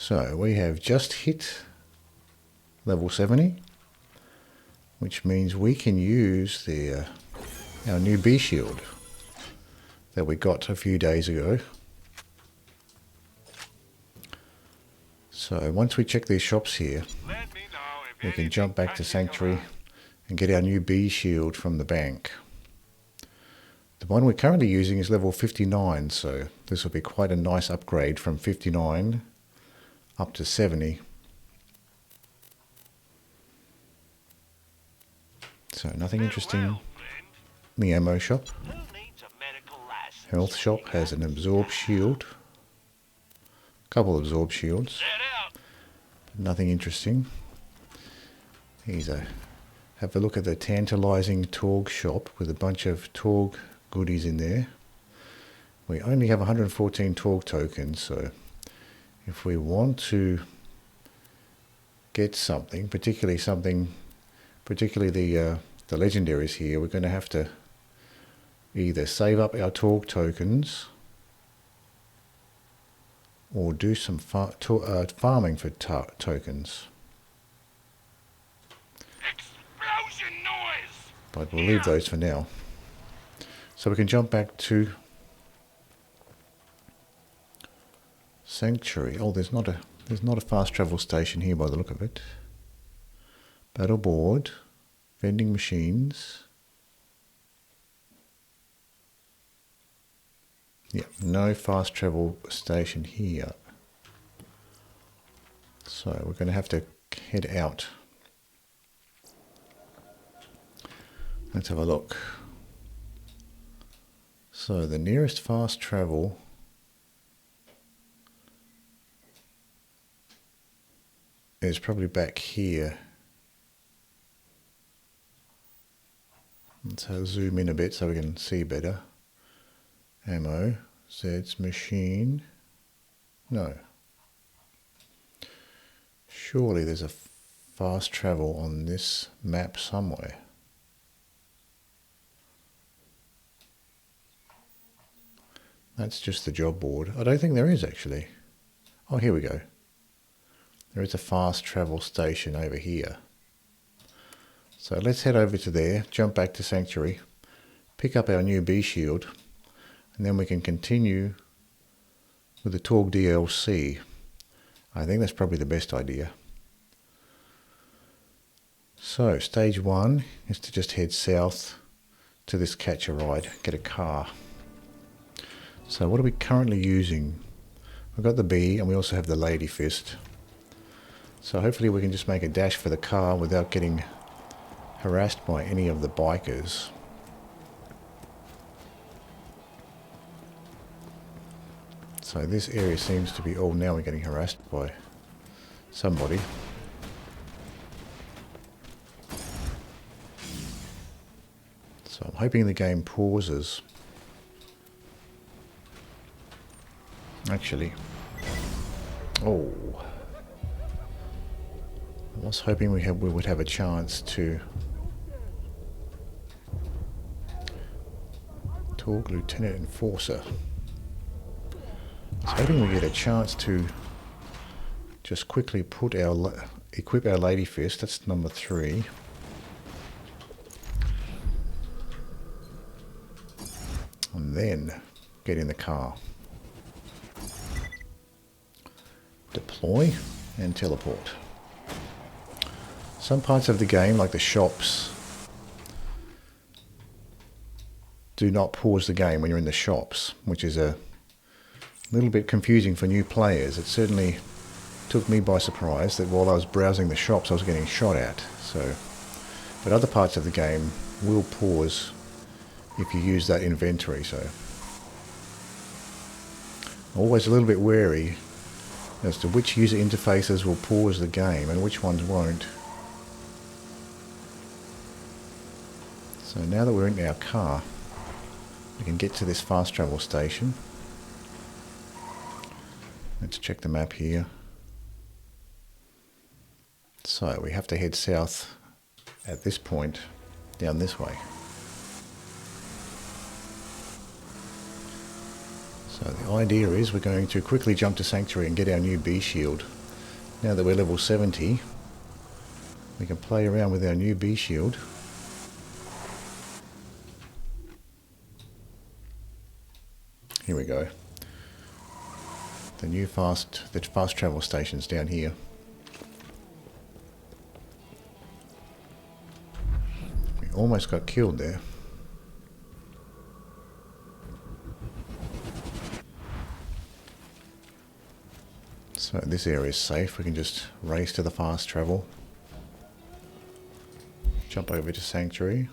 So we have just hit level 70, which means we can use our new Bee Shield that we got a few days ago. So once we check these shops here, we can jump back to Sanctuary and get our new Bee Shield from the bank. The one we're currently using is level 59, so this will be quite a nice upgrade from 59 up to 70. So nothing interesting in the ammo shop. Health shop has an absorb shield. A couple of absorb shields. But nothing interesting. Have a look at the tantalizing Torgue shop with a bunch of Torgue goodies in there. We only have 114 Torgue tokens, so if we want to get something, particularly the legendaries here, we're going to have to either save up our Torgue tokens or do some farming for tokens. Explosion noise! But we'll leave those for now. So we can jump back to Sanctuary. Oh, there's not a fast travel station here by the look of it. Battle board, vending machines. Yeah, no fast travel station here. So we're going to have to head out. Let's have a look. So the nearest fast travel is probably back here. Let's zoom in a bit so we can see better. Ammo, Zed's machine. No. Surely there's a fast travel on this map somewhere. That's just the job board. I don't think there is actually. Oh, here we go. There is a fast travel station over here. So let's head over to there, jump back to Sanctuary, pick up our new Bee Shield, and then we can continue with the Torgue DLC. I think that's probably the best idea. So stage 1 is to just head south to this catch a ride, get a car. So what are we currently using? We've got the bee and we also have the lady fist. So hopefully we can just make a dash for the car without getting harassed by any of the bikers. So this area seems to be, oh, now we're getting harassed by somebody. So I'm hoping the game pauses. Actually, oh, I was hoping we would have a chance to talk Lieutenant Enforcer. I was hoping we get a chance to just quickly equip our Lady Fist. That's number 3. And then get in the car. Deploy and teleport. Some parts of the game, like the shops, do not pause the game when you're in the shops, which is a little bit confusing for new players. It certainly took me by surprise that while I was browsing the shops I was getting shot at. But other parts of the game will pause if you use that inventory. So always a little bit wary as to which user interfaces will pause the game and which ones won't. So now that we're in our car, we can get to this fast travel station. Let's check the map here. So we have to head south at this point, down this way. So the idea is we're going to quickly jump to Sanctuary and get our new Bee Shield Now that we're level 70, we can play around with our new bee shield. Here we go. The fast travel station's down here. We almost got killed there. So this area is safe. We can just race to the fast travel. Jump over to Sanctuary.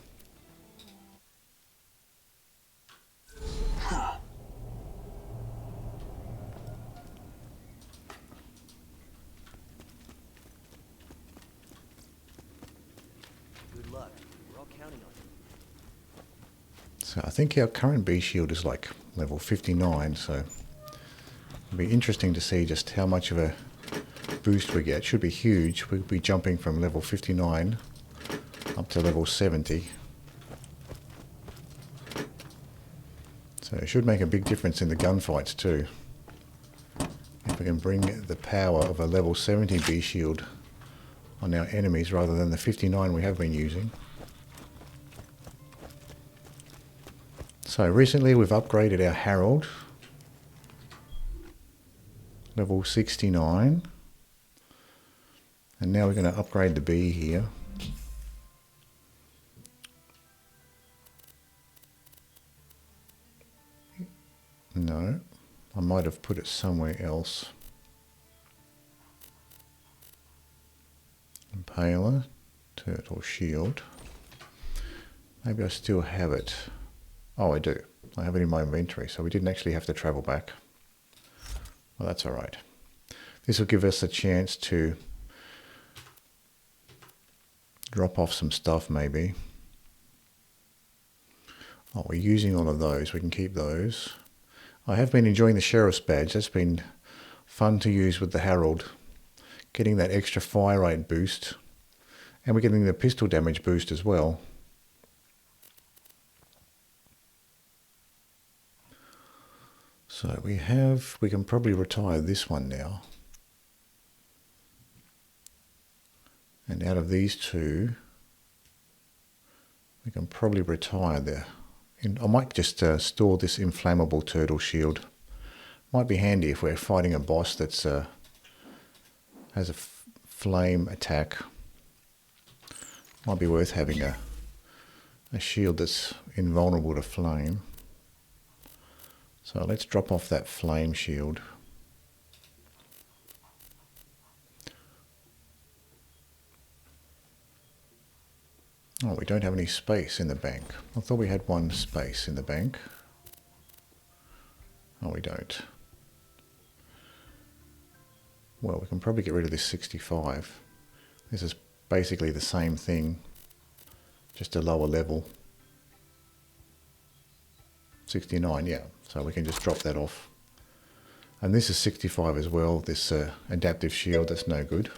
Good luck. We're all counting on you. So I think our current bee shield is like level 59, so it'll be interesting to see just how much of a boost we get. It should be huge. We'll be jumping from level 59 up to level 70. So it should make a big difference in the gunfights too. If we can bring the power of a level 70 bee shield on our enemies rather than the 59 we have been using. So recently we've upgraded our Herald, level 69, and now we're going to upgrade the bee here. No, I might have put it somewhere else. Impaler, turtle shield. Maybe I still have it. Oh, I do. I have it in my inventory, so we didn't actually have to travel back. Well, that's all right. This will give us a chance to drop off some stuff, maybe. Oh, we're using all of those. We can keep those. I have been enjoying the Sheriff's Badge. That's been fun to use with the Herald. Getting that extra fire rate boost. And we're getting the pistol damage boost as well. So we can probably retire this one now. And out of these two, we can probably retire there. And I might just store this inflammable turtle shield. Might be handy if we're fighting a boss that's has a flame attack. Might be worth having a shield that's invulnerable to flame. So let's drop off that flame shield. Oh, we don't have any space in the bank. I thought we had one space in the bank. Oh, we don't. Well, we can probably get rid of this 65. This is basically the same thing, just a lower level. 69, yeah. So we can just drop that off. And this is 65 as well, this adaptive shield, that's no good.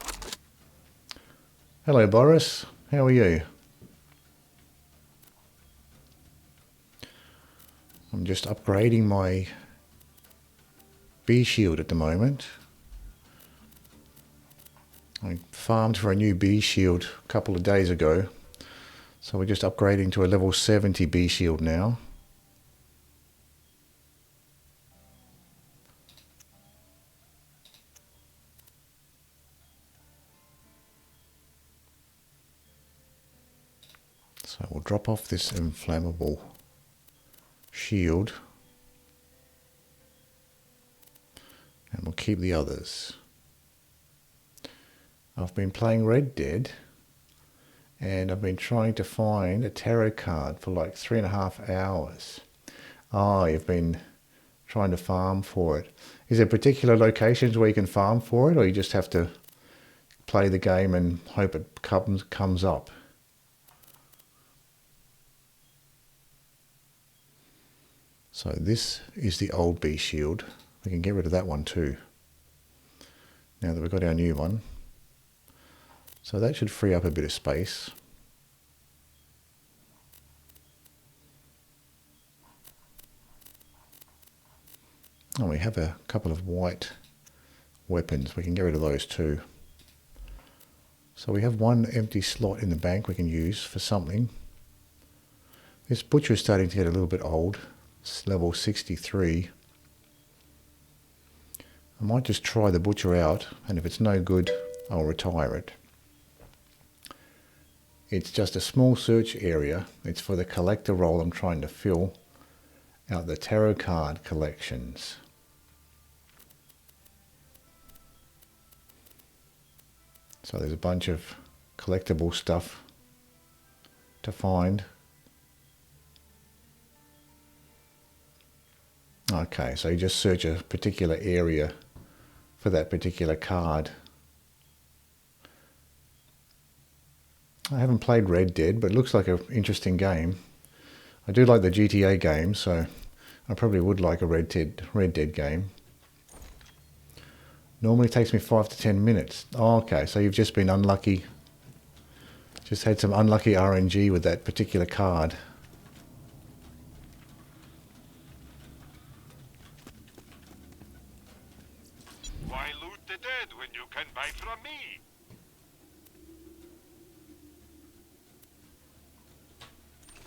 Hello, Boris. How are you? I'm just upgrading my bee shield at the moment. I farmed for a new bee shield a couple of days ago. So we're just upgrading to a level 70 bee shield now. So we'll drop off this inflammable shield. And we'll keep the others. I've been playing Red Dead. And I've been trying to find a tarot card for like 3.5 hours. Oh, you've been trying to farm for it. Is there particular locations where you can farm for it, or you just have to play the game and hope it comes up? So this is the old bee shield. We can get rid of that one too. Now that we've got our new one. So that should free up a bit of space. And we have a couple of white weapons. We can get rid of those too. So we have one empty slot in the bank we can use for something. This butcher is starting to get a little bit old. It's level 63. I might just try the butcher out, and if it's no good, I'll retire it. It's just a small search area. It's for the collector role I'm trying to fill out the tarot card collections. So there's a bunch of collectible stuff to find. Okay, so you just search a particular area for that particular card. I haven't played Red Dead, but it looks like an interesting game. I do like the GTA games, so I probably would like a Red Dead game. Normally takes me 5 to 10 minutes. Oh, okay, so you've just been unlucky. Just had some unlucky RNG with that particular card. Why loot the dead when you can buy from me?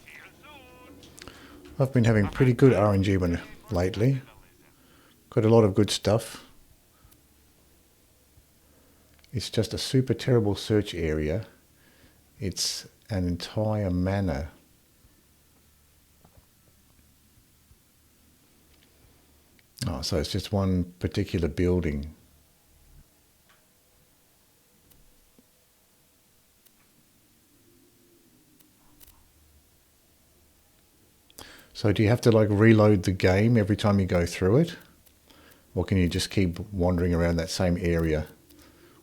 See you soon. I've been having pretty good RNG lately. Got a lot of good stuff. It's just a super terrible search area. It's an entire manor. Oh, so it's just one particular building. So do you have to like reload the game every time you go through it? Or can you just keep wandering around that same area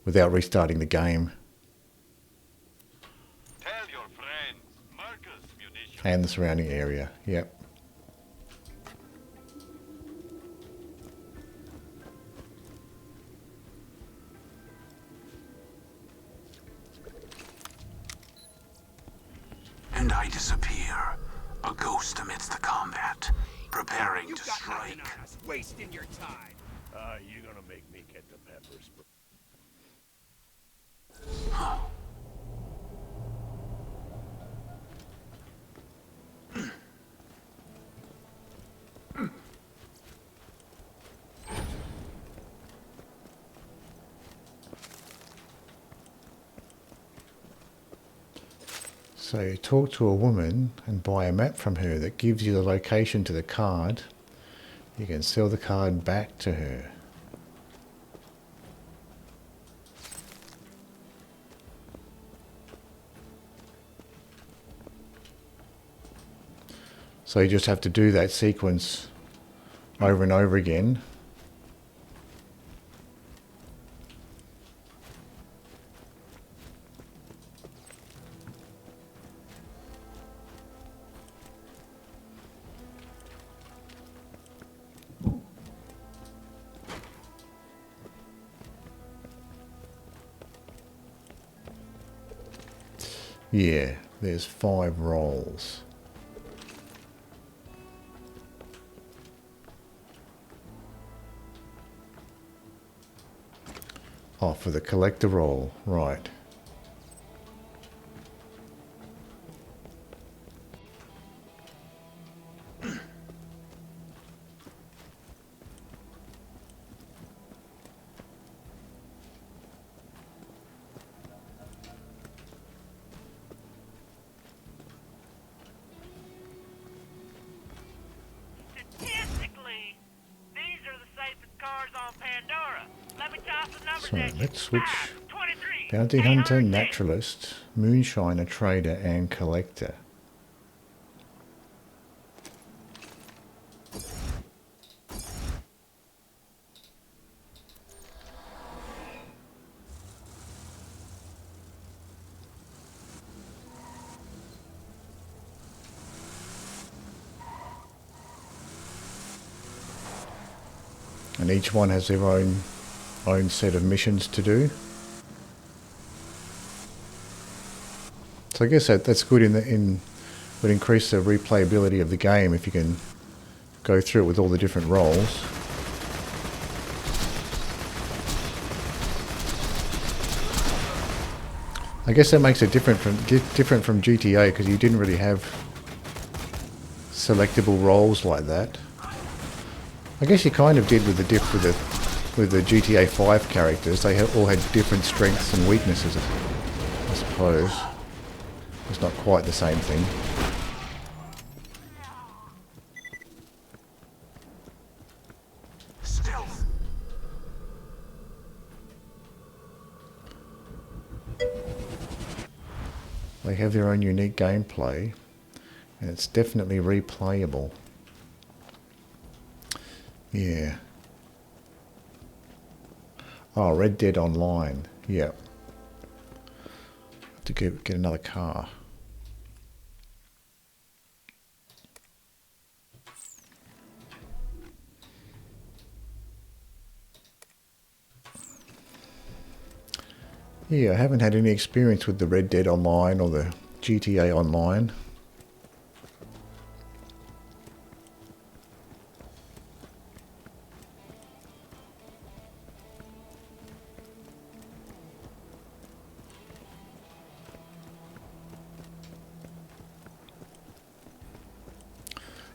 without restarting the game? Tell your friends, Marcus munitions. And the surrounding area, yep. And I disappear, a ghost amidst the combat, preparing to strike. Wasting your time. You're gonna make me get the pepper spray. So you talk to a woman and buy a map from her that gives you the location to the card. You can sell the card back to her. So you just have to do that sequence over and over again. Yeah, there's 5 rolls. Oh, for the collector roll, right. Statistically, these are the safest cars on Pandora. Let me toss the numbers So at you. let's switch. 5, 23, Bounty hunter, 810. naturalist, moonshiner, trader, and collector. And each one has their own set of missions to do. So I guess that's good would increase the replayability of the game if you can go through it with all the different roles. I guess that makes it different from GTA because you didn't really have selectable roles like that. I guess you kind of did with the GTA 5 characters. They all had different strengths and weaknesses, I suppose. It's not quite the same thing. Stealth. They have their own unique gameplay, and it's definitely replayable. Yeah. Oh, Red Dead Online. Yeah. Have to get another car. Yeah, I haven't had any experience with the Red Dead Online or the GTA Online.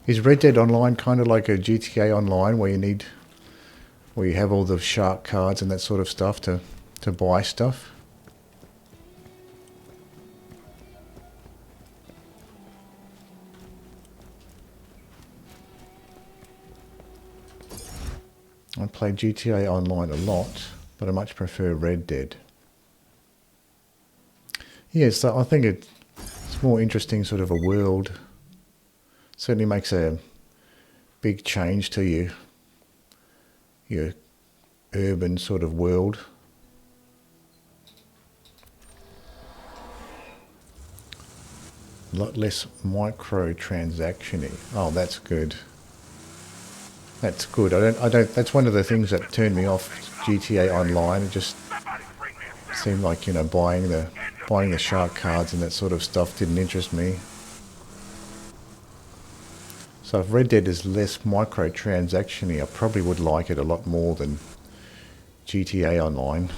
Is Red Dead Online kind of like a GTA Online where you have all the shark cards and that sort of stuff to buy stuff? I play GTA Online a lot, but I much prefer Red Dead. Yes, I think it's more interesting sort of a world. Certainly makes a big change to your urban sort of world. A lot less microtransaction-y. Oh, that's good. That's good. I don't. That's one of the things that turned me off GTA Online. It just seemed like, you know, buying the shark cards and that sort of stuff didn't interest me. So if Red Dead is less microtransaction-y, I probably would like it a lot more than GTA Online.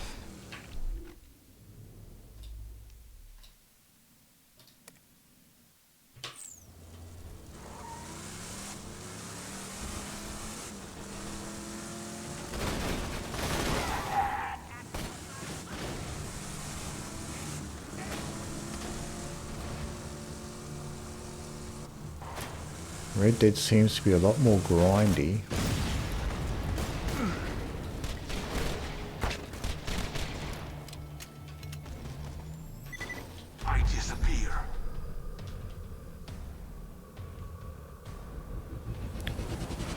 Red Dead seems to be a lot more grindy. I disappear.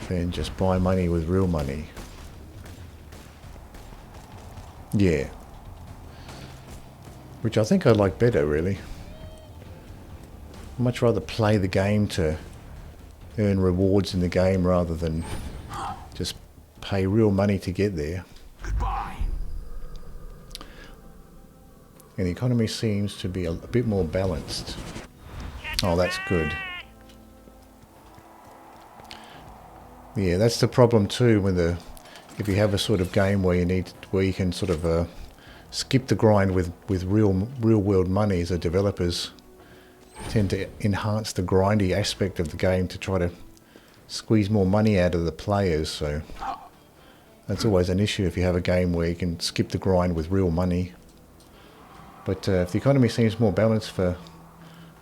Then just buy money with real money. Yeah. Which I think I like better, really. I'd much rather play the game to earn rewards in the game rather than just pay real money to get there. Goodbye. And the economy seems to be a bit more balanced. Oh, that's good. Yeah, that's the problem too if you have a sort of game where you can sort of skip the grind with real world money. The developers tend to enhance the grindy aspect of the game to try to squeeze more money out of the players, so that's always an issue if you have a game where you can skip the grind with real money. But if the economy seems more balanced for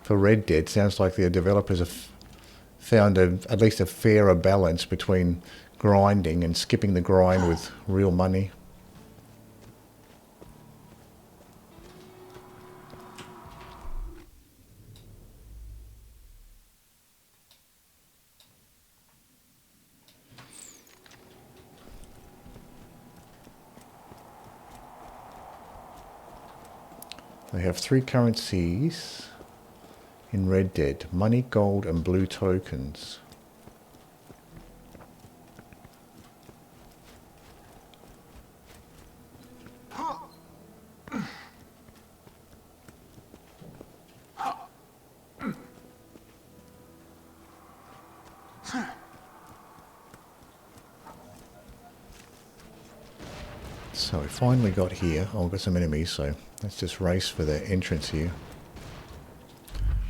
Red Dead, sounds like the developers have found at least a fairer balance between grinding and skipping the grind with real money. They have 3 currencies in Red Dead: money, gold, and blue tokens. So we finally got here. Oh, we've got some enemies, so let's just race for the entrance here.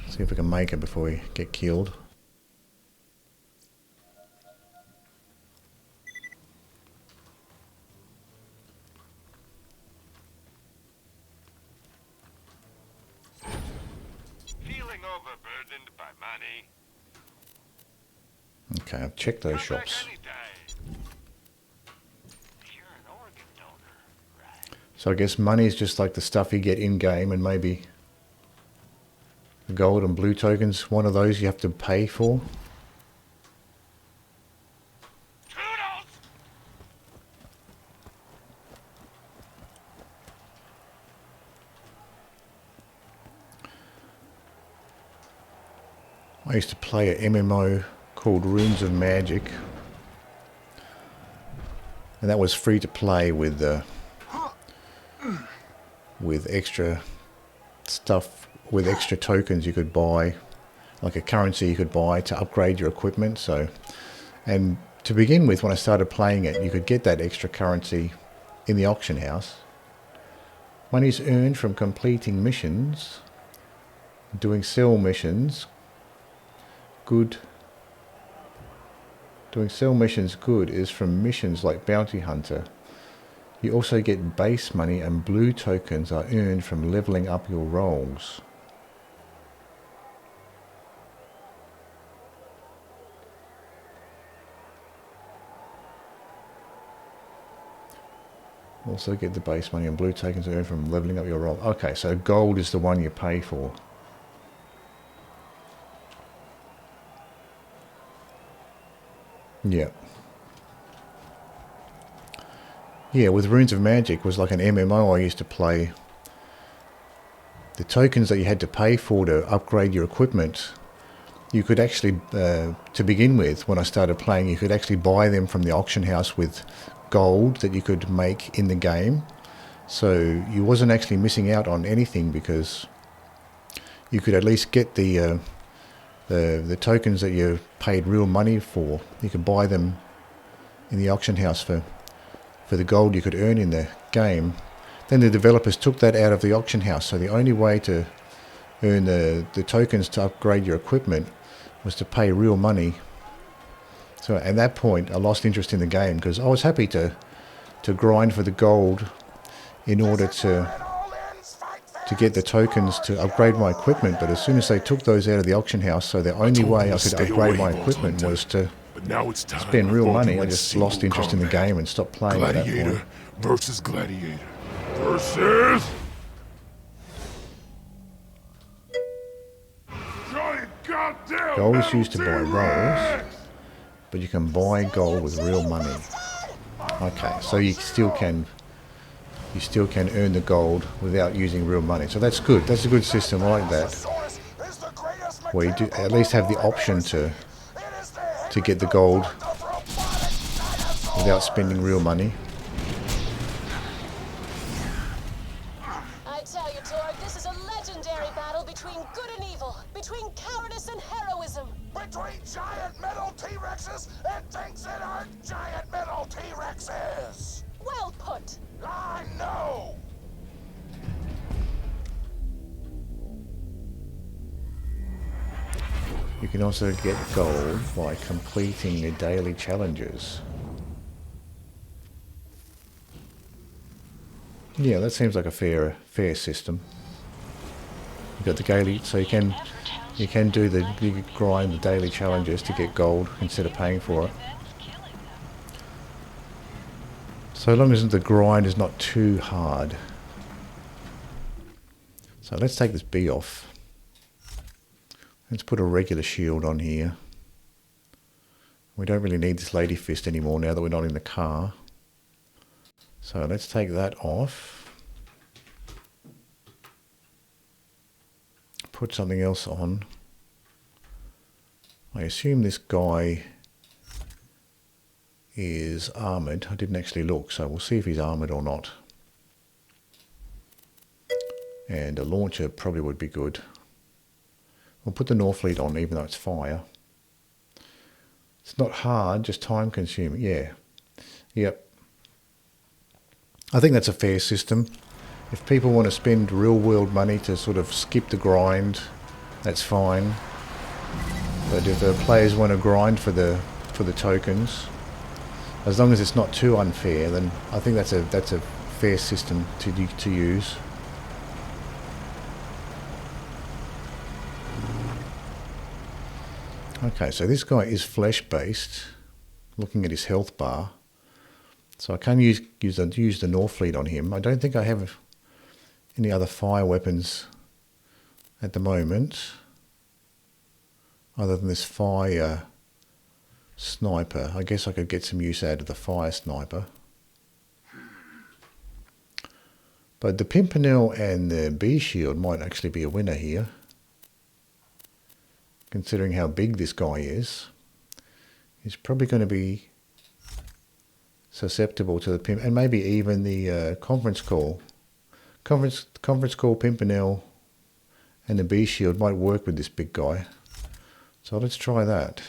See if we can make it before we get killed. Feeling overburdened by money? Okay, I've checked those Come back shops. anytime. You're an organ donor, right? So I guess money is just like the stuff you get in-game, and maybe the gold and blue tokens, one of those you have to pay for. Toodles! I used to play an MMO called Runes of Magic, and that was free to play with extra stuff, with extra tokens you could buy, like a currency you could buy to upgrade your equipment. So, and to begin with, when I started playing it, you could get that extra currency in the auction house. Money's earned from completing missions, doing sell missions. Good. Doing sell missions good is from missions like Bounty Hunter. You also get base money, and blue tokens are earned from leveling up your roles. Also get the base money, and blue tokens are earned from leveling up your role. Okay, so gold is the one you pay for. Yeah. Yeah, with Runes of Magic was like an MMO I used to play. The tokens that you had to pay for to upgrade your equipment, you could actually, to begin with, when I started playing, you could actually buy them from the auction house with gold that you could make in the game. So you wasn't actually missing out on anything, because you could at least get the tokens that you paid real money for. You could buy them in the auction house for the gold you could earn in the game. Then the developers took that out of the auction house, so the only way to earn the tokens to upgrade your equipment was to pay real money. So at that point I lost interest in the game, because I was happy to grind for the gold in order to get the tokens to upgrade my equipment. But as soon as they took those out of the auction house, so the only way I could upgrade my equipment was to spend real money, I just lost interest in the game and stopped playing at that point. Gladiator versus gladiator versus giant goddamn Gold is used to buy rolls, but you can buy gold with real money. Okay, so you still can earn the gold without using real money. So that's good. That's a good system. I like that, where you do at least have the option to get the gold without spending real money. I tell you, Torgue, this is a legendary battle between good and evil, between cowardice and heroism. Between giant metal T-Rexes and things that aren't giant metal T-Rexes! Well put. I know! You can also get gold by completing the daily challenges. Yeah, that seems like a fair system. You've got the daily, so you can grind the daily challenges to get gold instead of paying for it. So long as the grind is not too hard. So let's take this bee off. Let's put a regular shield on here. We don't really need this lady fist anymore now that we're not in the car. So let's take that off. Put something else on. I assume this guy is armoured. I didn't actually look, so we'll see if he's armoured or not. And a launcher probably would be good. We'll put the Norfleet on, even though it's fire. It's not hard, just time consuming. Yeah. Yep. I think that's a fair system. If people want to spend real-world money to sort of skip the grind, that's fine. But if the players want to grind for the tokens, as long as it's not too unfair, then I think that's a fair system to use. Okay, so this guy is flesh-based. Looking at his health bar, so I can use the Norfleet on him. I don't think I have any other fire weapons at the moment, other than this fire sniper. I guess I could get some use out of the fire sniper. But the Pimpernel and the Bee Shield might actually be a winner here, considering how big this guy is. He's probably going to be susceptible to the pimp, and maybe even the conference call. Conference call Pimpernel and the Bee Shield might work with this big guy. So let's try that.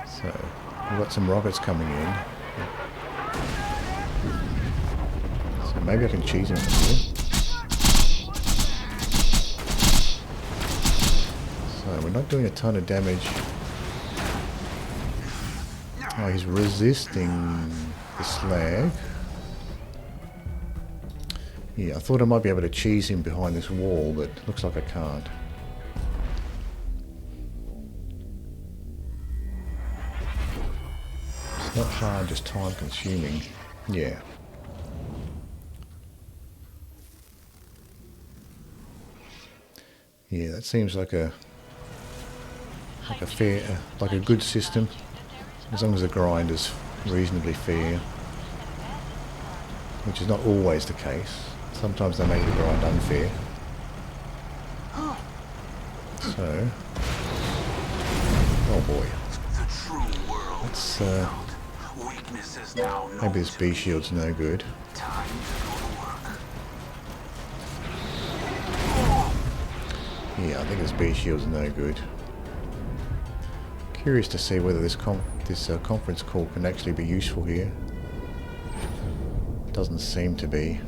So we've got some rockets coming in. So maybe I can cheese him here. So we're not doing a ton of damage. Oh, he's resisting the slag. Yeah, I thought I might be able to cheese him behind this wall, but looks like I can't. It's not hard, just time consuming. Yeah. Yeah, that seems like a fair, like a good system, as long as the grind is reasonably fair, which is not always the case. Sometimes they make the grind unfair. So, oh boy, let's maybe this Bee Shield's no good. Yeah, I think this Bee Shield's no good. Curious to see whether this conference call can actually be useful here. Doesn't seem to be.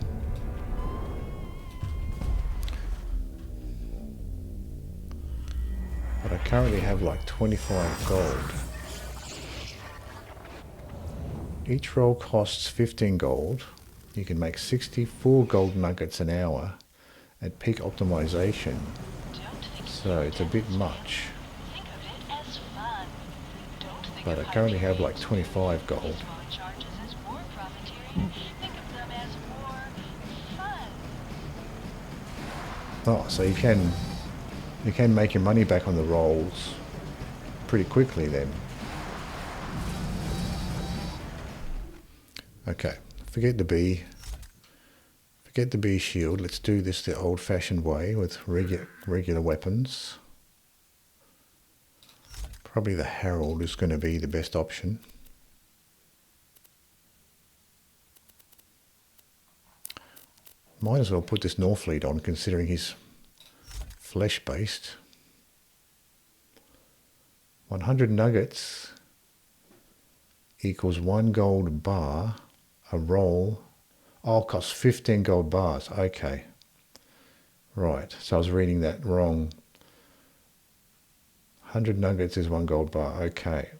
But I currently have like 25 gold. Each roll costs 15 gold. You can make 64 gold nuggets an hour at peak optimization. So it's a bit much. But I currently have like 25 gold. Oh, so you can make your money back on the rolls pretty quickly then. Okay, forget the bee shield. Let's do this the old-fashioned way with regular weapons. Probably the Herald is going to be the best option. Might as well put this Norfleet on, considering he's flesh-based. 100 nuggets equals 1 gold bar. A roll. Oh, costs 15 gold bars. Okay. Right, so I was reading that wrong. 100 nuggets is 1 gold bar. Okay.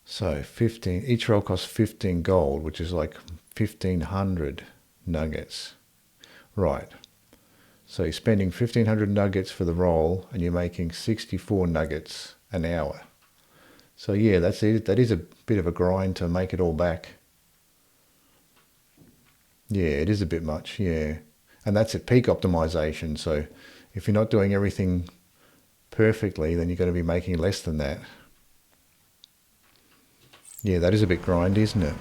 So 15, each roll costs 15 gold, which is like 1,500 nuggets. Right. So you're spending 1,500 nuggets for the roll, and you're making 64 nuggets an hour. So yeah, that's it. That is a bit of a grind to make it all back. Yeah, it is a bit much, yeah. And that's at peak optimization, so if you're not doing everything perfectly, then you're going to be making less than that. Yeah, that is a bit grindy, isn't it?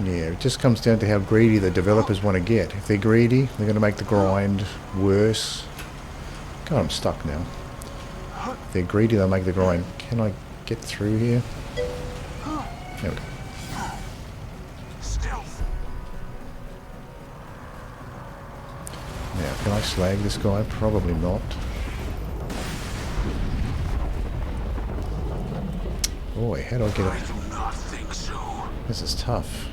Yeah, it just comes down to how greedy the developers want to get. If they're greedy, they're going to make the grind worse. God, I'm stuck now. If they're greedy, they'll make the grind. Can I get through here? There we go. Can I slag this guy? Probably not. Boy, how do I get I it? do not think so. This is tough.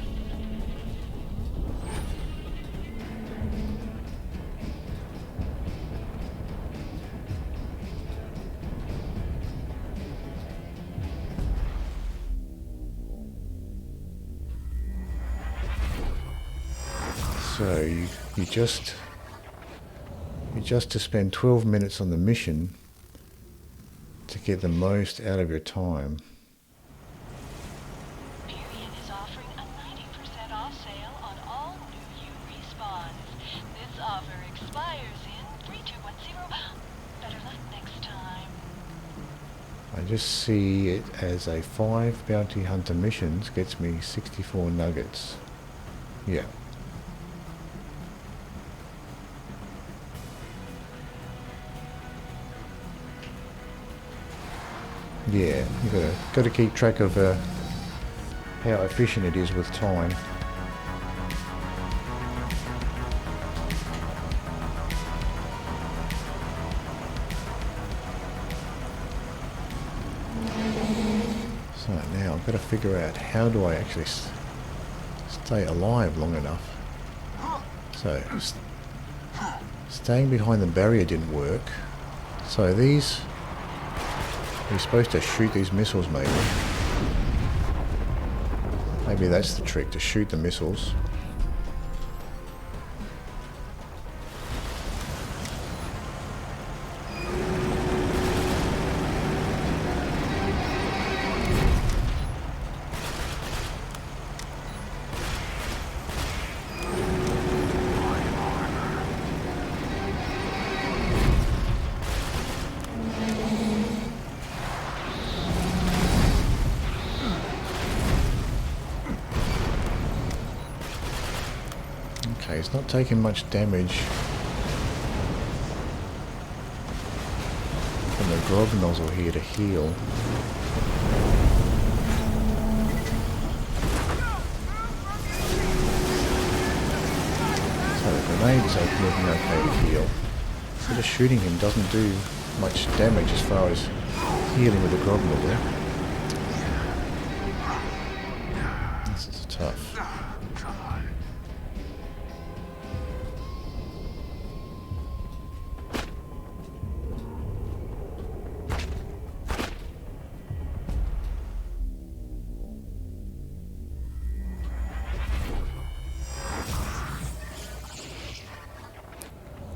So you just to spend 12 minutes on the mission to get the most out of your time. Hyperion is offering a 90% off sale on all new U respawns. This offer expires in 3210. Better luck next time. I just see it as a 5 bounty hunter missions gets me 64 nuggets. Yeah. Yeah, you gotta keep track of how efficient it is with time. So now I've got to figure out how do I actually stay alive long enough. So staying behind the barrier didn't work. So these. You're supposed to shoot these missiles, maybe. Maybe that's the trick, to shoot the missiles. Okay, it's not taking much damage from the Grog nozzle here to heal. So the grenade is working okay to heal. So just shooting him doesn't do much damage as far as healing with the Grog nozzle. This is tough.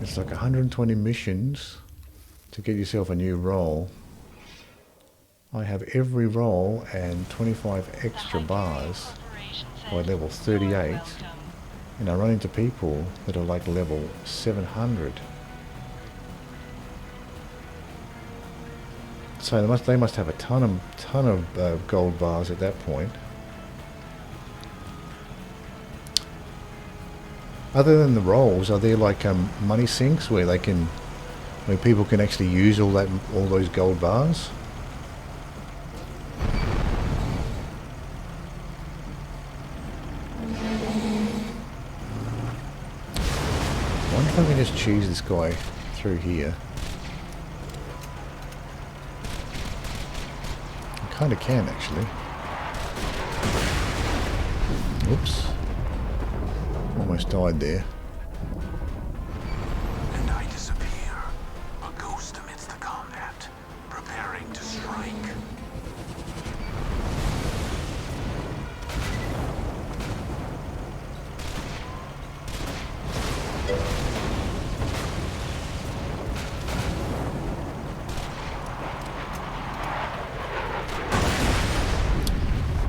It's like 120 missions to get yourself a new role. I have every role and 25 extra bars by level 38, and I run into people that are like level 700. So they must have a ton of gold bars at that point. Other than the roles, are there like money sinks where people can actually use all those gold bars? I wonder if I can just choose this guy through here. I kind of can actually. Oops. Almost died there. And I disappear, a ghost amidst the combat, preparing to strike.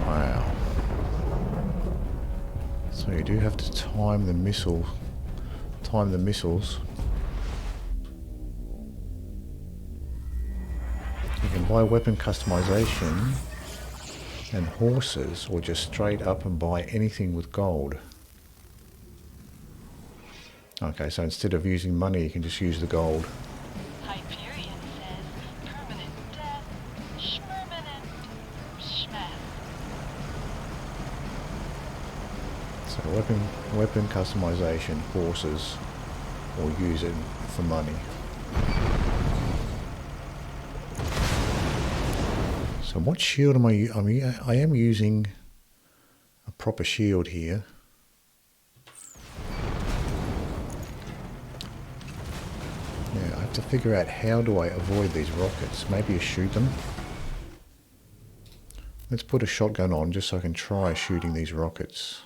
Wow. So you do have to time the missiles. You can buy weapon customization and horses, or just straight up and buy anything with gold. Okay, so instead of using money, you can just use the gold. Hyperion says permanent death, schmermanent, schmack. So weapon customization, horses. or use it for money. So what shield am I mean, I am using a proper shield here. Now I have to figure out how do I avoid these rockets. Maybe you shoot them. Let's put a shotgun on just so I can try shooting these rockets.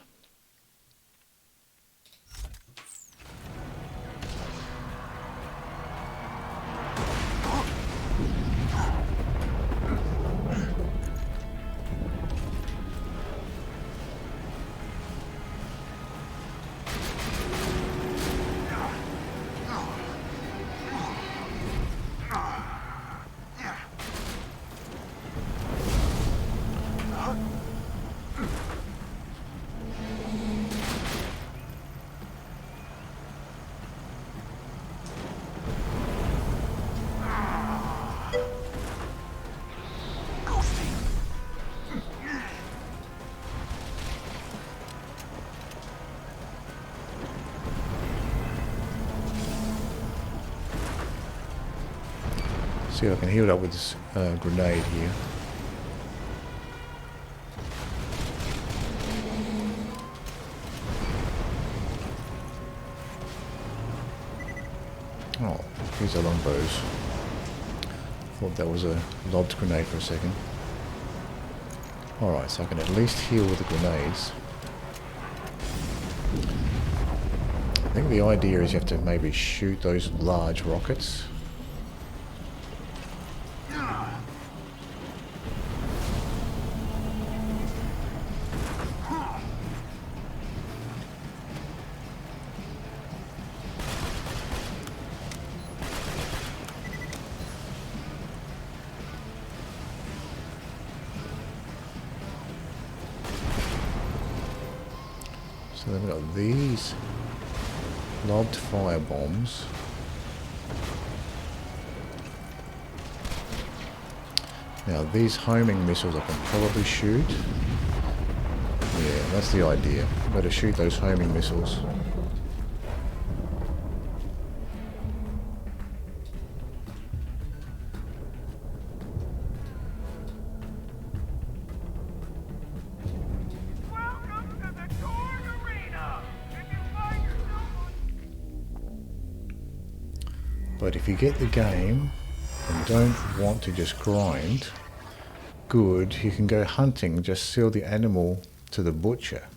See if I can heal it up with this grenade here. Oh, here's our longbows. Thought that was a lobbed grenade for a second. Alright, so I can at least heal with the grenades. I think the idea is you have to maybe shoot those large rockets. So then we've got these lobbed fire bombs. Now these homing missiles I can probably shoot. Yeah, that's the idea. Better shoot those homing missiles. But if you get the game and don't want to just grind, good, you can go hunting, just sell the animal to the butcher.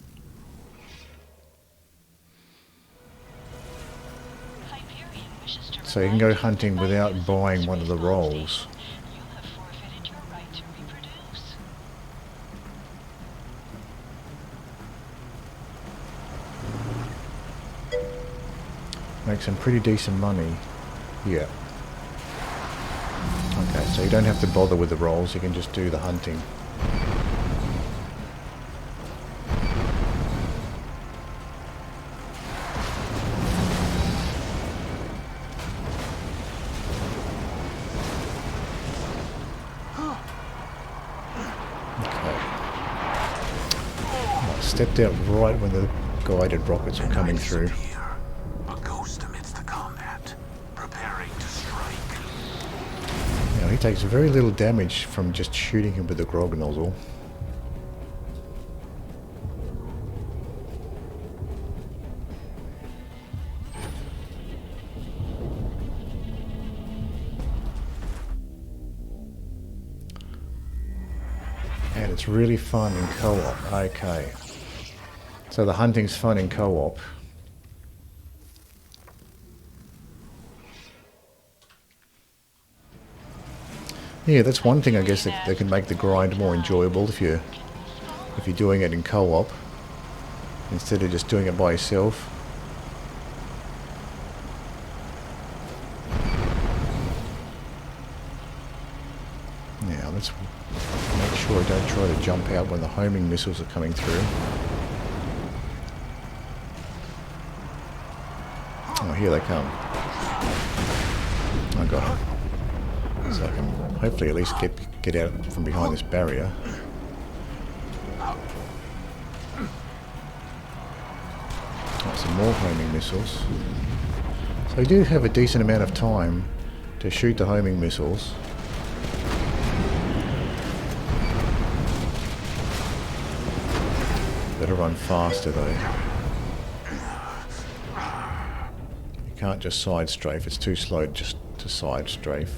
So you can go hunting without buying one of the rolls. You have forfeited your right to reproduce. Make some pretty decent money. Yeah. Okay, so you don't have to bother with the rolls, you can just do the hunting. Okay. I stepped out right when the guided rockets were coming through. He takes very little damage from just shooting him with the Grog nozzle. And it's really fun in co-op. Okay. So the hunting's fun in co-op. Yeah, that's one thing I guess that they can make the grind more enjoyable if you're doing it in co-op instead of just doing it by yourself. Now let's make sure I don't try to jump out when the homing missiles are coming through. Oh, here they come. I got it. So I can hopefully at least get out from behind this barrier. Oh, some more homing missiles. So you do have a decent amount of time to shoot the homing missiles. Better run faster though. You can't just side strafe, it's too slow just to side strafe.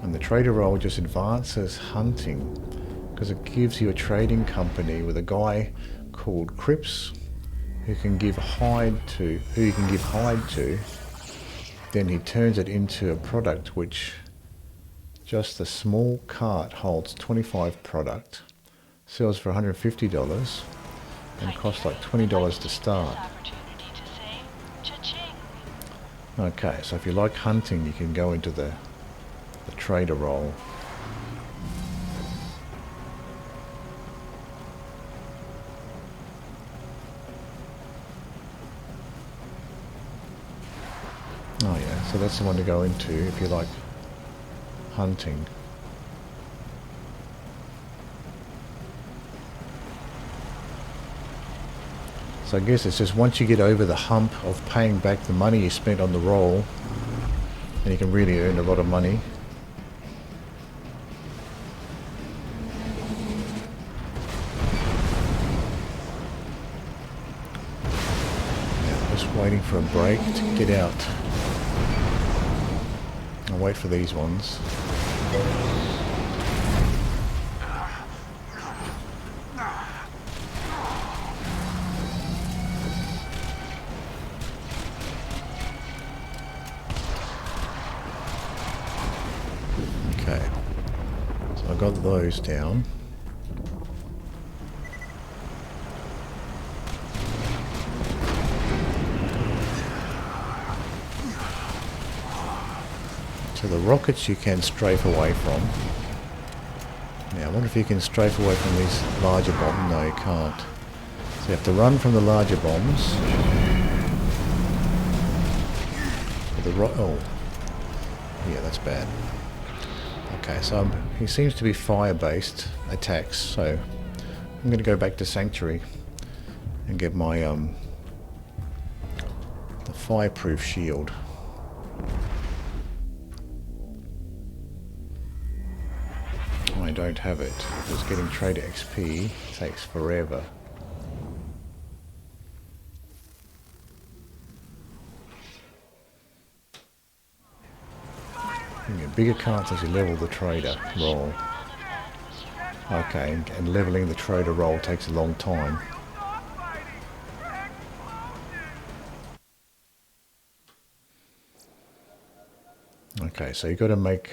And the trader role just advances hunting because it gives you a trading company with a guy called Crips who you can give hide to. Then he turns it into a product which just a small cart holds 25 product, sells for $150 and costs like $20 to start. Okay, so if you like hunting you can go into the trader role. Oh yeah, so that's the one to go into if you like hunting. So I guess it's just once you get over the hump of paying back the money you spent on the role, and you can really earn a lot of money. Waiting for a break to get out. I'll wait for these ones. Okay, so I got those down. So the rockets you can strafe away from. Now I wonder if you can strafe away from these larger bombs. No, you can't. So you have to run from the larger bombs. Oh, yeah, that's bad. Okay, so he seems to be fire-based attacks. So I'm going to go back to Sanctuary and get my the fireproof shield. I don't have it because getting trader XP takes forever. You get bigger carts as you level the trader roll. Okay, and leveling the trader roll takes a long time. Okay, so you got to make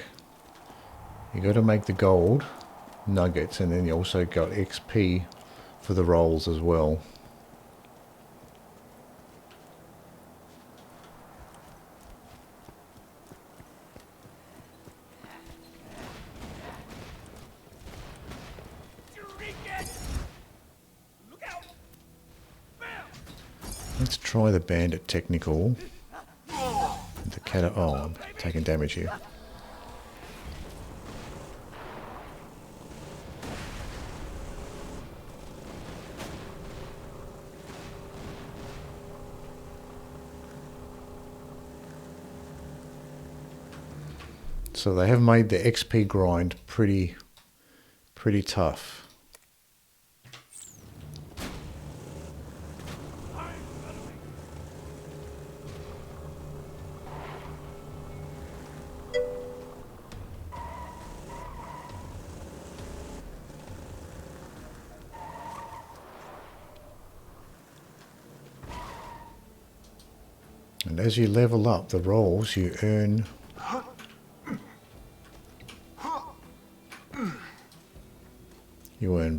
the gold nuggets, and then you also got XP for the rolls as well. Let's try the bandit technical. The cat. Oh, I'm taking damage here. So they have made the XP grind pretty tough. And as you level up the rolls, you earn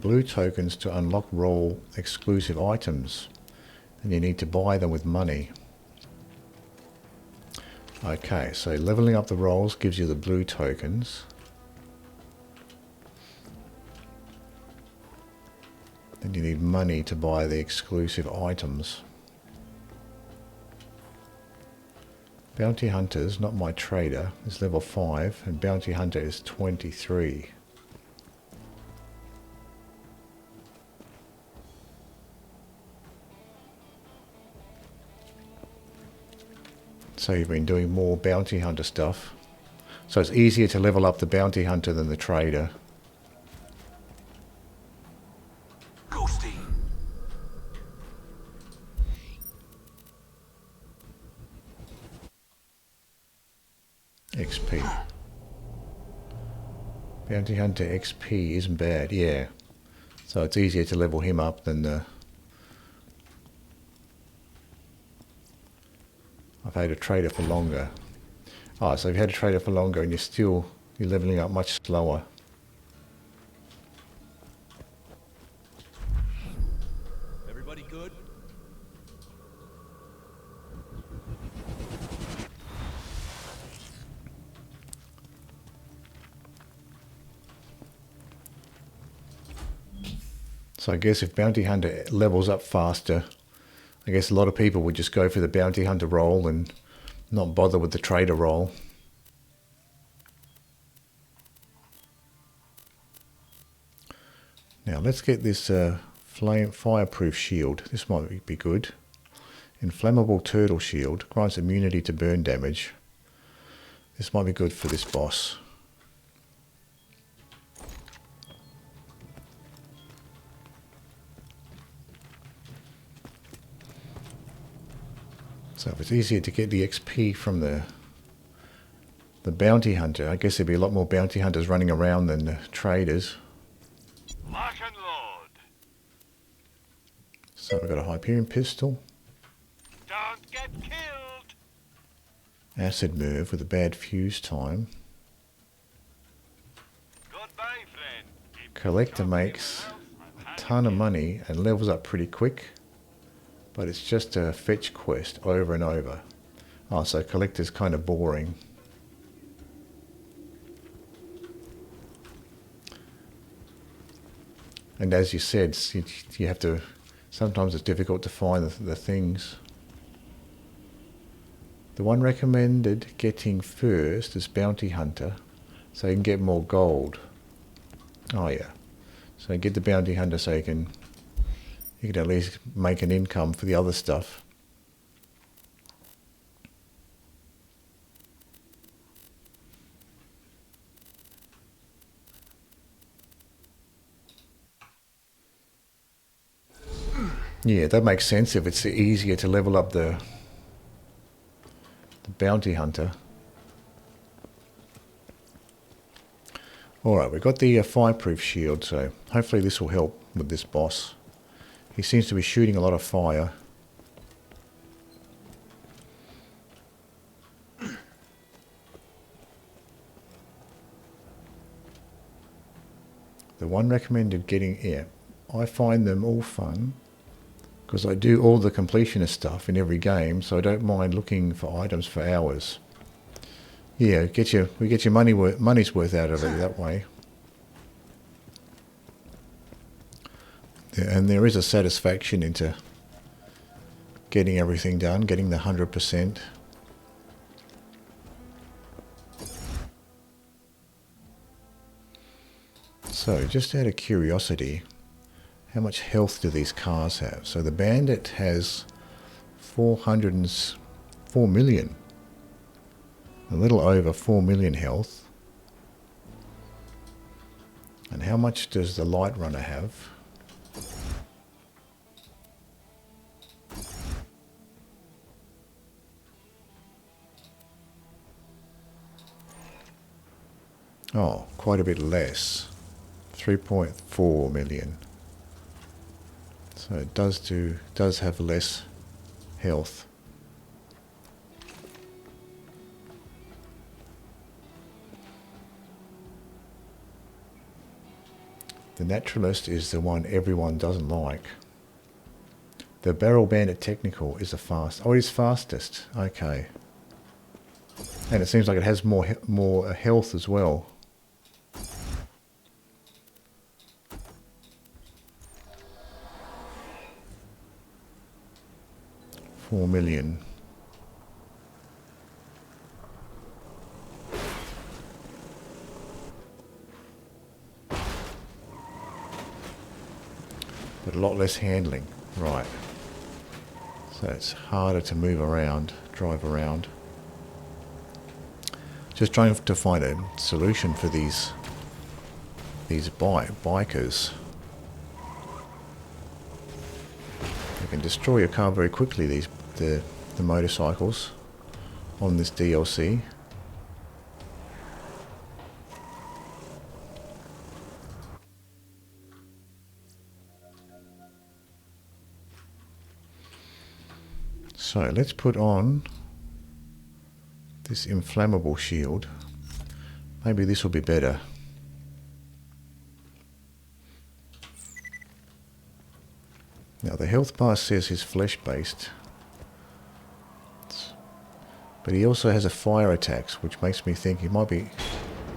blue tokens to unlock role exclusive items, and you need to buy them with money. Okay, so leveling up the rolls gives you the blue tokens. Then you need money to buy the exclusive items. Bounty Hunters, not my trader, is level 5, and Bounty Hunter is 23. So you've been doing more bounty hunter stuff. So it's easier to level up the bounty hunter than the trader. Ghosty. XP. Bounty hunter XP isn't bad, yeah. So it's easier to level him up than the... I've had a trader for longer. Oh, so you've had a trader for longer and you're leveling up much slower. Everybody good? So I guess if bounty hunter levels up faster, I guess a lot of people would just go for the bounty hunter role and not bother with the trader role. Now let's get this fireproof shield. This might be good. Inflammable turtle shield grants immunity to burn damage. This might be good for this boss. So if it's easier to get the XP from the bounty hunter, I guess there'd be a lot more bounty hunters running around than the traders. Lock and load. So we've got a Hyperion pistol, Don't get killed. acid nerve with a bad fuse time. Goodbye, friend. Keep Collector makes a ton of money and levels up pretty quick, but it's just a fetch quest over and over. Oh, so collector's kind of boring. And as you said, you have to, sometimes it's difficult to find the things. The one recommended getting first is bounty hunter, so you can get more gold. Oh yeah, so get the bounty hunter so you can at least make an income for the other stuff. Yeah, that makes sense if it's easier to level up the bounty hunter. Alright, we've got the fireproof shield, so hopefully this will help with this boss. He seems to be shooting a lot of fire. The one recommended getting, yeah, I find them all fun because I do all the completionist stuff in every game, so I don't mind looking for items for hours. Yeah, we get your money's worth out of it that way. And there is a satisfaction into getting everything done, getting the 100%. So, just out of curiosity, how much health do these cars have? So the Bandit has 404 million. A little over 4 million health. And how much does the Light Runner have? Oh, quite a bit less. 3.4 million. So it does have less health. The Naturalist is the one everyone doesn't like. The Barrel Bandit Technical is the fast. Oh, it is fastest. Okay. And it seems like it has more health as well. $4 million. But a lot less handling, right. So it's harder to move around, drive around. Just trying to find a solution for these bikers. They can destroy your car very quickly, the motorcycles on this DLC. So let's put on this inflammable shield. Maybe this will be better. Now the health bar says he's flesh based, but he also has a fire attacks, which makes me think he might be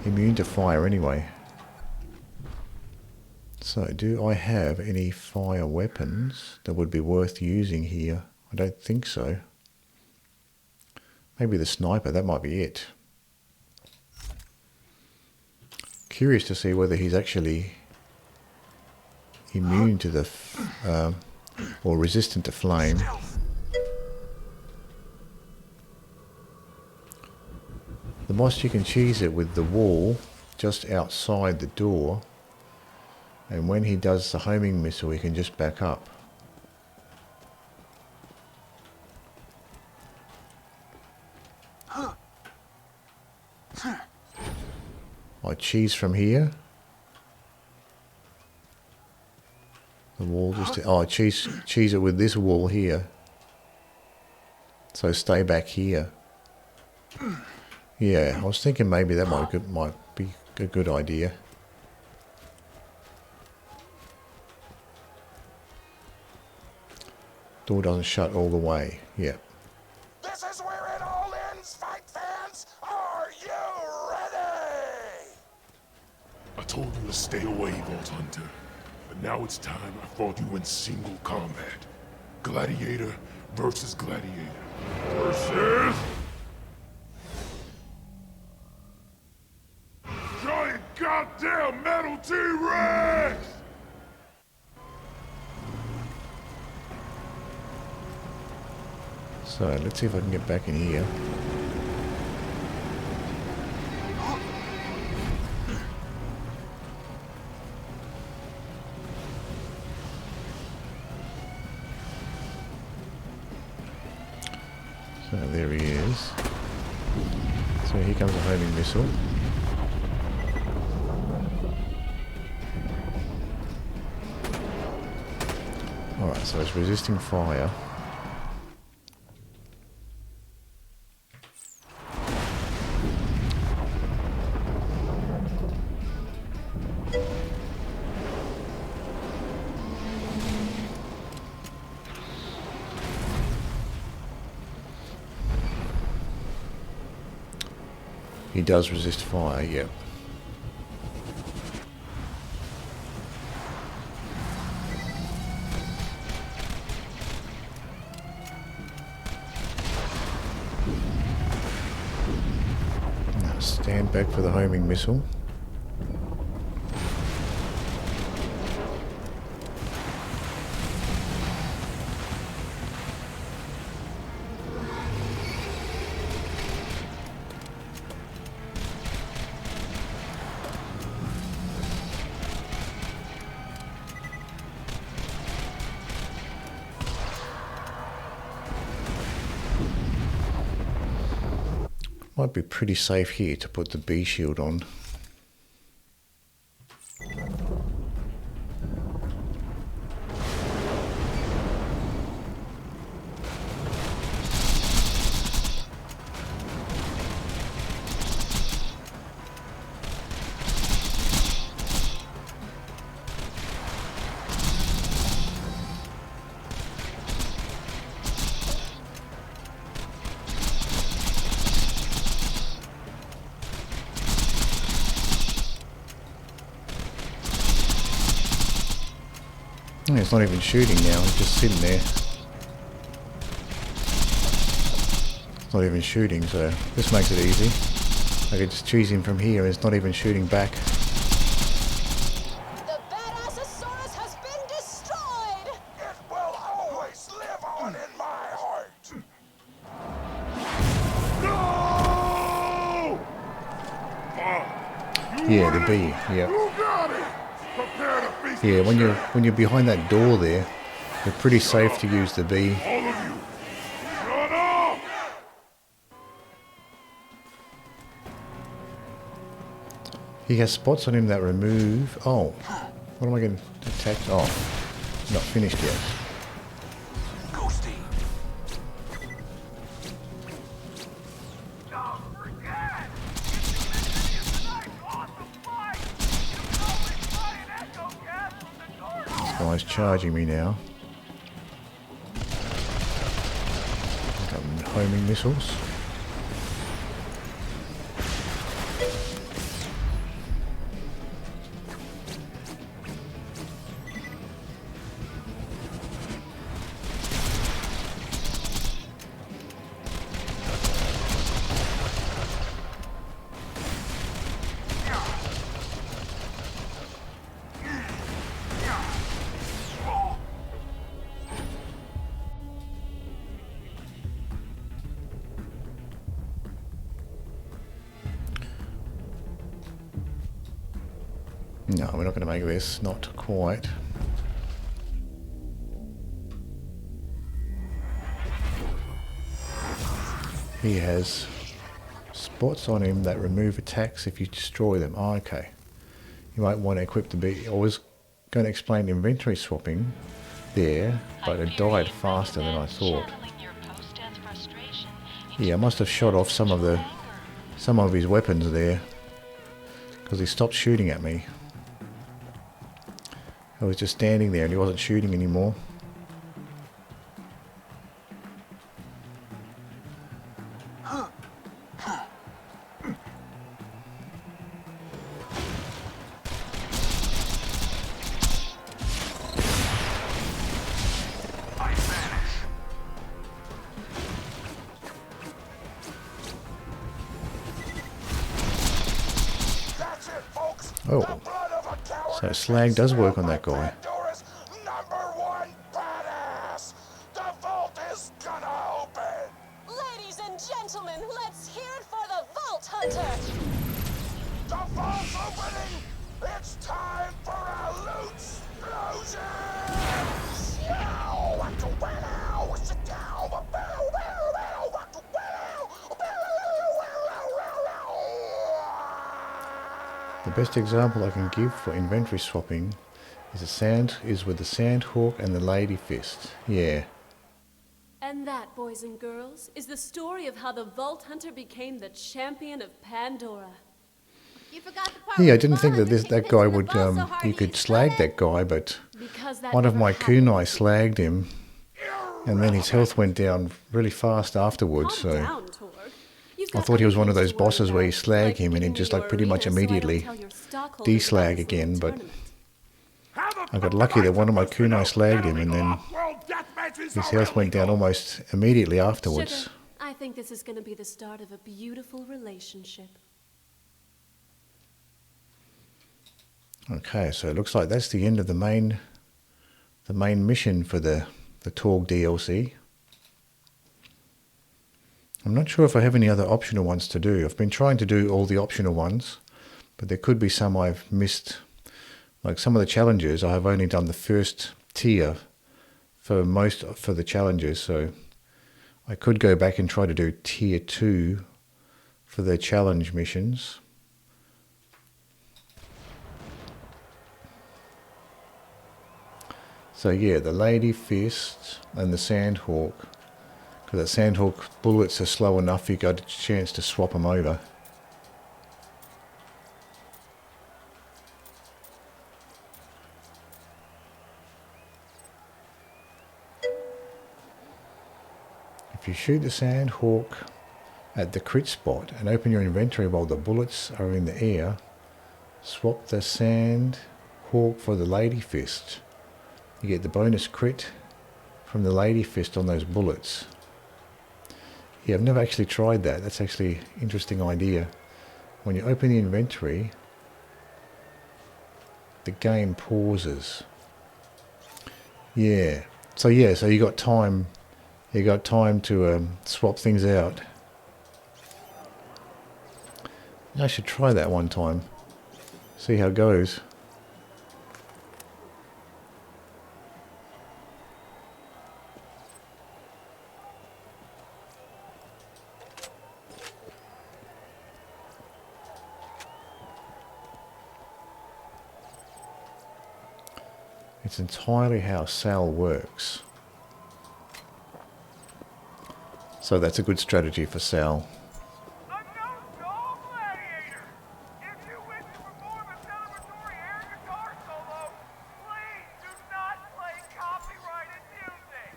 immune to fire anyway. So do I have any fire weapons that would be worth using here? I don't think so. Maybe the sniper, that might be it. Curious to see whether he's actually immune to the or resistant to flame. The boss, you can cheese it with the wall just outside the door, and when he does the homing missile he can just back up. I cheese from here. The wall just... Oh, I cheese it with this wall here. So stay back here. Yeah, I was thinking maybe that might be a good idea. Door doesn't shut all the way. Yeah. This is where it all ends, fight fans! Are you ready? I told you to stay away, Vault Hunter. But now it's time I fought you in single combat. Gladiator versus gladiator. Versus... giant goddamn metal T-Rex! So let's see if I can get back in here. So there he is. So here comes a homing missile. Alright, so it's resisting fire. He does resist fire, yep. Now stand back for the homing missile. Might be pretty safe here to put the bee shield on. It's not even shooting now, it's just sitting there. It's not even shooting, so this makes it easy. I can just choose him from here and it's not even shooting back. The Badasasaurus has been destroyed! It will always live on in my heart! No! Yeah, the bee. Yeah. Who got it? Prepare to feast Yeah, the when you're behind that door there, you're pretty safe to use the bee. all of you. Shut up! He has spots on him that remove. Oh, what am I getting attacked? Oh, not finished yet. Ghosty. Don't forget! Tonight's awesome fight! You can always buy an echo gas from the Torgue. This guy's charging me now. Got homing missiles. No, we're not going to make this. Not quite. He has spots on him that remove attacks if you destroy them. Oh, okay. You might want to equip the bee. I was going to explain inventory swapping there, but it died faster than I thought. Yeah, I must have shot off some of his weapons there because he stopped shooting at me. I was just standing there and he wasn't shooting anymore. That's it, folks. Oh. The blood of a coward So is slag does work on by that guy. Pandora's #1 badass. The vault is gonna open. Ladies and gentlemen, let's hear it for the Vault Hunter! The vault's opening. It's time for a loot explosion. Yow, what the wow, sit down, bow, bow, bow, what the wow, The best example I can give for inventory swapping is with the Sandhawk and the Lady Fist. Yeah. And that, boys and girls, is the story of how the Vault Hunter became the champion of Pandora. You forgot the part Yeah, I where didn't think Brhon that kicked that Piston guy the would ball so hard you he could slag exploded. that guy, but Because that one of never my happened. kunai slagged him, and then his health went down really fast afterwards. Calm So down, Torgue. You've I got thought he was other one of things those to worry bosses where you about, slag like him and getting he'd just me like your pretty much arena so I don't immediately tell your stockholders deslag about this again, little but tournament. I got lucky that one of my kunai slagged him, and then his health went down almost immediately afterwards. Sugar, I think this is going to be the start of a beautiful relationship. Okay, so it looks like that's the end of the main mission for the Torgue DLC. I'm not sure if I have any other optional ones to do. I've been trying to do all the optional ones, but there could be some I've missed. Like some of the challenges, I have only done the first tier for the challenges, so I could go back and try to do tier 2 for the challenge missions. So yeah, the Lady Fist and the Sandhawk. Because the Sandhawk bullets are slow enough you got a chance to swap them over. If you shoot the Sandhawk at the crit spot and open your inventory while the bullets are in the air, swap the Sandhawk for the Lady Fist. You get the bonus crit from the Lady Fist on those bullets. Yeah, I've never actually tried that. That's actually an interesting idea. When you open the inventory, the game pauses. Yeah. So you got time. You got time to swap things out. I should try that one time. See how it goes. It's entirely how Sal works. So that's a good strategy for Sal. Unknown Dog Gladiator! If you wish to perform a celebratory air guitar solo, please do not play copyrighted music!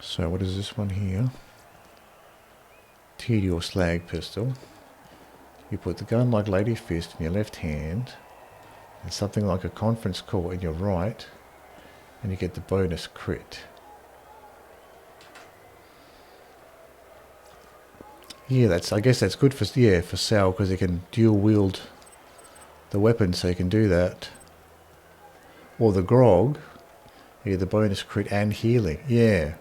So what is this one here? TD or slag pistol. You put the gun like Lady Fist in your left hand and something like a conference call in your right, and you get the bonus crit. Yeah, I guess that's good for Sal, because he can dual wield the weapon, so he can do that. Or the Grog, you get the bonus crit and healing. Yeah.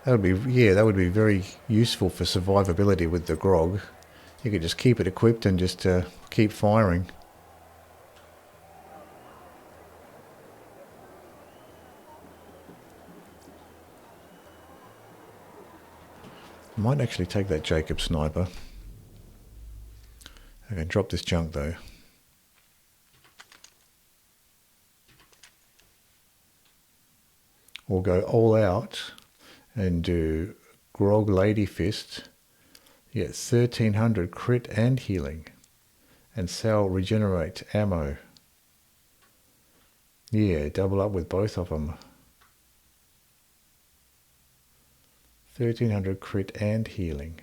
That would be very useful for survivability with the Grog. You could just keep it equipped and just keep firing. I might actually take that Jacob sniper. I can drop this junk though. Or go all out and do Grog Lady Fist. You get 1300 crit and healing. And Sal regenerate ammo. Yeah, double up with both of them. 1300 crit and healing.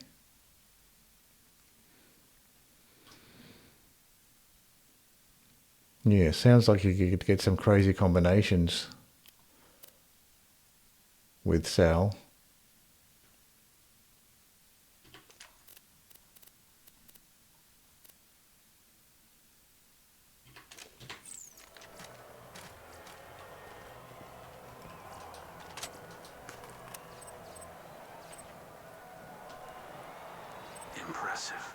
Yeah, sounds like you could get some crazy combinations with Sal. Impressive.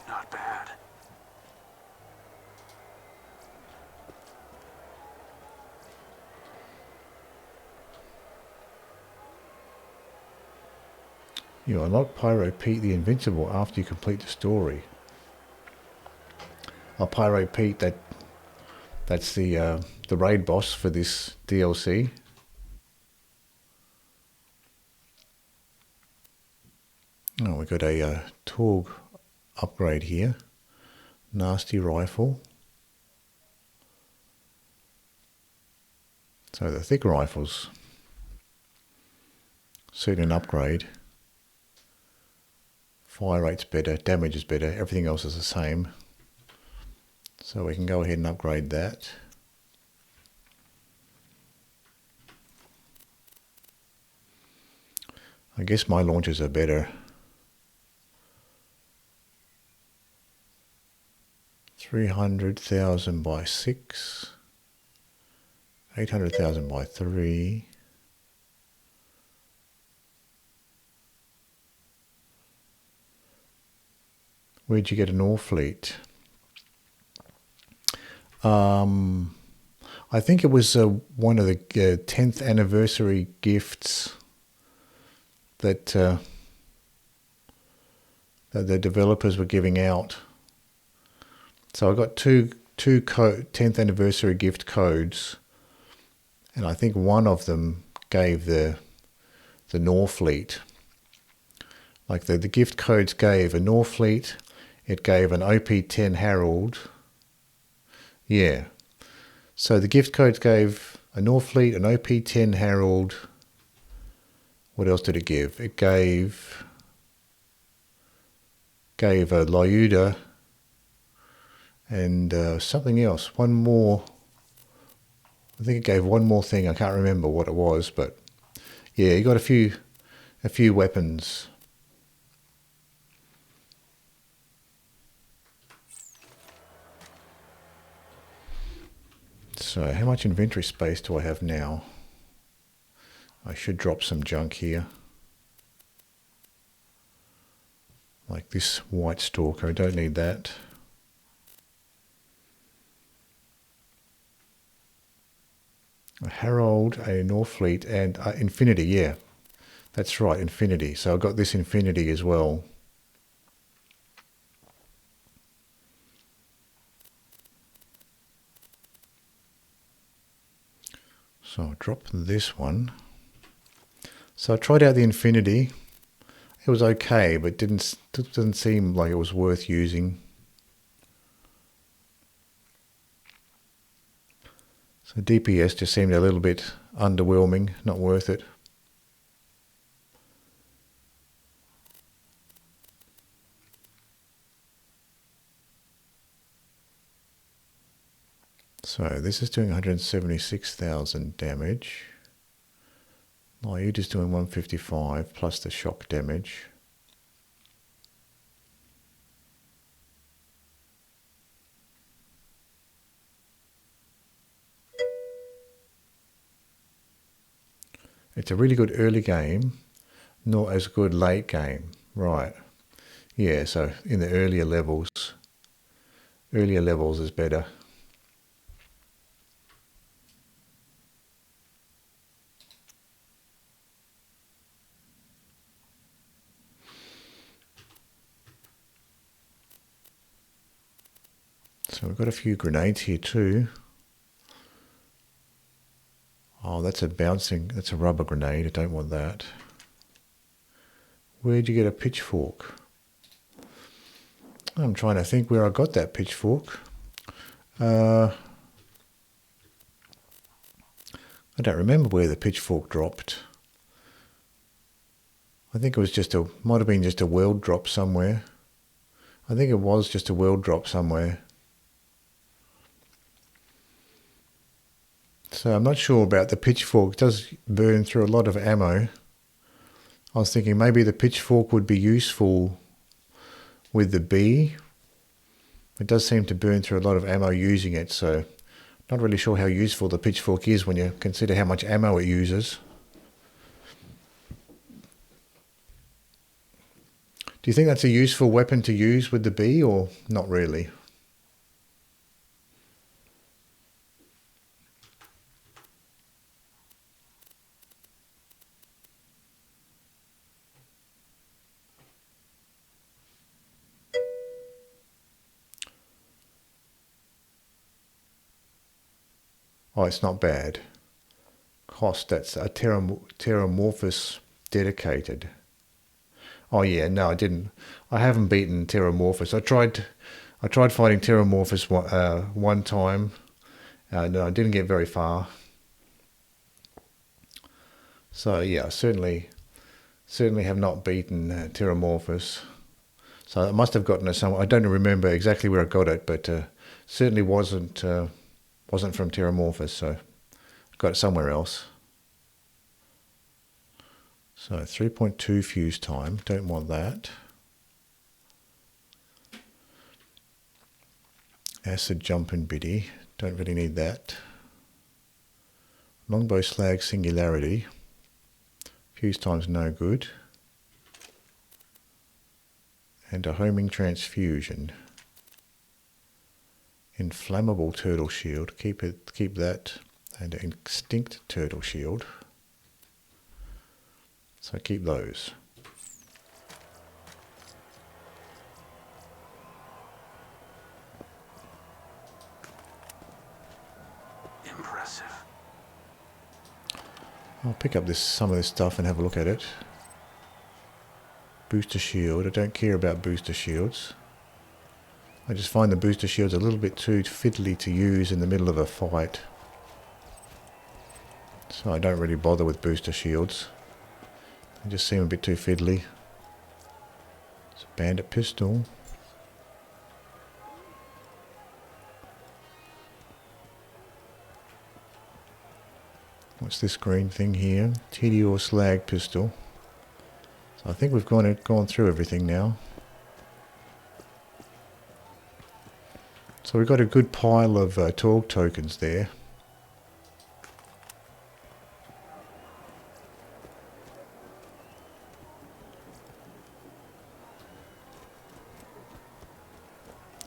Not bad. You unlock Pyro Pete the Invincible after you complete the story. Oh, Pyro Pete, that's the raid boss for this DLC. Oh, we got a Torgue upgrade here. Nasty rifle. So the thick rifles suit an upgrade. Fire rate's better, damage is better, everything else is the same. So we can go ahead and upgrade that. I guess my launchers are better. 300,000 by 6. 800,000 by 3. Where'd you get an ore fleet? I think it was one of the 10th anniversary gifts that the developers were giving out. So I got two 10th anniversary gift codes, and I think one of them gave the Norfleet. Like the gift codes gave a Norfleet, it gave an OP10 Harold. Yeah. So the gift codes gave a Norfleet, an OP10 Harold. What else did it give? It gave a Lyuda And something else, one more. I think it gave one more thing. I can't remember what it was, but yeah, you got a few weapons. So how much inventory space do I have now? I should drop some junk here. Like this white stalker, I don't need that. A Herald, a Northfleet, and Infinity, yeah. That's right, Infinity. So I got this Infinity as well. So I'll drop this one. So I tried out the Infinity. It was okay, but didn't seem like it was worth using. So DPS just seemed a little bit underwhelming, not worth it. So this is doing 176,000 damage. Lyud is doing 155 plus the shock damage. It's a really good early game, not as good late game. Right. Yeah, so in the earlier levels is better. So we've got a few grenades here too. Oh, that's a rubber grenade. I don't want that. Where'd you get a pitchfork? I'm trying to think where I got that pitchfork. I don't remember where the pitchfork dropped. I think it was might have been just a world drop somewhere. I think it was just a world drop somewhere. So I'm not sure about the pitchfork. It does burn through a lot of ammo. I was thinking maybe the pitchfork would be useful with the bee. It does seem to burn through a lot of ammo using it, so not really sure how useful the pitchfork is when you consider how much ammo it uses. Do you think that's a useful weapon to use with the bee, or not really? Oh, it's not bad. Cost, that's a Terramorphous dedicated. Oh yeah, no, I didn't. I haven't beaten Terramorphous. I tried fighting Terramorphous one time. No, I didn't get very far. So yeah, certainly have not beaten Terramorphous. So I must have gotten it somewhere. I don't remember exactly where I got it, but certainly wasn't from Terramorphous, so I got it somewhere else. So 3.2 fuse time, don't want that. Acid jumping biddy, don't really need that. Longbow slag singularity, fuse time's no good. And a homing transfusion. Inflammable turtle shield, keep that, and an extinct turtle shield. So keep those. Impressive. I'll pick up some of this stuff and have a look at it. Booster shield. I don't care about booster shields. I just find the booster shields a little bit too fiddly to use in the middle of a fight. So I don't really bother with booster shields. They just seem a bit too fiddly. It's a bandit pistol. What's this green thing here? TD or slag pistol. So I think we've gone through everything now. So we've got a good pile of Torgue tokens there.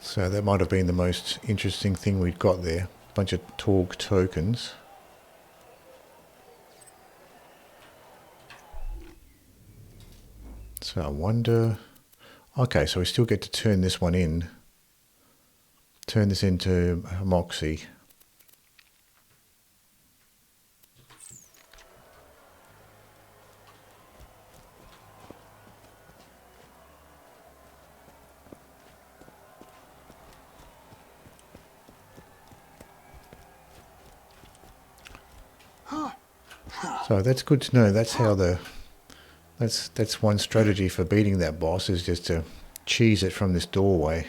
So that might have been the most interesting thing we'd got there. A bunch of Torgue tokens. So I wonder... Okay, so we still get to turn this one in. Turn this into Moxxi. So that's good to know. That's how that's one strategy for beating that boss, is just to cheese it from this doorway.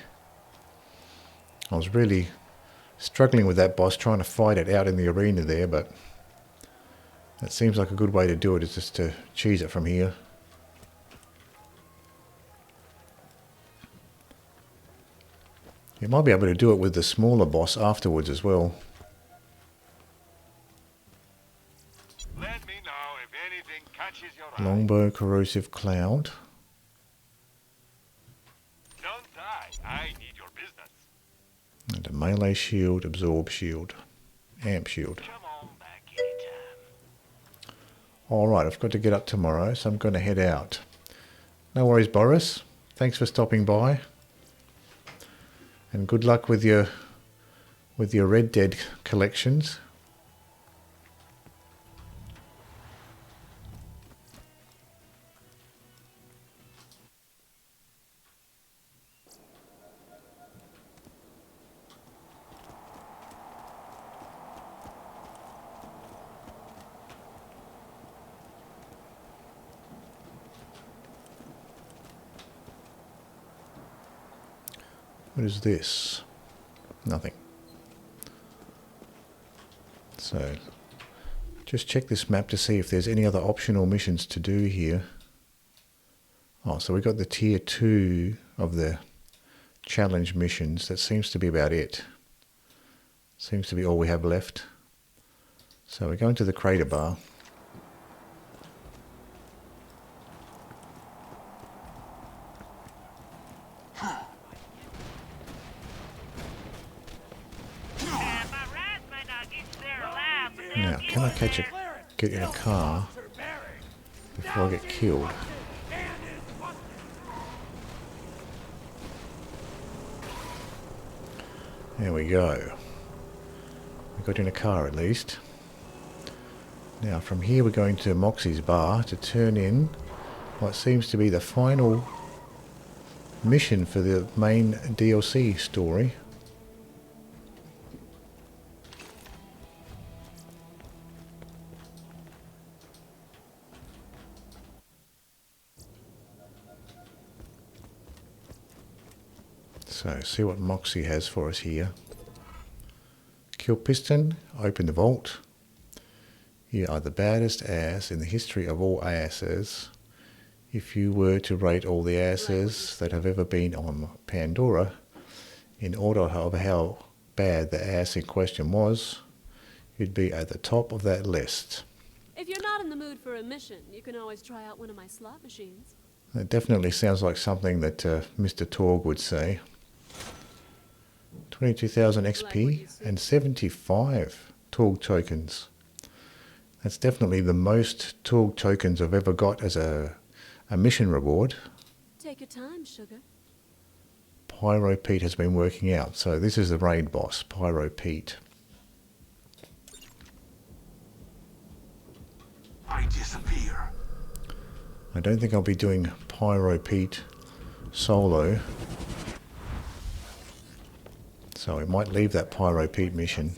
I was really struggling with that boss, trying to fight it out in the arena there, but that seems like a good way to do it, is just to cheese it from here. You might be able to do it with the smaller boss afterwards as well. Let me know if anything catches your eye. Longbow, corrosive cloud. Don't die. I need your business. And a melee shield, absorb shield, amp shield. Come on back anytime. Alright, I've got to get up tomorrow, so I'm going to head out. No worries, Boris. Thanks for stopping by. And good luck with your Red Dead collections. What is this? Nothing. So, just check this map to see if there's any other optional missions to do here. Oh, so we got the tier 2 of the challenge missions. That seems to be about it. Seems to be all we have left. So we're going to the crater bar. Now, can I get in a car before I get killed? There we go. We got in a car at least. Now from here we're going to Moxxi's bar to turn in what seems to be the final mission for the main DLC story. So, see what Moxxi has for us here. Kill Piston, open the vault. You are the baddest ass in the history of all asses. If you were to rate all the asses that have ever been on Pandora, in order of how bad the ass in question was, you'd be at the top of that list. If you're not in the mood for a mission, you can always try out one of my slot machines. That definitely sounds like something that Mr. Torgue would say. 22,000 XP and 75 Torgue tokens. That's definitely the most Torgue tokens I've ever got as a mission reward. Take your time, sugar. Pyro Pete has been working out. So this is the raid boss, Pyro Pete. I disappear. I don't think I'll be doing Pyro Pete solo. So we might leave that Pyro Pete mission.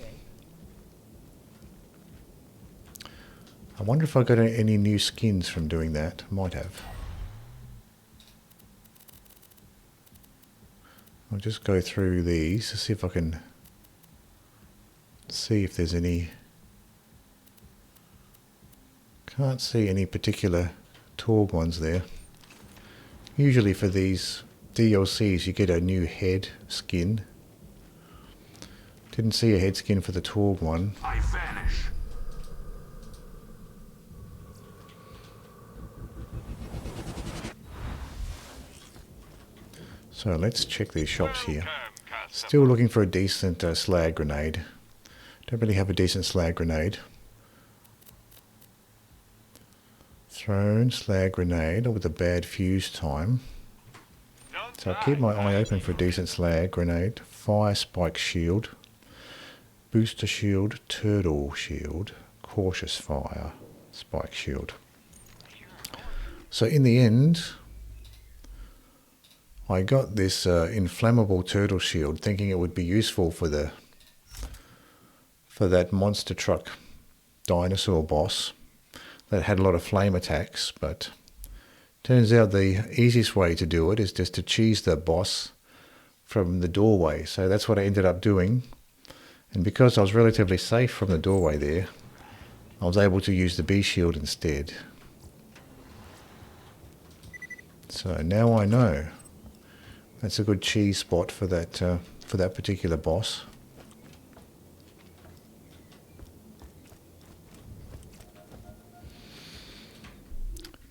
I wonder if I got any new skins from doing that. Might have. I'll just go through these to see if I can see if there's any Can't see any particular Torgue ones there. Usually for these DLCs you get a new head skin. Didn't see a head skin for the Torgue one. I vanish. So let's check these shops here. Still looking for a decent slag grenade. Don't really have a decent slag grenade. Thrown slag grenade with a bad fuse time. So I'll keep my eye open for a decent slag grenade. Fire spike shield. Booster shield. Turtle shield. Cautious fire. Spike shield. So in the end, I got this inflammable turtle shield, thinking it would be useful for that monster truck dinosaur boss that had a lot of flame attacks. But turns out the easiest way to do it is just to cheese the boss from the doorway. So that's what I ended up doing. And because I was relatively safe from the doorway there, I was able to use the bee shield instead. So now I know. That's a good cheese spot for that particular boss.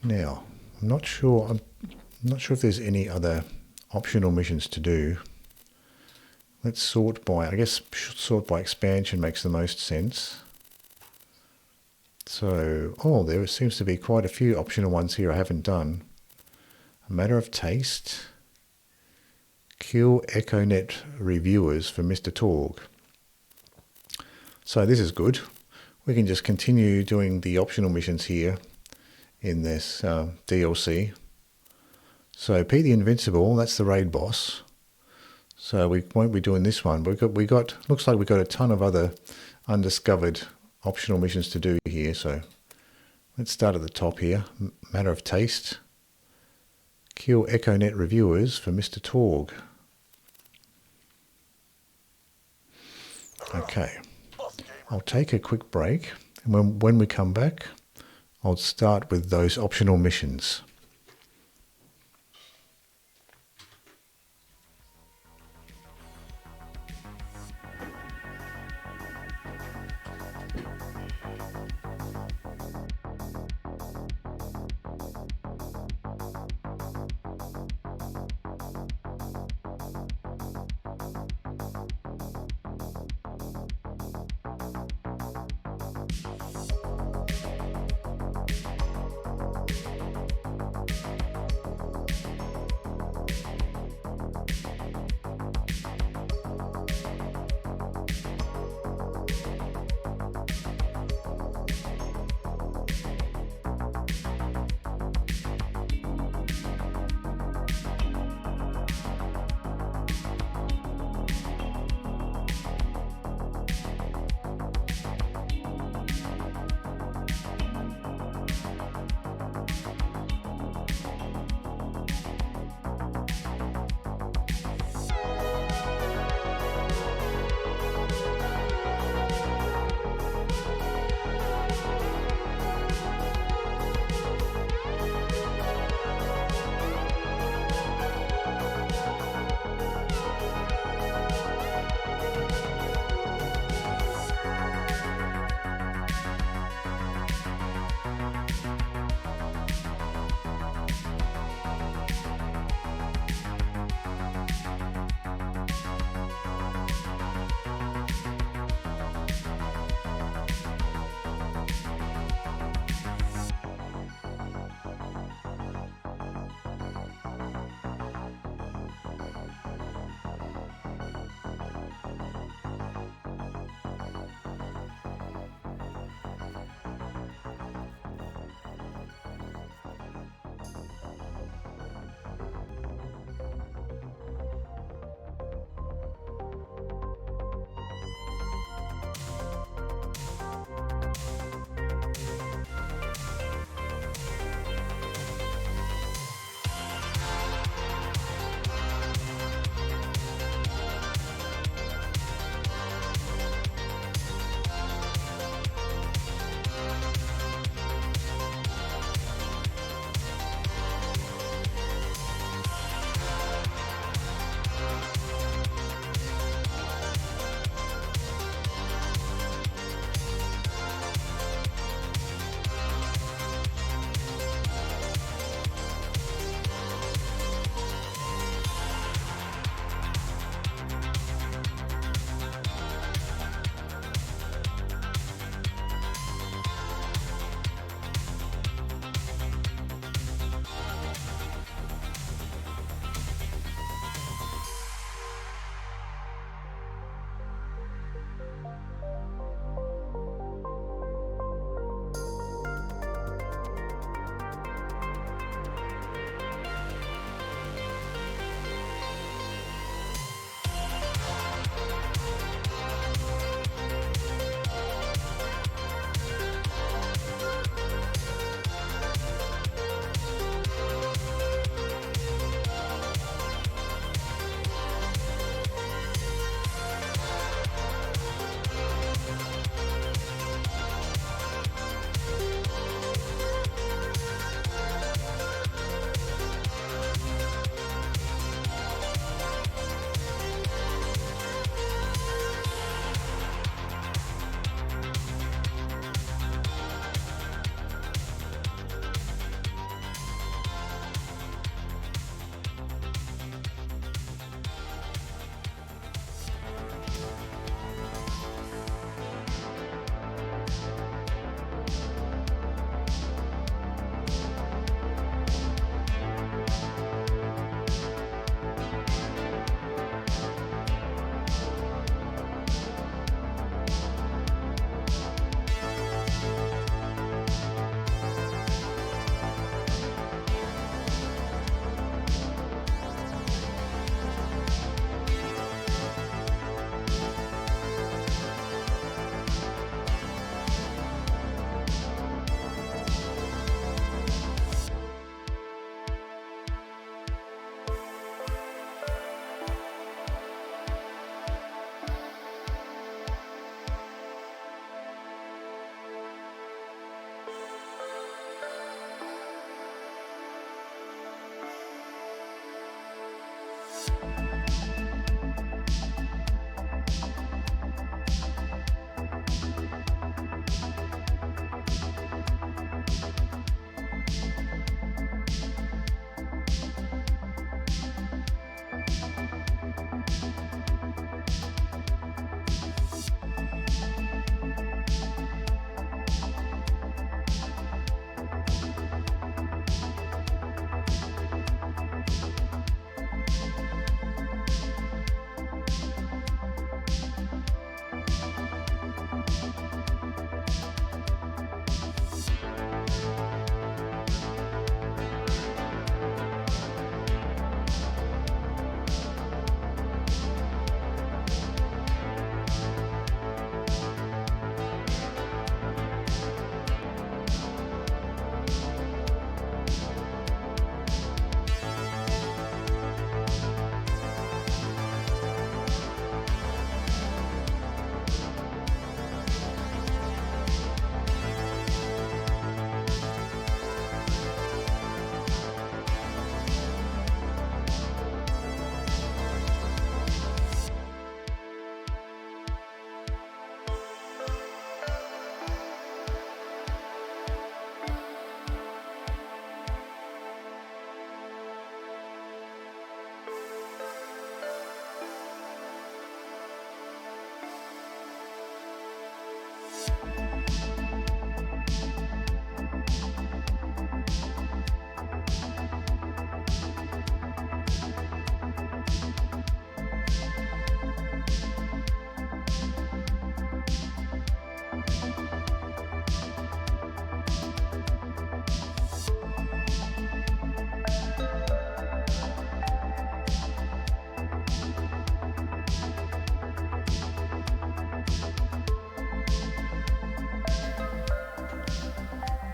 Now, I'm not sure if there's any other optional missions to do. Let's sort by, I guess sort by expansion makes the most sense. So, there seems to be quite a few optional ones here I haven't done. A matter of taste. Kill EchoNet reviewers for Mr. Torgue. So this is good. We can just continue doing the optional missions here in this DLC. So Pete the Invincible, that's the raid boss. So we won't be doing this one. But looks like we got a ton of other undiscovered optional missions to do here. So let's start at the top here. Matter of taste. Kill EchoNet reviewers for Mr. Torgue. Okay, I'll take a quick break, and when we come back, I'll start with those optional missions.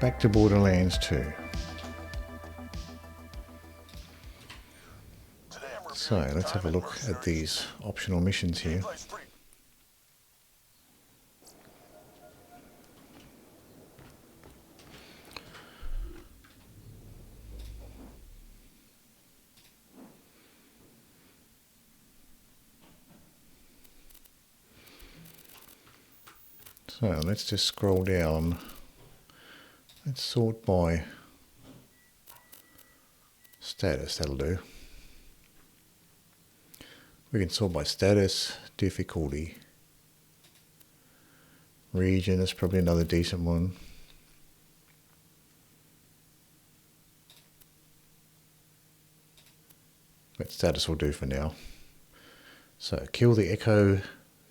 Back to Borderlands 2. So let's have a look at these optional missions here. So let's just scroll down. Let's sort by status, that'll do. We can sort by status, difficulty, region, that's probably another decent one. But status will do for now. So kill the Echo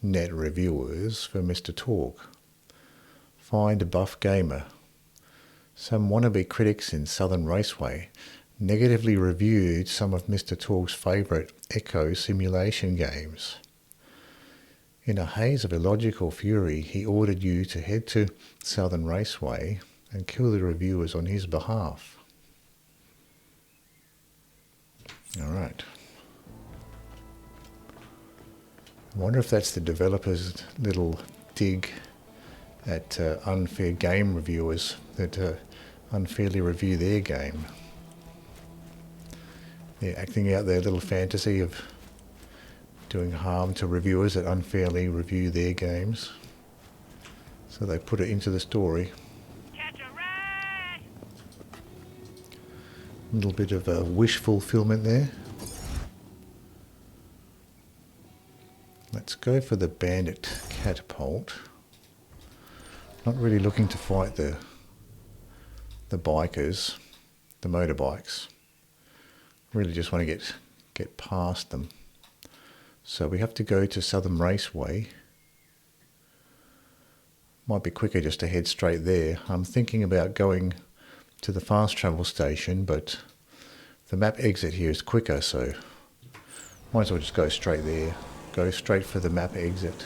Net reviewers for Mr. Torgue. Find a buff gamer. Some wannabe critics in Southern Raceway negatively reviewed some of Mr. Torgue's favourite Echo simulation games. In a haze of illogical fury, he ordered you to head to Southern Raceway and kill the reviewers on his behalf. Alright. I wonder if that's the developer's little dig at unfair game reviewers that unfairly review their game. They're acting out their little fantasy of doing harm to reviewers that unfairly review their games. So they put it into the story. Catch a rat! A little bit of a wish fulfillment there. Let's go for the bandit catapult. Not really looking to fight the bikers, the motorbikes. Really just want to get past them. So we have to go to Southern Raceway. Might be quicker just to head straight there. I'm thinking about going to the fast travel station, but the map exit here is quicker, so might as well just go straight there. Go straight for the map exit.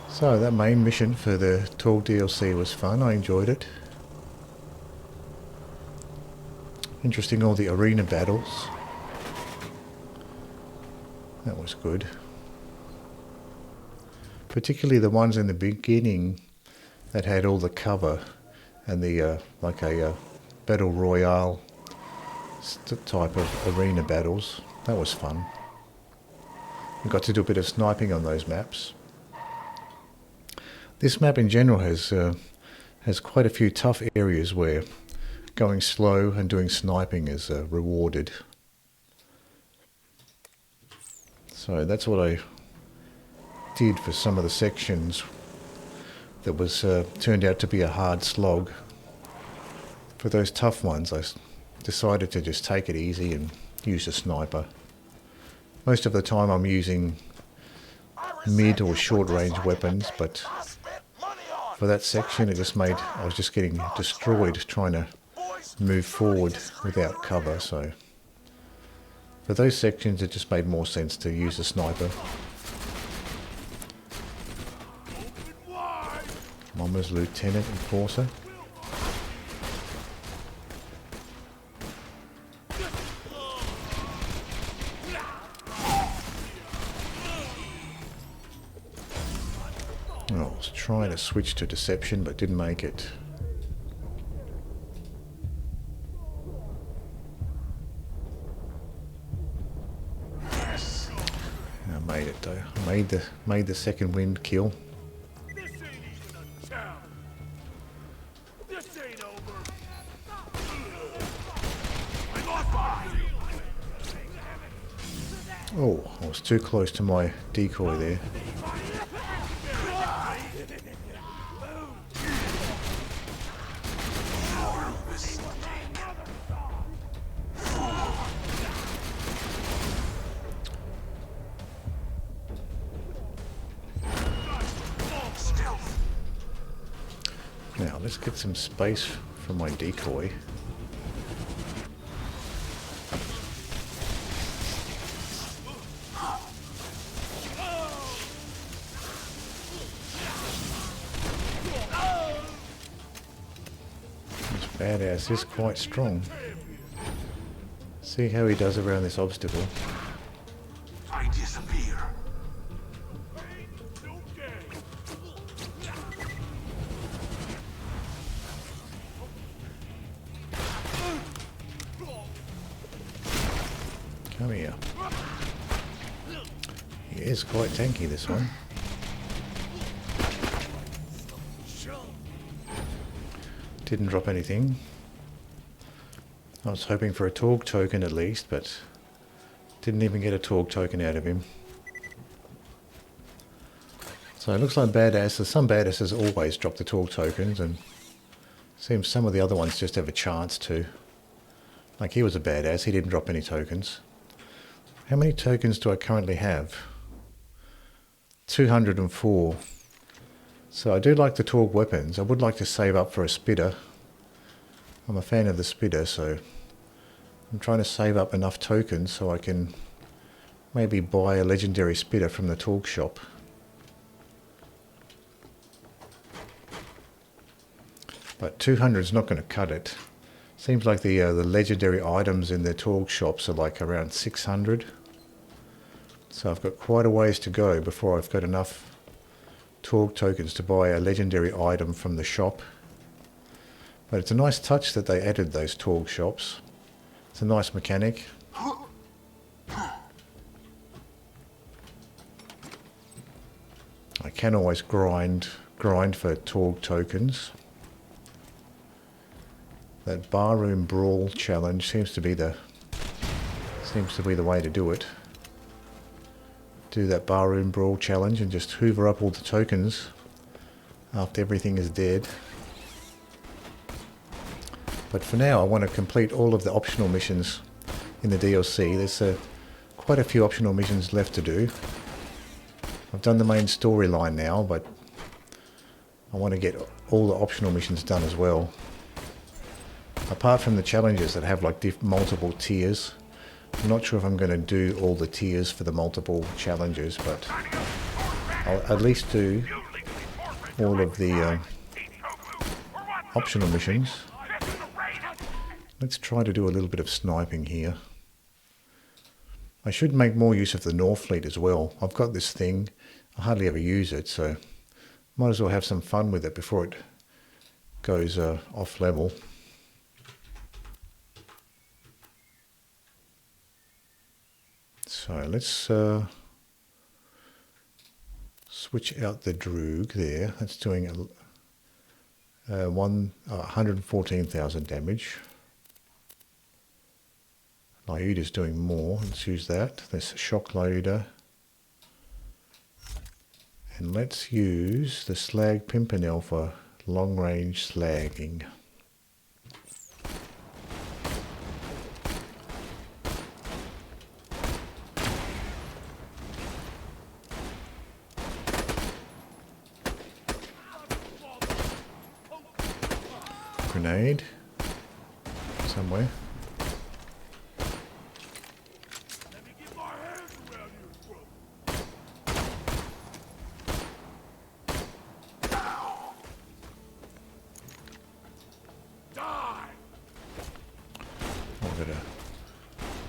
So that main mission for the Torgue DLC was fun. I enjoyed it. Interesting, all the arena battles. That was good. Particularly the ones in the beginning that had all the cover and the like a battle royale type of arena battles. That was fun. We got to do a bit of sniping on those maps. This map in general has quite a few tough areas where going slow and doing sniping is rewarded. So that's what I did for some of the sections that was turned out to be a hard slog. For those tough ones, I decided to just take it easy and use a sniper. Most of the time I'm using mid or short range weapons, but for that section I was just getting destroyed trying to move forward without cover, so for those sections it just made more sense to use a sniper. Mama's Lieutenant Enforcer. I was trying to switch to Deception but didn't make it. I made it though. I made the second wind kill. Oh, I was too close to my decoy there. Now let's get some space for my decoy. Badass is quite strong. See how he does around this obstacle. I disappear. Come here. He is quite tanky, this one. Didn't drop anything. I was hoping for a Torgue token at least, but didn't even get a Torgue token out of him. So it looks like Badasses, some Badasses always drop the Torgue tokens, and seems some of the other ones just have a chance to. Like he was a Badass, he didn't drop any tokens. How many tokens do I currently have? 204. So I do like the Torgue weapons. I would like to save up for a spitter. I'm a fan of the spitter, so I'm trying to save up enough tokens so I can maybe buy a legendary spitter from the Torgue shop. But 200 is not going to cut it. Seems like the legendary items in the Torgue shops are like around 600. So I've got quite a ways to go before I've got enough Torgue tokens to buy a legendary item from the shop. But it's a nice touch that they added those Torgue shops. It's a nice mechanic. I can always grind for Torgue tokens. That barroom brawl challenge seems to be the way to do it. Do that barroom brawl challenge and just hoover up all the tokens after everything is dead. But for now I want to complete all of the optional missions in the DLC. There's quite a few optional missions left to do. I've done the main storyline now, but I want to get all the optional missions done as well. Apart from the challenges that have like multiple tiers. I'm not sure if I'm going to do all the tiers for the multiple challenges, but I'll at least do all of the optional missions. Let's try to do a little bit of sniping here. I should make more use of the North Fleet as well. I've got this thing, I hardly ever use it, so might as well have some fun with it before goes off level. So let's switch out the Droog there. That's doing 114,000 damage. Lyuda's doing more. Let's use that. This shock Lyuda. And let's use the Slag Pimpernel for long range slagging. Grenade somewhere.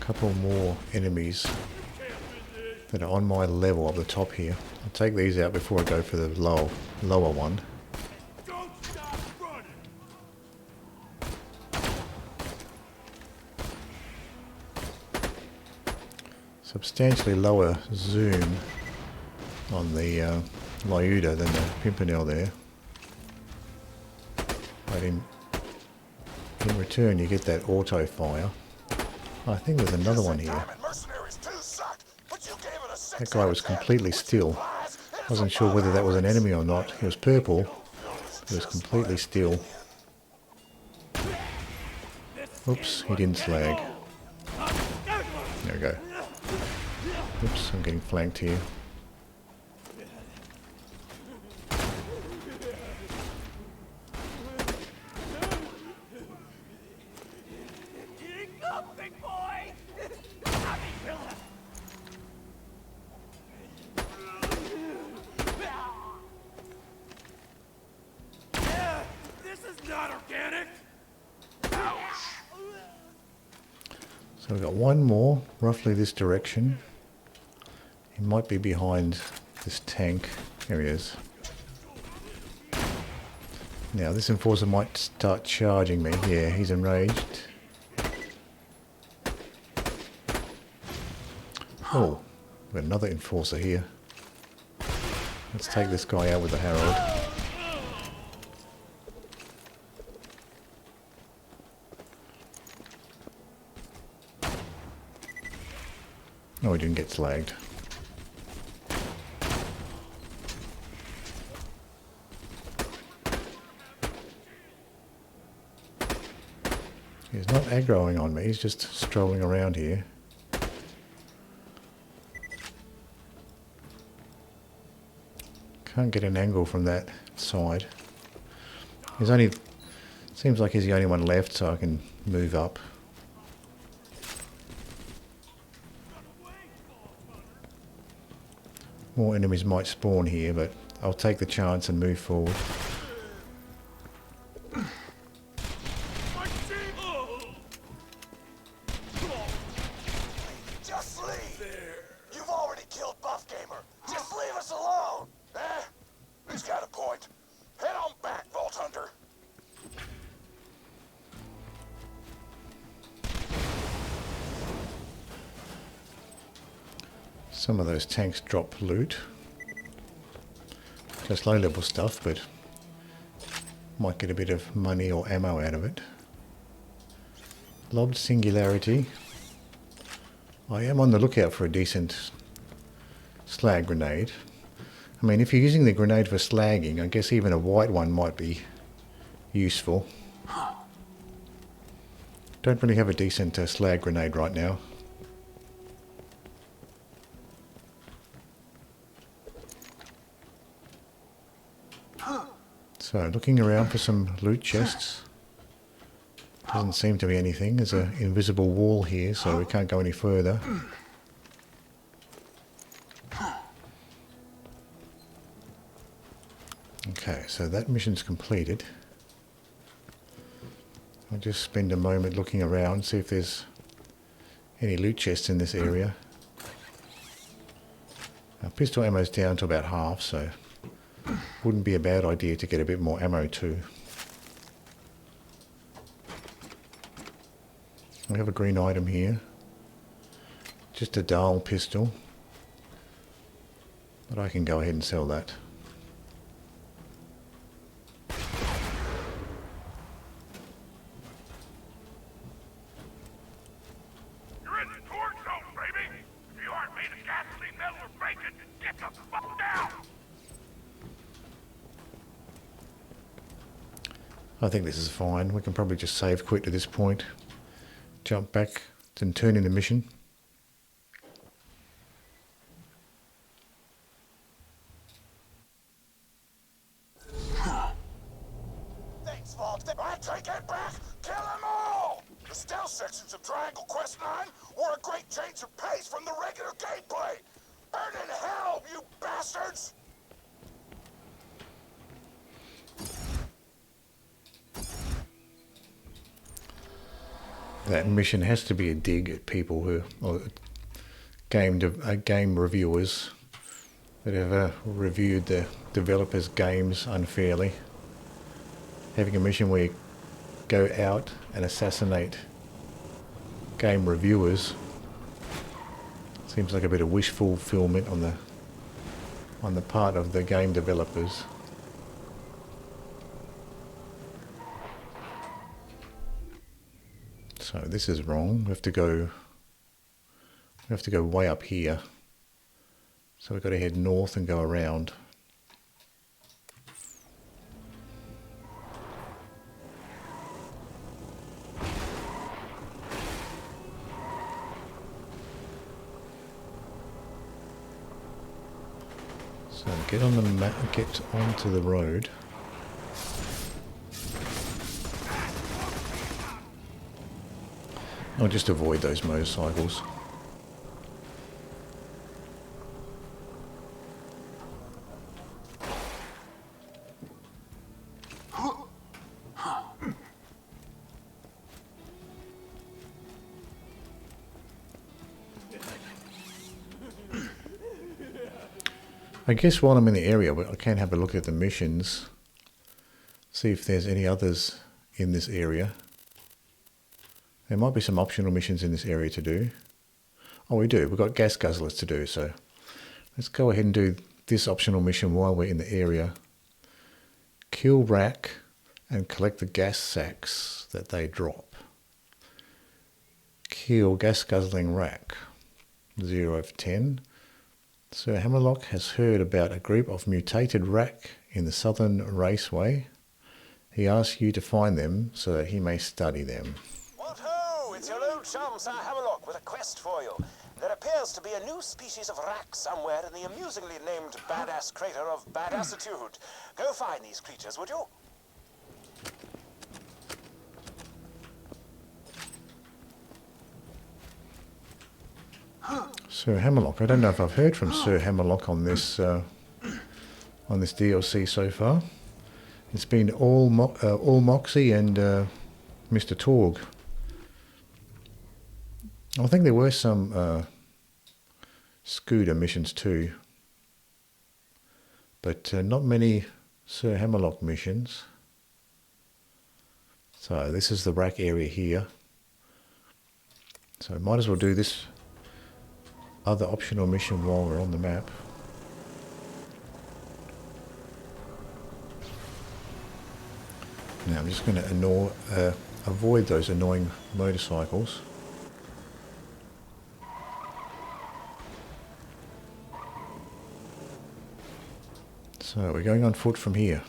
Couple more enemies that are on my level up the top here. I'll take these out before I go for the lower one. Substantially lower zoom on the Lyuda than the Pimpernel there. But in return you get that auto fire. I think there's another one here. That guy was completely still. Wasn't sure whether that was an enemy or not. He was purple. He was completely still. Oops, he didn't slag. There we go. Oops, I'm getting flanked here. So we've got one more, roughly this direction. He might be behind this tank. There he is. Now this enforcer might start charging me. Yeah, he's enraged. Oh, we've got another enforcer here. Let's take this guy out with the Herald. No, he didn't get slagged. He's not aggroing on me, he's just strolling around here. Can't get an angle from that side. There's only, seems like he's the only one left, so I can move up. More enemies might spawn here, but I'll take the chance and move forward. Just leave! You've already killed Buff Gamer! Just leave us alone! Eh? He's got a point. Head on back, Vault Hunter! Some of those tanks drop loot. Just low level stuff, but might get a bit of money or ammo out of it. Lobbed Singularity. I am on the lookout for a decent slag grenade. I mean, if you're using the grenade for slagging, I guess even a white one might be useful. Don't really have a decent slag grenade right now. So, looking around for some loot chests. Doesn't seem to be anything. There's an invisible wall here, so we can't go any further. Okay, so that mission's completed. I'll just spend a moment looking around, see if there's any loot chests in this area. Our pistol ammo's down to about half, so wouldn't be a bad idea to get a bit more ammo too. We have a green item here. Just a dull pistol. But I can go ahead and sell that. You're in the Torgue zone, baby! If you aren't made of gasoline, metal, or bacon, get the fuck down! I think this is fine. We can probably just save quick to this point. Jump back and turn in the mission. Thanks, Vault. I take it back. Kill them all. The stealth sections of Triangle Quest 9 were a great change of pace from the regular gameplay. Burn in hell, you bastards! That mission has to be a dig at people who, or game reviewers that have reviewed the developers' games unfairly. Having a mission where you go out and assassinate game reviewers seems like a bit of wish fulfillment on the part of the game developers. So this is wrong. We have to go way up here. So we've got to head north and go around. So get on the map, get onto the road. I'll just avoid those motorcycles. I guess while I'm in the area, I can have a look at the missions, see if there's any others in this area. There might be some optional missions in this area to do. Oh, we do. We've got gas guzzlers to do, so let's go ahead and do this optional mission while we're in the area. Kill Rack and collect the gas sacks that they drop. Kill gas guzzling Rack. 0 of 10. Sir Hammerlock has heard about a group of mutated Rack in the Southern Raceway. He asks you to find them so that he may study them. What-ho! It's your old chum, Sir Hammerlock, with a quest for you. There appears to be a new species of Rack somewhere in the amusingly named Badass crater of Badassitude. Go find these creatures, would you? Sir Hammerlock. I don't know if I've heard from Sir Hammerlock on this DLC so far. It's been all Moxxi and Mr. Torgue. I think there were some scooter missions too, but not many Sir Hammerlock missions. So this is the rack area here. So might as well do this other optional mission while we're on the map. Now I'm just going to avoid those annoying motorcycles. So we're going on foot from here.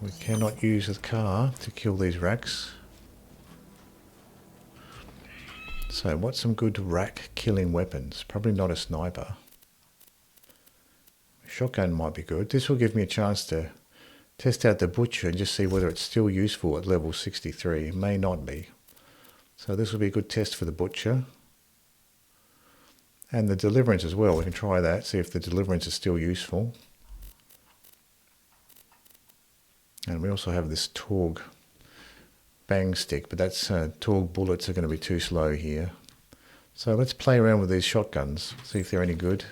We cannot use the car to kill these racks. So what's some good rack killing weapons? Probably not a sniper. A shotgun might be good. This will give me a chance to test out the butcher and just see whether it's still useful at level 63. It may not be. So this will be a good test for the butcher. And the deliverance as well. We can try that, see if the deliverance is still useful. And we also have this Torgue bang stick, but that's Torgue bullets are going to be too slow here. So let's play around with these shotguns, see if they're any good.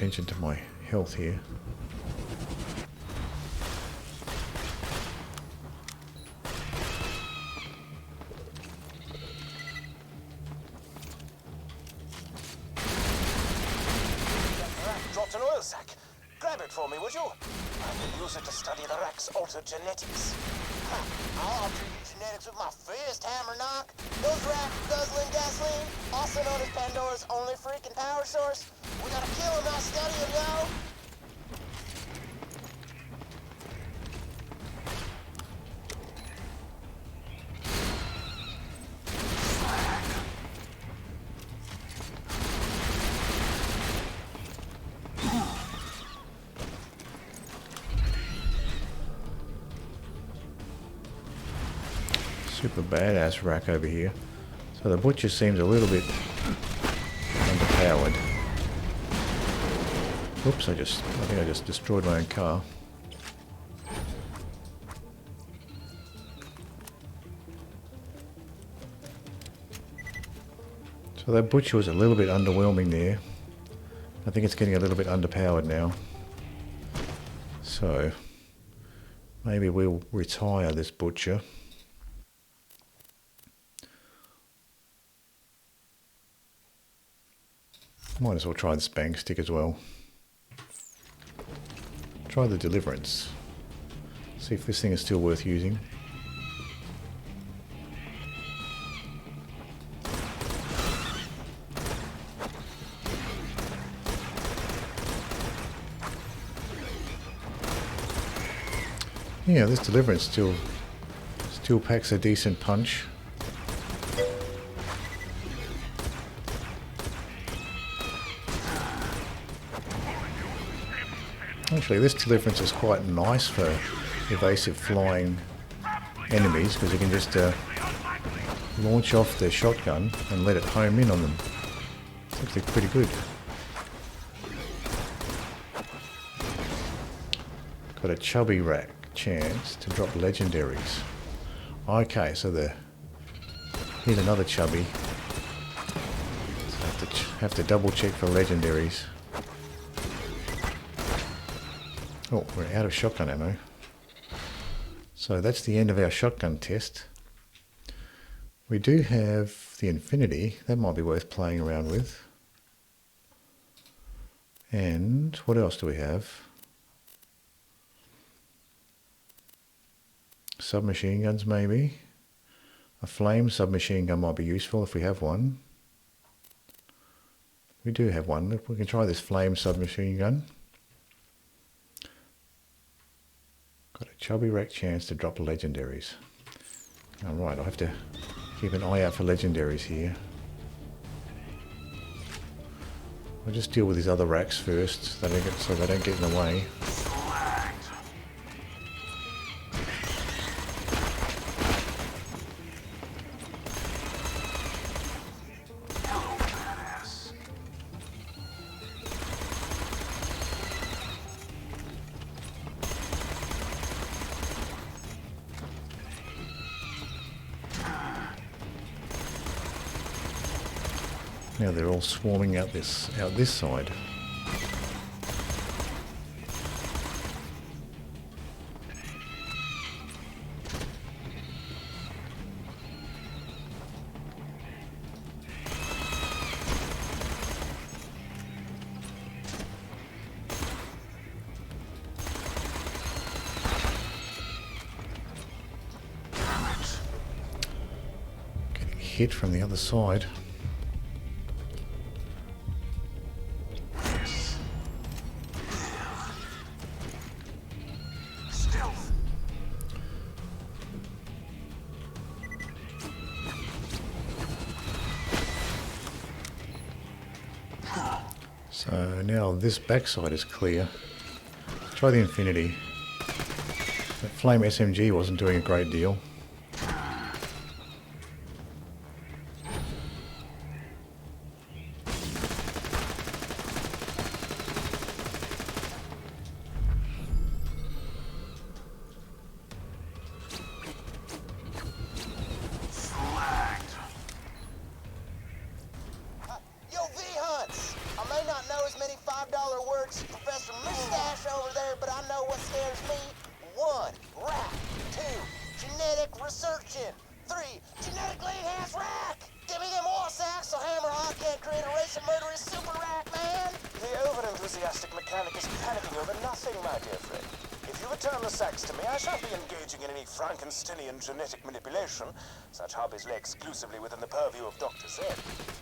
attention to my health here. Dropped an oil sack. Grab it for me, would you? I can use it to study the Rex altered genetics. I'll alter your genetics with my fist, hammer knock. Those rats guzzling gasoline, also known as Pandora's only freaking power source. We gotta kill him, not study him, yo! Super badass rack over here. So the butcher seems a little bit underpowered. Oops, I think I just destroyed my own car. So that butcher was a little bit underwhelming there. I think it's getting a little bit underpowered now. So maybe we'll retire this butcher. Might as well try the Spang Stick as well. Try the Deliverance. See if this thing is still worth using. Yeah, this Deliverance still packs a decent punch. Actually, this Deliverance is quite nice for evasive flying enemies because you can just launch off the shotgun and let it home in on them. It's actually pretty good. Got a chubby rack chance to drop legendaries. Okay, so here's another chubby. So have to double check for legendaries. Oh, we're out of shotgun ammo. So that's the end of our shotgun test. We do have the Infinity. That might be worth playing around with. And what else do we have? Submachine guns maybe. A flame submachine gun might be useful if we have one. We do have one. We can try this flame submachine gun. Got a chubby rack chance to drop legendaries. Alright, I'll have to keep an eye out for legendaries here. I'll just deal with these other racks first so they don't get in the way. Now they're all swarming out this side. Getting hit from the other side. So now this backside is clear. Try the Infinity. That Flame SMG wasn't doing a great deal. researching. 3, genetically enhanced rack. Give me them ore sacks so Hammerhawk can't create a race of murderous super rack, man. The over-enthusiastic mechanic is panicking over nothing, my dear friend. If you return the sacks to me, I shan't be engaging in any Frankensteinian genetic manipulation. Such hobbies lay exclusively within the purview of Dr. Zer.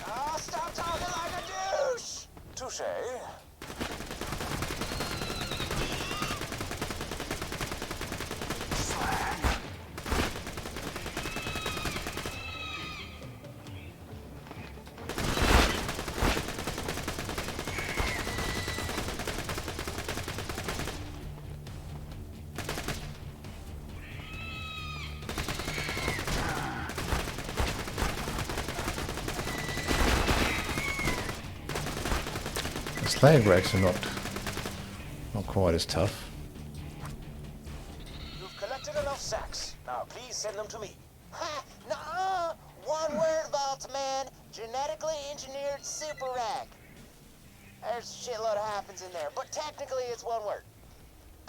Oh, stop talking like a douche! Touche. Slag racks are not quite as tough. You've collected enough sacks. Now please send them to me. Ha! Nuh-uh! One word, Vault Man. Genetically engineered super rack. There's a shitload of happens in there, but technically it's one word.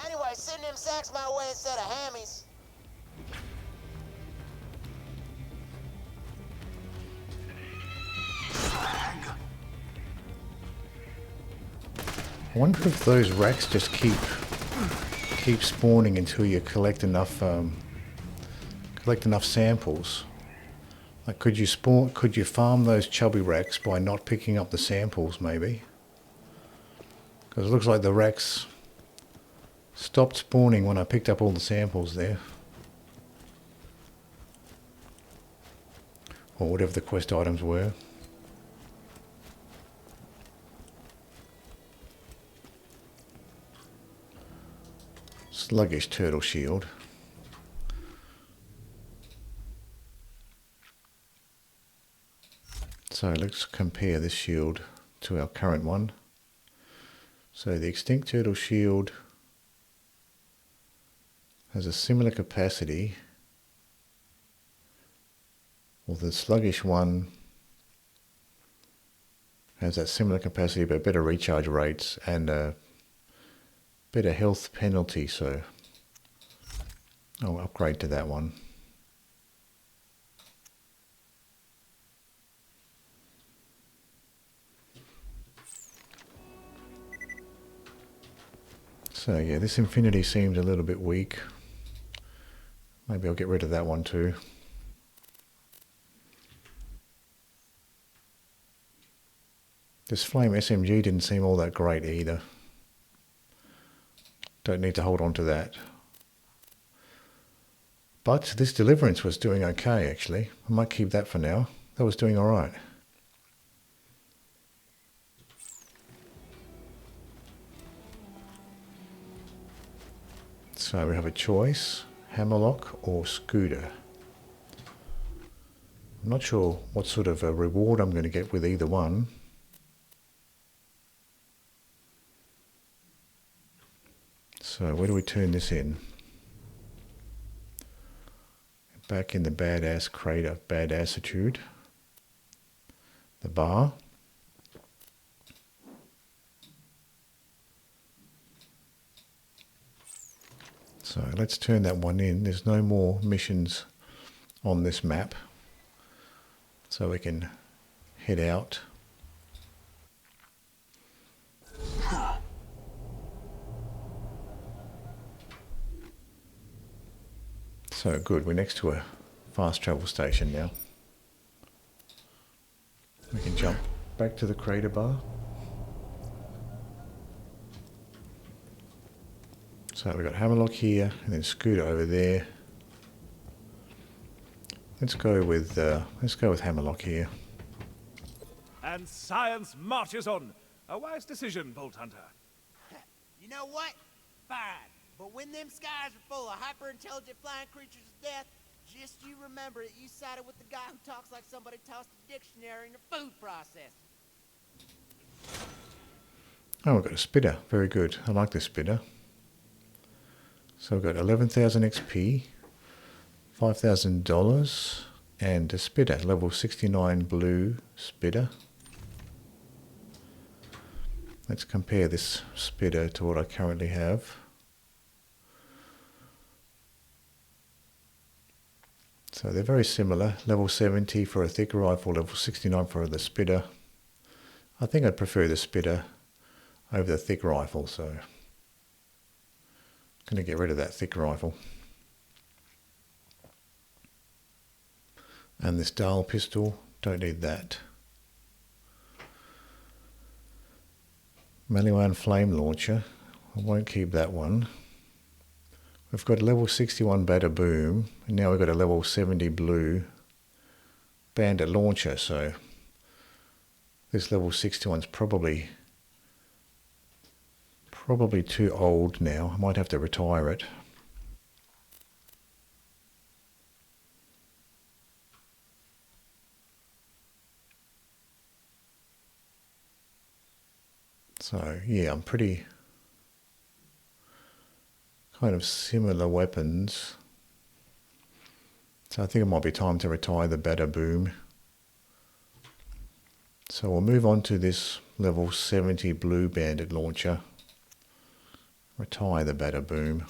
Anyway, send them sacks my way instead of hammies. I wonder if those racks just keep spawning until you collect enough samples. Like, could you farm those chubby racks by not picking up the samples, maybe? Because it looks like the racks stopped spawning when I picked up all the samples there, or whatever the quest items were. Sluggish turtle shield. So let's compare this shield to our current one. So the extinct turtle shield has a similar capacity, or the sluggish one has that similar capacity but better recharge rates and better health penalty, so I'll upgrade to that one. So yeah, this infinity seems a little bit weak. Maybe I'll get rid of that one too. This flame SMG didn't seem all that great either. Don't need to hold on to that. But this deliverance was doing okay, actually. I might keep that for now. That was doing alright. So we have a choice, hammerlock or scooter. I'm not sure what sort of a reward I'm going to get with either one. So where do we turn this in? Back in the badass crater, badassitude. The bar. So let's turn that one in. There's no more missions on this map. So we can head out. So good, we're next to a fast travel station now. We can jump back to the crater bar. So we've got hammerlock here and then scooter over there. Let's go with hammerlock here. And science marches on. A wise decision, Bolt Hunter. You know what? Fine. But when them skies are full of hyper-intelligent flying creatures of death, just you remember that you sided with the guy who talks like somebody tossed a dictionary in a food processor. Oh, we've got a spitter. Very good. I like this spitter. So we've got 11,000 XP, $5,000, and a spitter, level 69 blue spitter. Let's compare this spitter to what I currently have. So they're very similar. Level 70 for a thick rifle, level 69 for the spitter. I think I'd prefer the spitter over the thick rifle, so I'm going to get rid of that thick rifle. And this dial pistol, don't need that. Maliwan flame launcher, I won't keep that one. We've got a level 61 Bada Boom, and now we've got a level 70 blue bandit launcher, so this level 61 is probably too old now. I might have to retire it. So yeah, I'm pretty kind of similar weapons. So I think it might be time to retire the Bada Boom. So we'll move on to this level 70 blue bandit launcher. Retire the Bada Boom.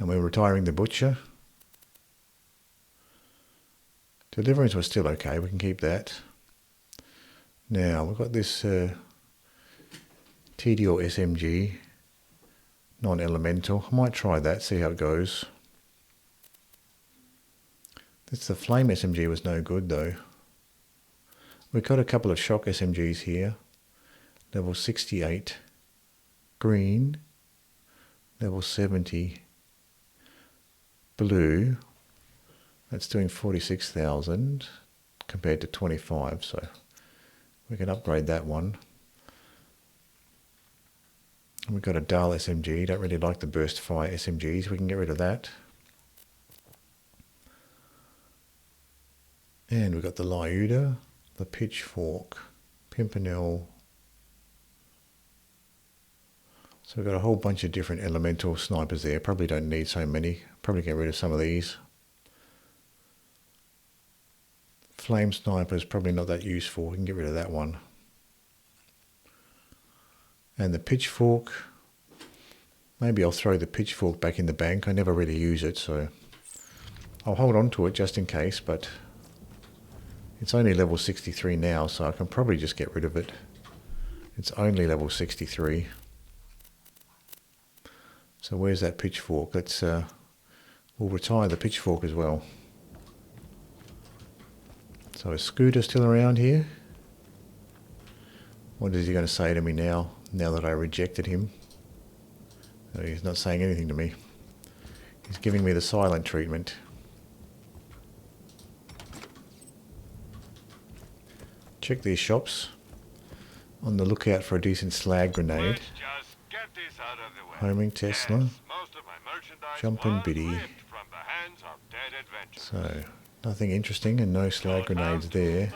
And we're retiring the Butcher. Deliverance was still okay, we can keep that. Now we've got this TD or SMG, non-elemental. I might try that, see how it goes. The flame SMG was no good though. We've got a couple of shock SMGs here. Level 68 green, level 70 blue. That's doing 46,000 compared to 25, so we can upgrade that one. We've got a dull SMG, don't really like the burst fire SMGs, we can get rid of that. And we've got the Lyuda, the Pitchfork, Pimpernel. So we've got a whole bunch of different elemental snipers there, probably don't need so many, probably get rid of some of these. Flame sniper is probably not that useful, we can get rid of that one. And the Pitchfork, maybe I'll throw the Pitchfork back in the bank. I never really use it, so I'll hold on to it just in case, but it's only level 63 now, so I can probably just get rid of it. It's only level 63. So where's that Pitchfork? Let's we'll retire the Pitchfork as well. So is Scooter still around here? What is he going to say to me now that I rejected him? No, he's not saying anything to me. He's giving me the silent treatment. Check these shops. On the lookout for a decent slag grenade. Homing Tesla. Jumping Biddy. So, nothing interesting and no slag grenades there.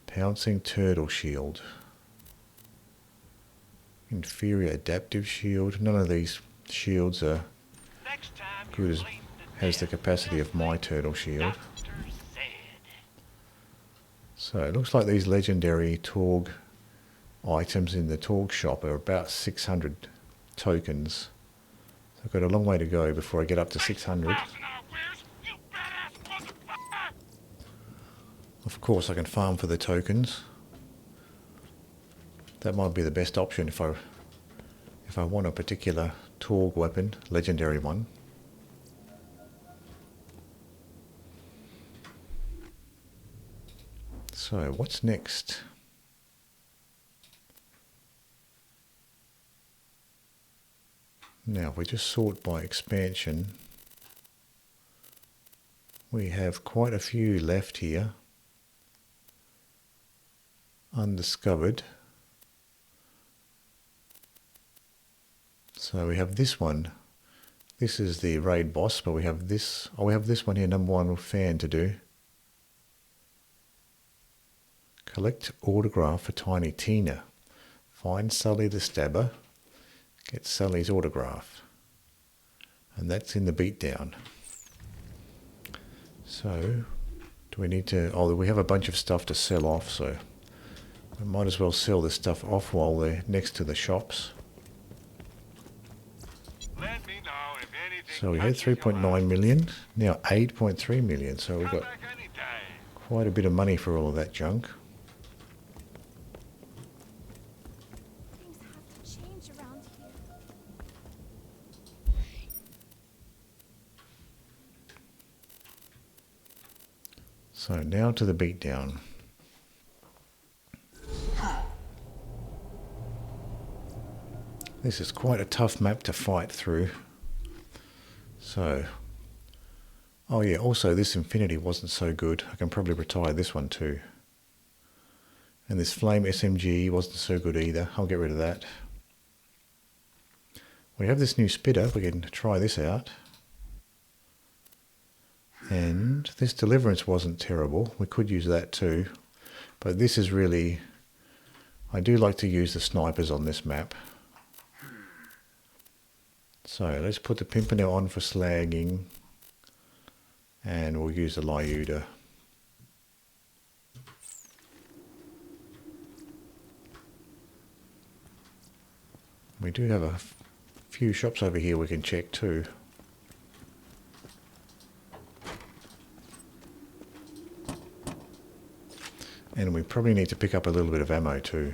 Pouncing Turtle Shield. Inferior Adaptive Shield. None of these shields are good as has the capacity of my Turtle Shield. So it looks like these legendary Torgue items in the Torgue shop are about 600 tokens. So I've got a long way to go before I get up to 600. Of course I can farm for the tokens. That might be the best option if I want a particular Torgue weapon, legendary one. So what's next? Now if we just sort by expansion, we have quite a few left here. Undiscovered. So we have this one. This is the raid boss, but we have this. Oh, we have this one here, number 1 fan to do. Collect autograph for Tiny Tina. Find Sully the Stabber. Get Sully's autograph. And that's in the beatdown. So, do we need to... Oh, we have a bunch of stuff to sell off, so we might as well sell this stuff off while they're next to the shops. So we had 3.9 million, now 8.3 million, so we've got quite a bit of money for all of that junk. Things have to change around here. So now to the beatdown. This is quite a tough map to fight through. So, oh yeah, also this Infinity wasn't so good. I can probably retire this one too. And this Flame SMG wasn't so good either. I'll get rid of that. We have this new Spitter. We can try this out. And this Deliverance wasn't terrible. We could use that too. But this is really... I do like to use the snipers on this map. So let's put the Pimpernel on for slagging. And we'll use the Lyuda. We do have a few shops over here we can check too. And we probably need to pick up a little bit of ammo too.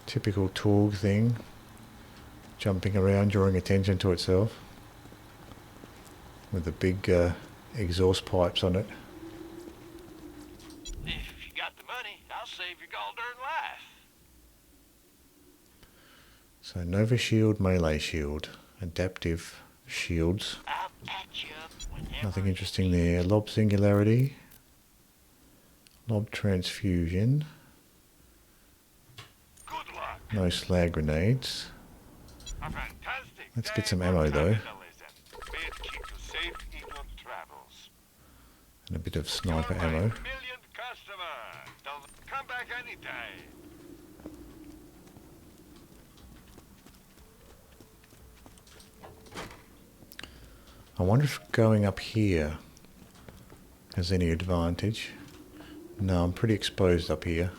Typical Torgue thing. Jumping around, drawing attention to itself. With the big exhaust pipes on it. If you got the money, I'll save your gall-darn life. So Nova Shield, Melee Shield. Adaptive shields. I'll patch you up whenever. Nothing interesting there. Lob Singularity. Lob Transfusion. Good luck. No slag grenades. A fantastic Let's get day some for ammo though. capitalism. May it keep you safe in your travels. And a bit of sniper You're my ammo. millionth customer. Don't come back anytime. I wonder if going up here has any advantage. No, I'm pretty exposed up here.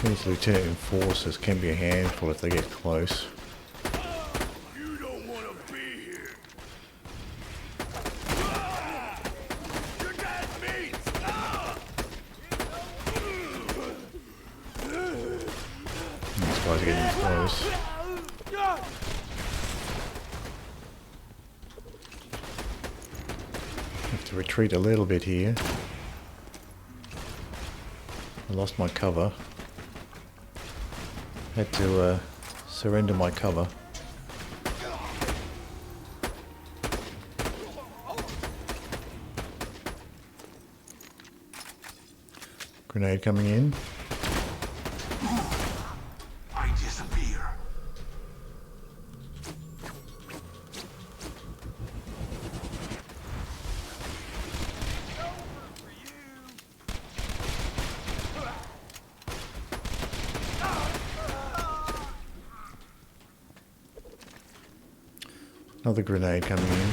These lieutenant enforcers can be a handful if they get close. You don't want to be here. Your dad meat. These guys are getting close. Have to retreat a little bit here. I lost my cover. Had to surrender my cover. Grenade coming in. I disappear. Another grenade coming in.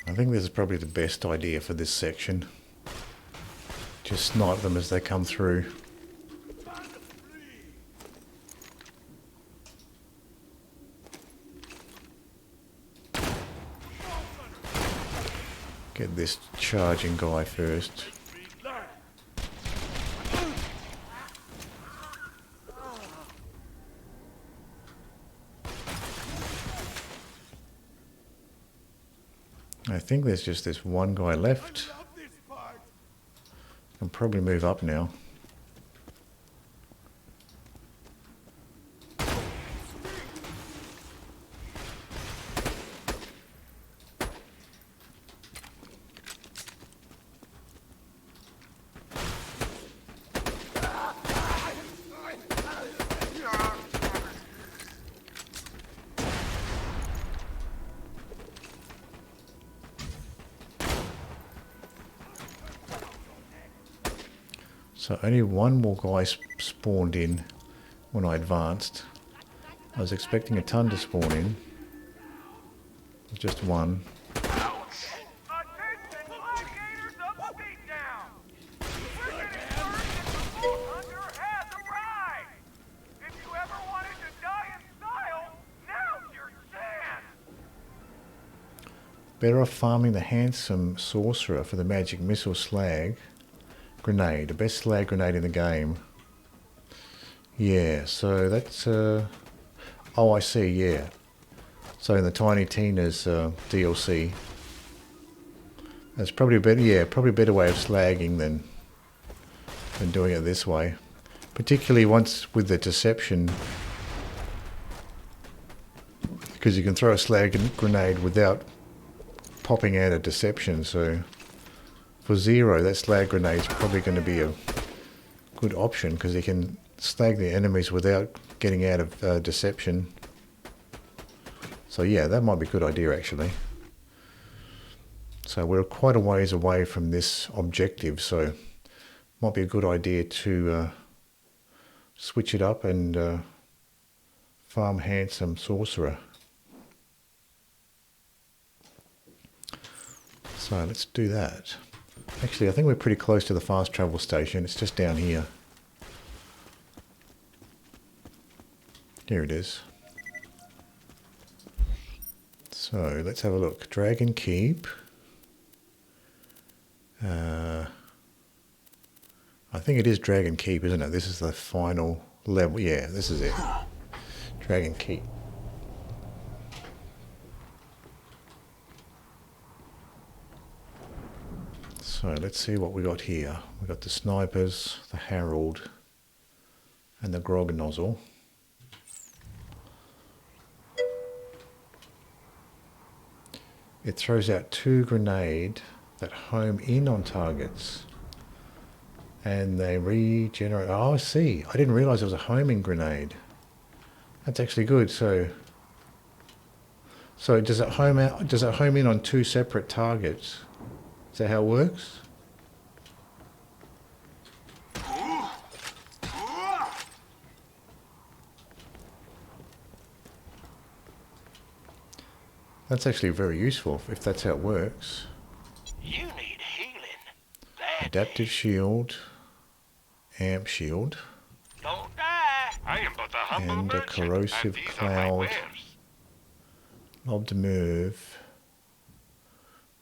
I think this is probably the best idea for this section. Just snipe them as they come through. Get this charging guy first. I think there's just this one guy left. I can probably move up now. So only one more guy spawned in when I advanced. I was expecting a ton to spawn in. Just one. Better off farming the handsome sorcerer for the magic missile slag grenade, the best slag grenade in the game. Yeah, so that's oh, I see, yeah. So in the Tiny Tina's DLC, that's probably a better, yeah, probably a better way of slagging than doing it this way. Particularly once with the deception, because you can throw a slag grenade without popping out a deception. So for Zer0, that slag grenade is probably going to be a good option because you can slag the enemies without getting out of deception. So yeah, that might be a good idea actually. So we're quite a ways away from this objective, so might be a good idea to switch it up and farm handsome sorcerer. So let's do that. Actually, I think we're pretty close to the fast travel station. It's just down here. Here it is. So let's have a look. Dragon Keep. I think it is Dragon Keep, isn't it? This is the final level. Yeah, this is it. Dragon Keep. So let's see what we got here. We got the snipers, the Herald, and the Grog nozzle. It throws out 2 grenades that home in on targets, and they regenerate. Oh, I see. I didn't realise it was a homing grenade. That's actually good. So does it home out? Does it home in on 2 separate targets? Is that how it works? That's actually very useful if that's how it works. You need healing. Adaptive shield, amp shield, Don't die. I am but a humble and a merchant, corrosive and these are my cloud. wares. Lob to move.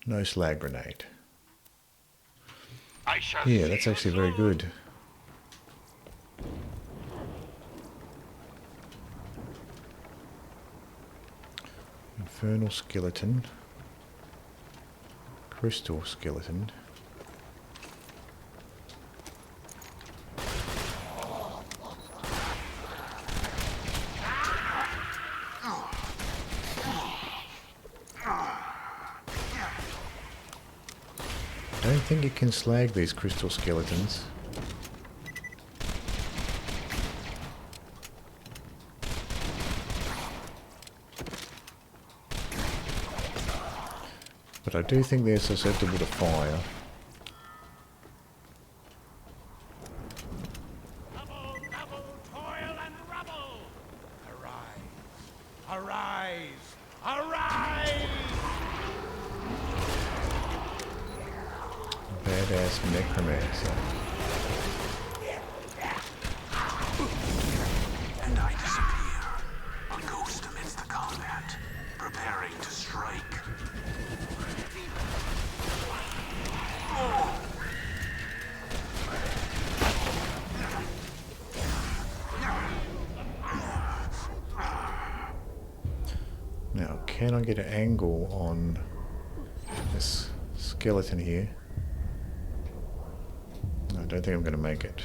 No slag grenade. I shall Yeah, see that's you actually very soon. good. Infernal skeleton. Crystal skeleton. I don't think you can slag these crystal skeletons. But I do think they're susceptible to fire. Double, double, toil and rubble! Arise! Arise! Arise! Badass necromancer. And I disappear, a ghost amidst the combat, preparing to strike. Now, can I get an angle on this skeleton here? I don't think I'm going to make it.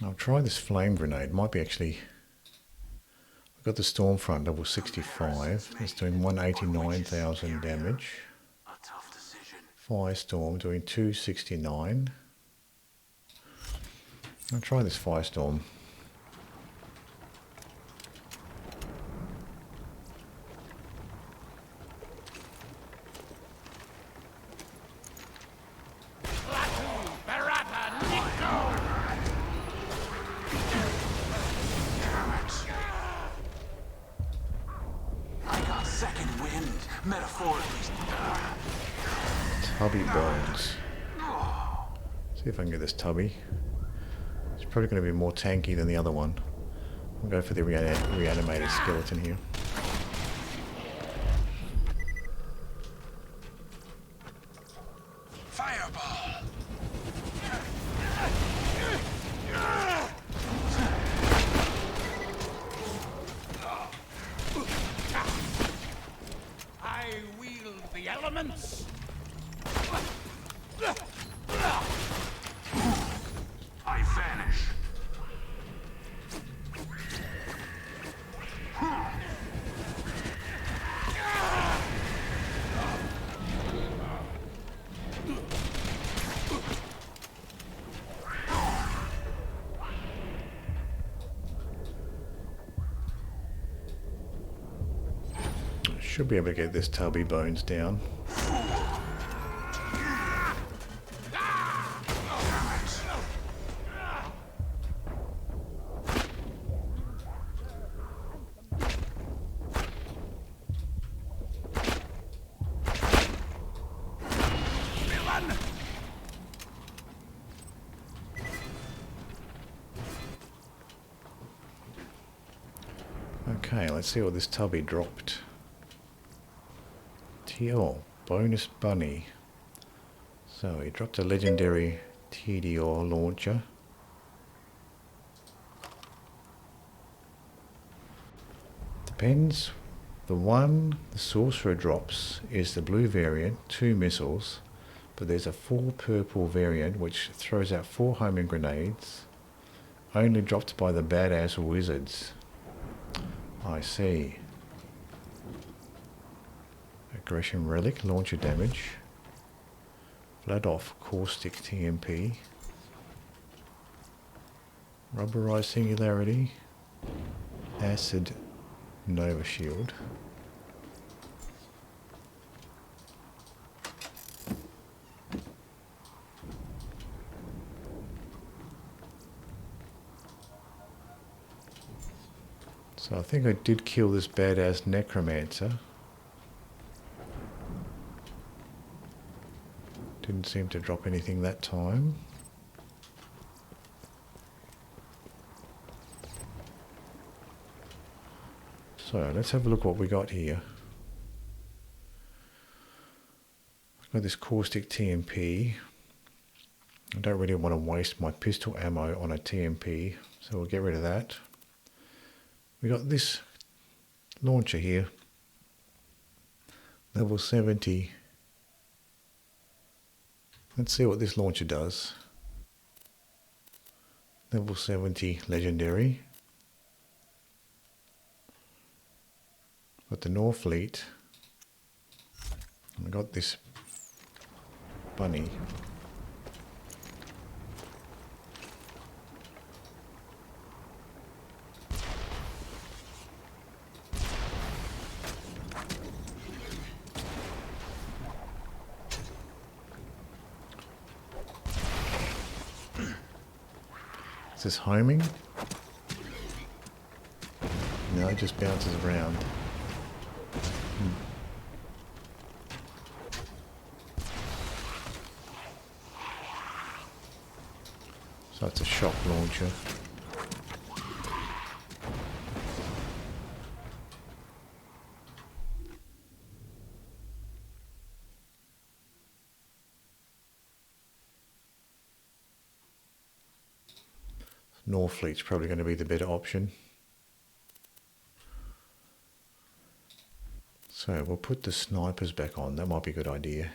I'll try this flame grenade. Might be actually... I've got the Stormfront level 65. It's doing 189,000 damage. A tough decision. Firestorm doing 269. I'll try this Firestorm. Tubby bones. See if I can get this tubby. It's probably going to be more tanky than the other one. I'll go for the reanimated skeleton here. Fireball. I wield the elements. I vanish. Should be able to get this tubby bones down. Okay, let's see what this tubby dropped. TO, bonus bunny. So he dropped a legendary TDR launcher. Depends. The one the sorcerer drops is the blue variant, 2 missiles, but there's a 4 purple variant which throws out 4 homing grenades, only dropped by the badass wizards. I see. Aggression relic, launcher damage. Blood off, caustic TMP. Rubberized singularity. Acid Nova shield. So I think I did kill this badass necromancer. Didn't seem to drop anything that time. So let's have a look what we got here. I've got this caustic TMP. I don't really want to waste my pistol ammo on a TMP, so we'll get rid of that. We got this launcher here, level 70. Let's see what this launcher does. Level 70 legendary. Got the Norfleet. I got this bunny. Is this homing? No, it just bounces around. So it's a shock launcher. Norfleet's probably going to be the better option. So we'll put the snipers back on. That might be a good idea.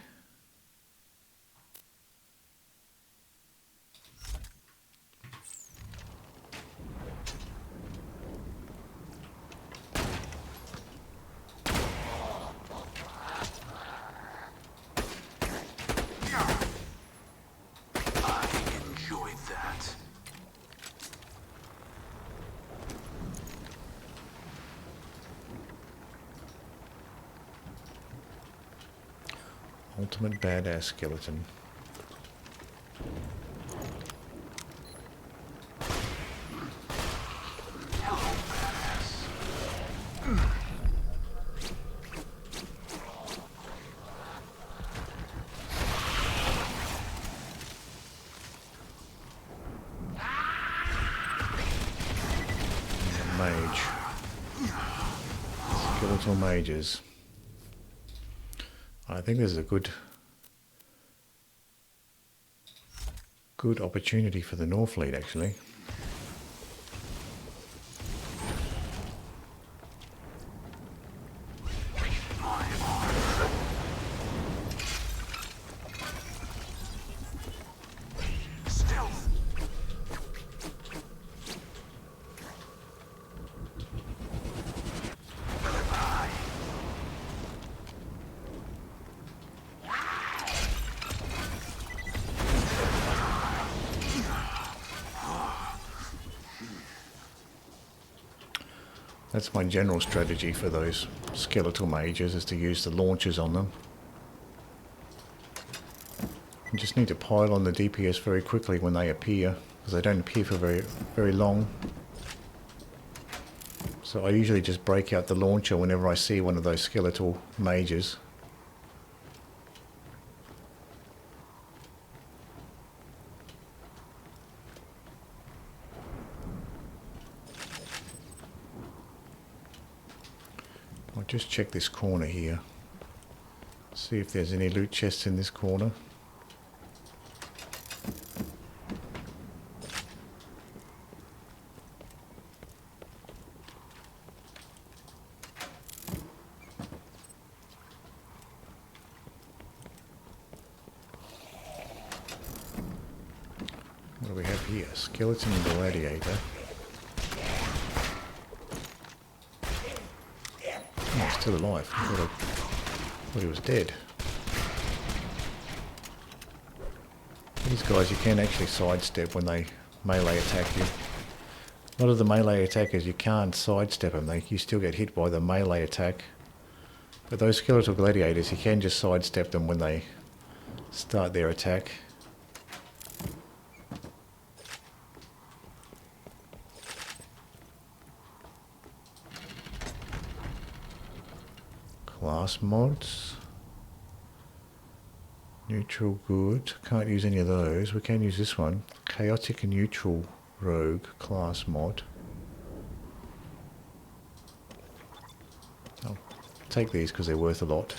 Ultimate badass skeleton. Mage. Skeletal mages. I think this is a good opportunity for the Norfleet actually. That's my general strategy for those skeletal mages, is to use the launchers on them. You just need to pile on the DPS very quickly when they appear, because they don't appear for very long. So I usually just break out the launcher whenever I see one of those skeletal mages. I'll just check this corner here. See if there's any loot chests in this corner. What do we have here? Skeleton gladiator. Oh, he's still alive. I thought he was dead. These guys you can actually sidestep when they melee attack you. A lot of the melee attackers you can't sidestep them, you still get hit by the melee attack. But those skeletal gladiators you can just sidestep them when they start their attack. Class mods. Neutral good. Can't use any of those. We can use this one. Chaotic and neutral rogue class mod. I'll take these because they're worth a lot.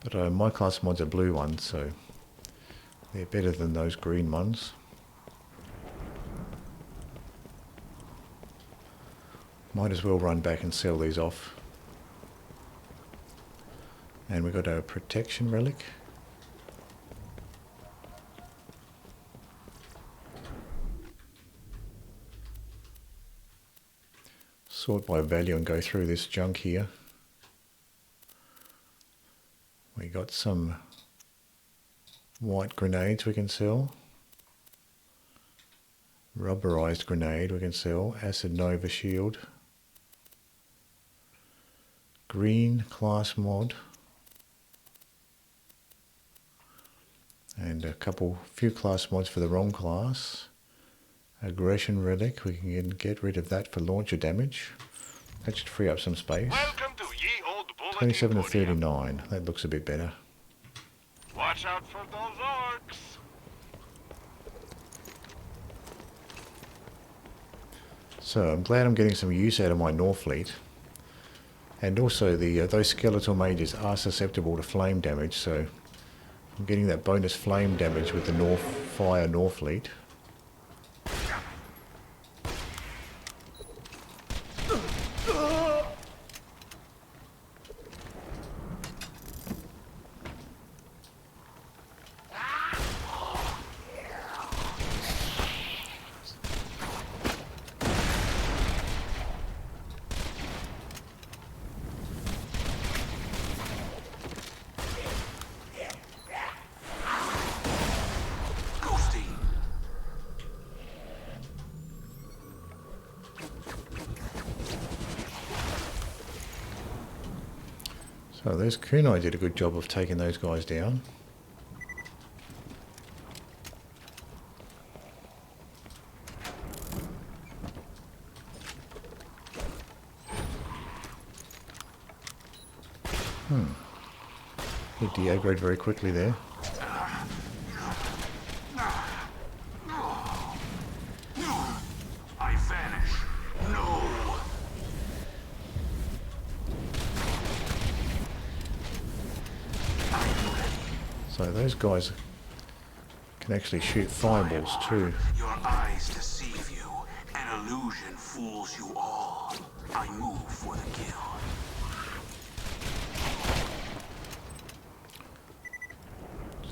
But my class mods are blue ones, so they're better than those green ones. Might as well run back and sell these off. And we got a protection relic. Sort by value and go through this junk here. We got some white grenades we can sell. Rubberized grenade we can sell. Acid Nova shield. Green class mod. And a few class mods for the wrong class. Aggression relic, we can get rid of that for launcher damage. That should free up some space. Welcome to Ye Old Bulletin 27 to Podium. 39, that looks a bit better. Watch out for those orcs. So I'm glad I'm getting some use out of my Norfleet. And also those skeletal mages are susceptible to flame damage, so I'm getting that bonus flame damage with the Fire Norfleet. So those kunai did a good job of taking those guys down. He de-aggroed very quickly there. I vanish. No. So those guys can actually shoot fireballs too. Your eyes deceive you. An illusion fools you all. I move for the kill.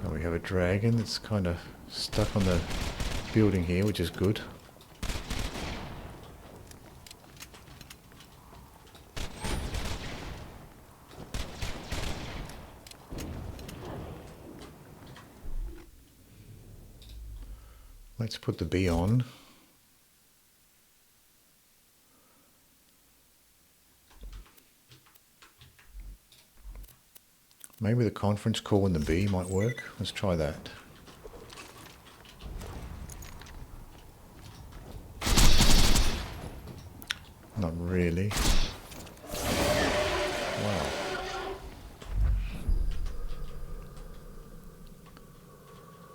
So we have a dragon that's kind of stuck on the building here, which is good. Let's put the bee on. Maybe the conference call and the bee might work. Let's try that. Not really. Wow.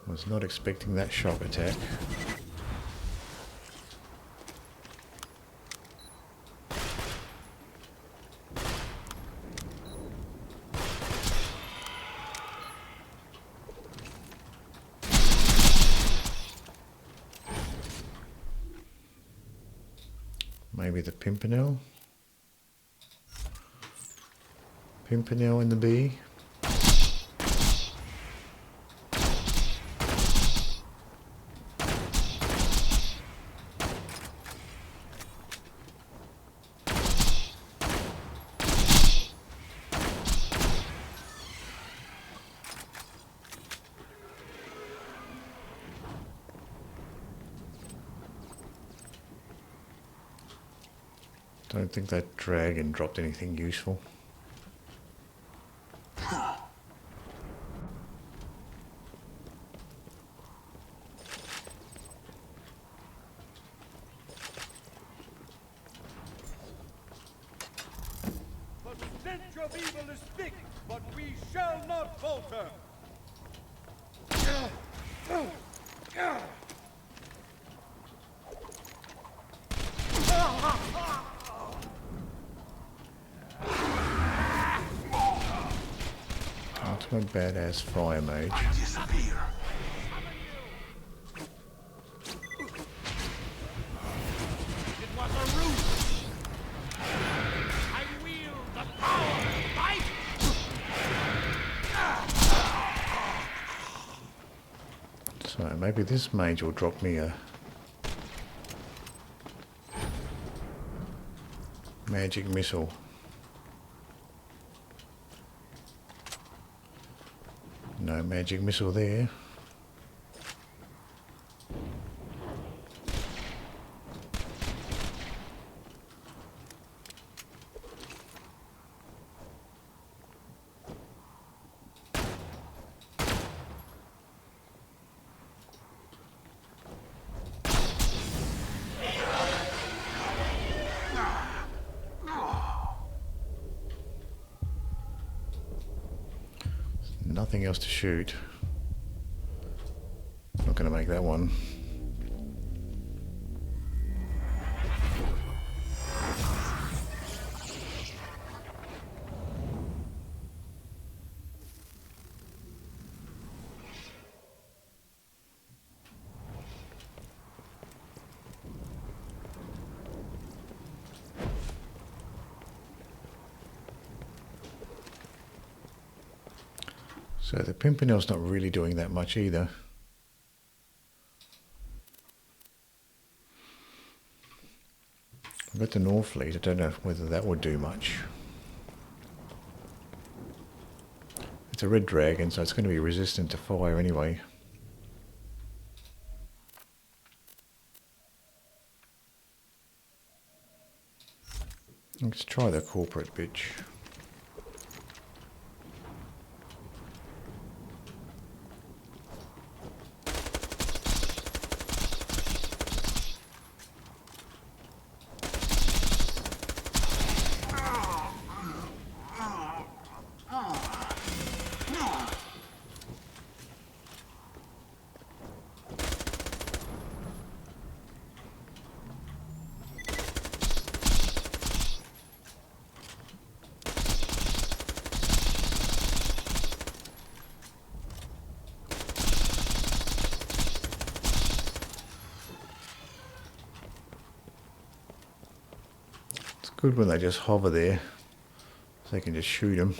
Was not expecting that shock attack. Maybe the Pimpernel. Pimpernel and the bee. Don't think that dragon dropped anything useful. The stench of evil is thick, but we shall not falter. Ultimate badass fire mage. Disappear. It was a ruse. I wield the power of life. So maybe this mage will drop me a magic missile. No magic missile there. Nothing else to shoot. Not going to make that one. So the Pimpernel's not really doing that much either. I've got the North Fleet, I don't know whether that would do much. It's a red dragon, so it's going to be resistant to fire anyway. Let's try the corporate bitch. Good when they just hover there, so you can just shoot them.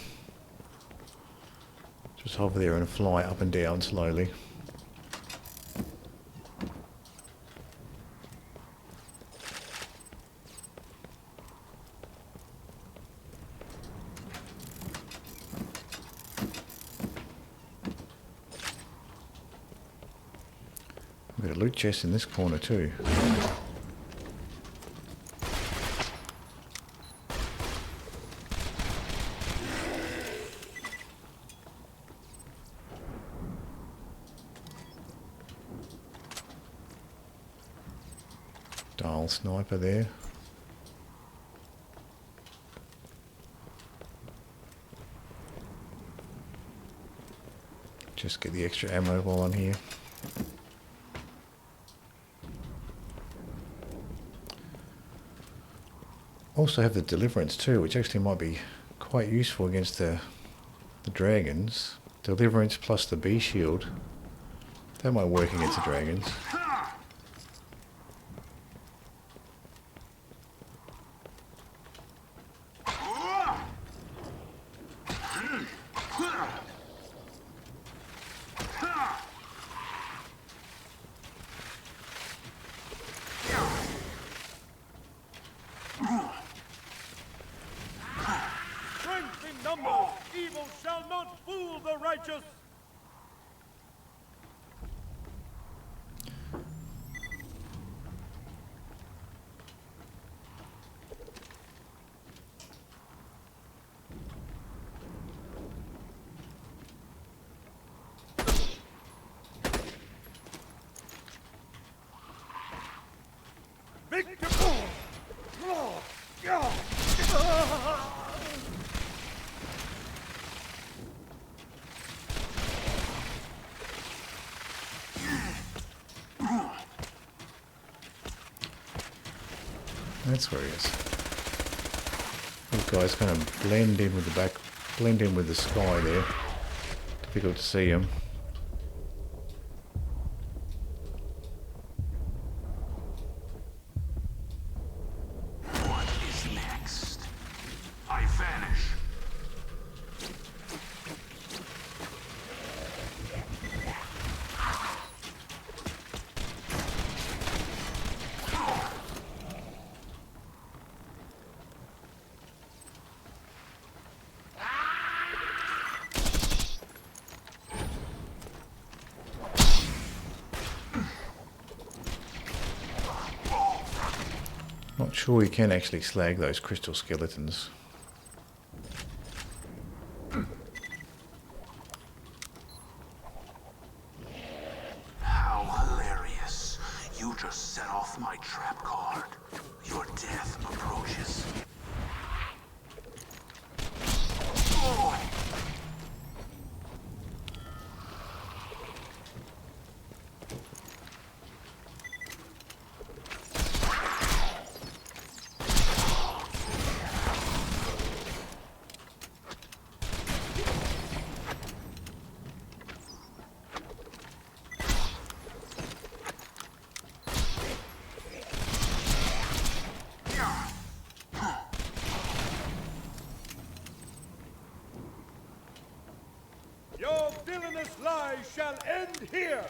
Just hover there and fly up and down slowly. We've got a loot chest in this corner too. Dial sniper there. Just get the extra ammo while I'm here. Also have the Deliverance too, which actually might be quite useful against the dragons. Deliverance plus the Bee Shield. That might work against the dragons. That's where he is. Those guys kind of blend in with the sky there. Difficult to see him. What is next? I vanish. Not sure you can actually slag those crystal skeletons. How hilarious. You just set off my trap card. Your death approaches. Your villainous lies shall end here.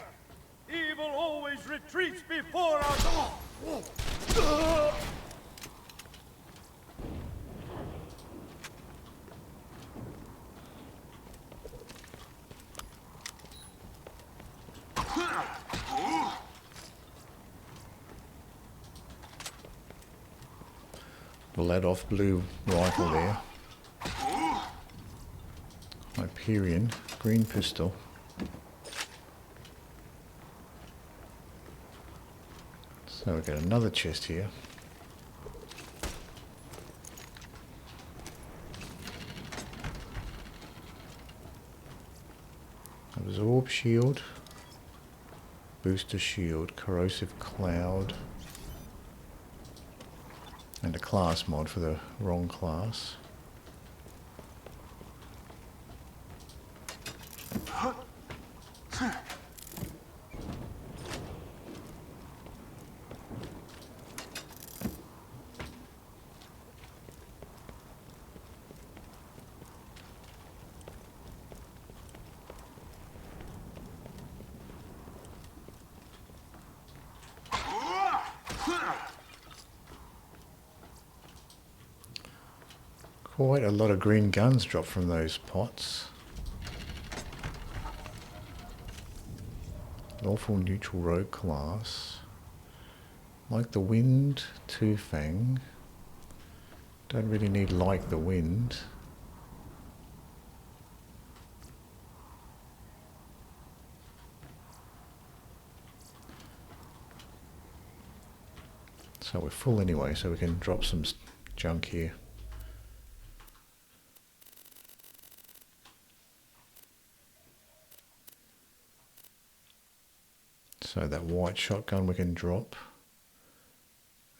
Evil always retreats before our... The let off blue rifle there. Hyperion, green pistol. So we've got another chest here. Absorb shield, booster shield, corrosive cloud, and a class mod for the wrong class. Quite a lot of green guns drop from those pots. Lawful neutral rogue class. Like the wind, two fang. Don't really need like the wind. So we're full anyway, so we can drop some junk here. So that white shotgun we can drop.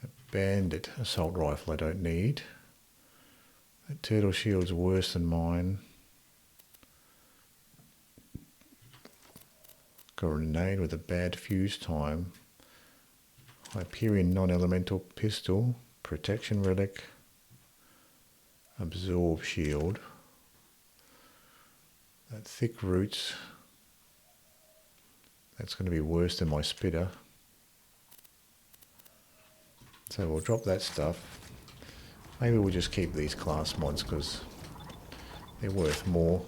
That bandit assault rifle I don't need. That turtle shield's worse than mine. Got a grenade with a bad fuse time. Hyperion non-elemental pistol. Protection relic. Absorb shield. That thick roots. That's going to be worse than my spitter. So we'll drop that stuff. Maybe we'll just keep these class mods because they're worth more.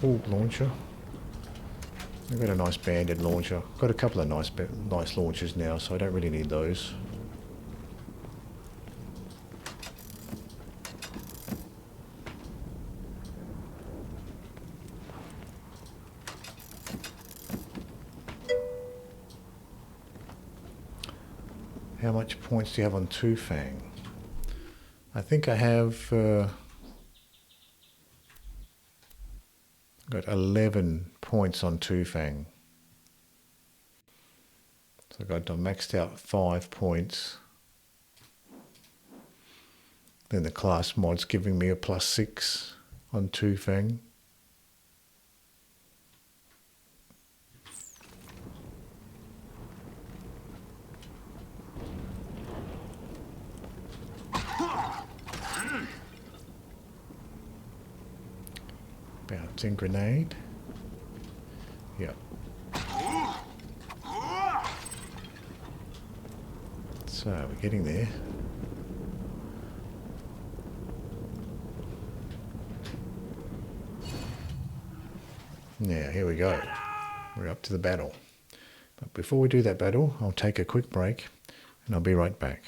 Torgue launcher. I've got a nice banded launcher. Got a couple of nice launchers now, so I don't really need those. How much points do you have on Two Fang? I think I have got 11 points on Two Fang. So I maxed out 5 points. Then the class mod's giving me a +6 on Two Fang. Bouncing grenade. Yep. So we're getting there. Now here we go. We're up to the battle. But before we do that battle, I'll take a quick break and I'll be right back.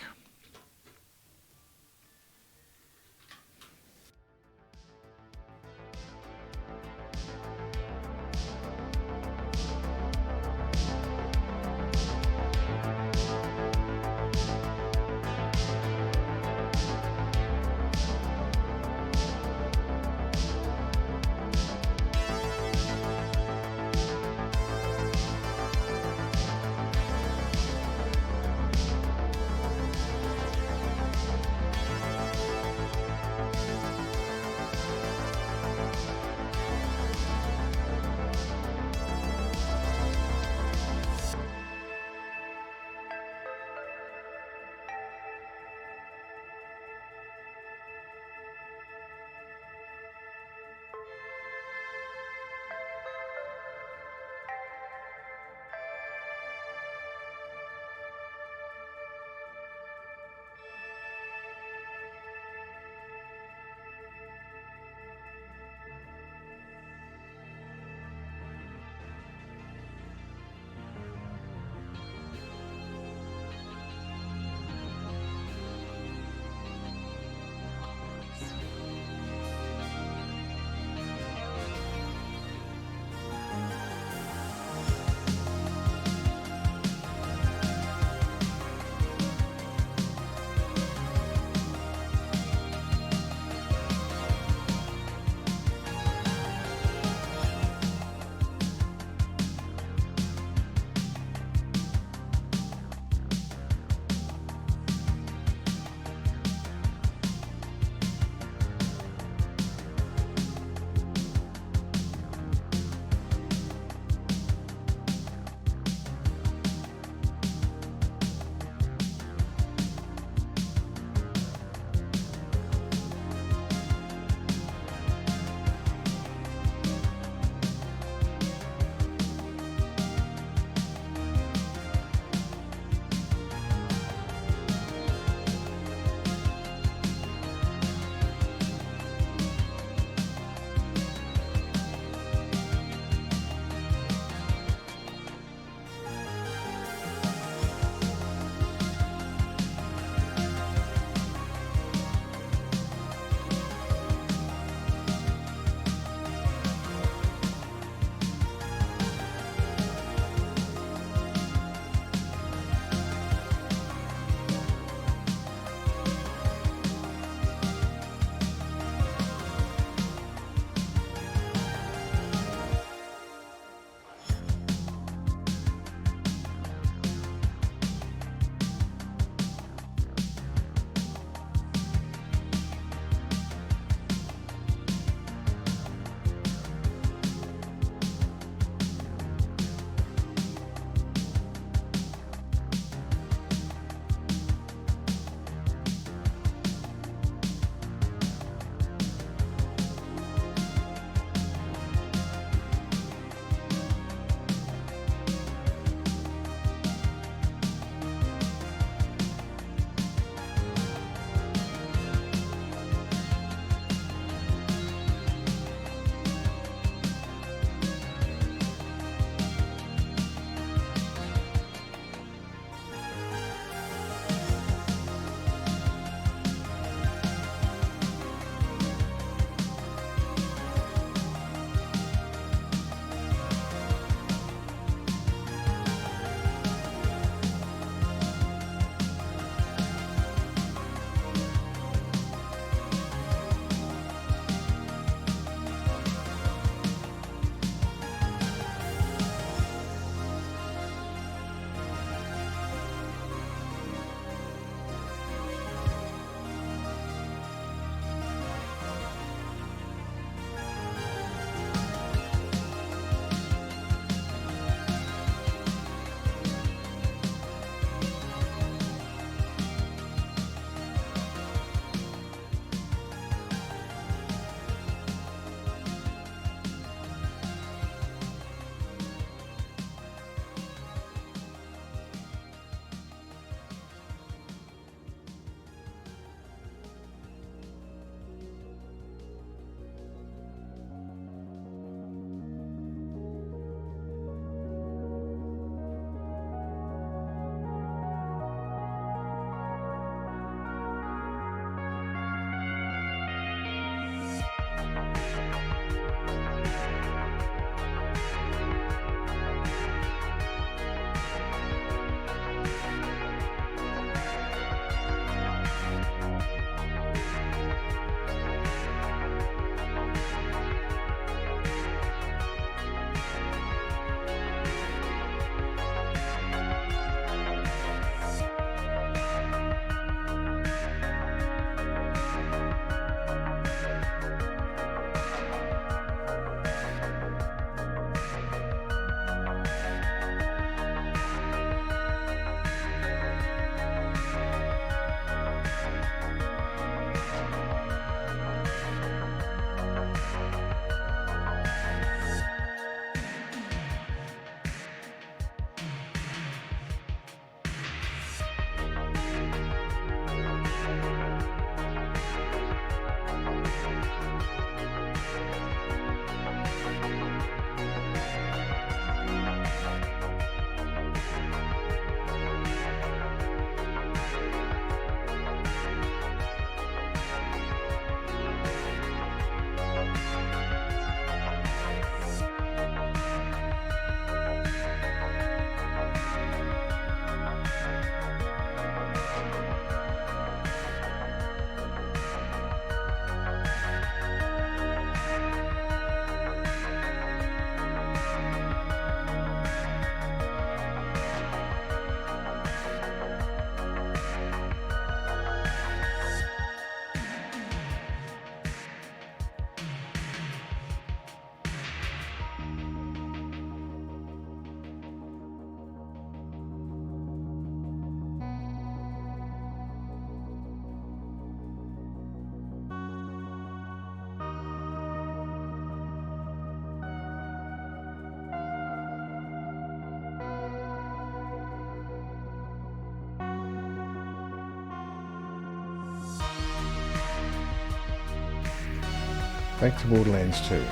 Back to Borderlands 2.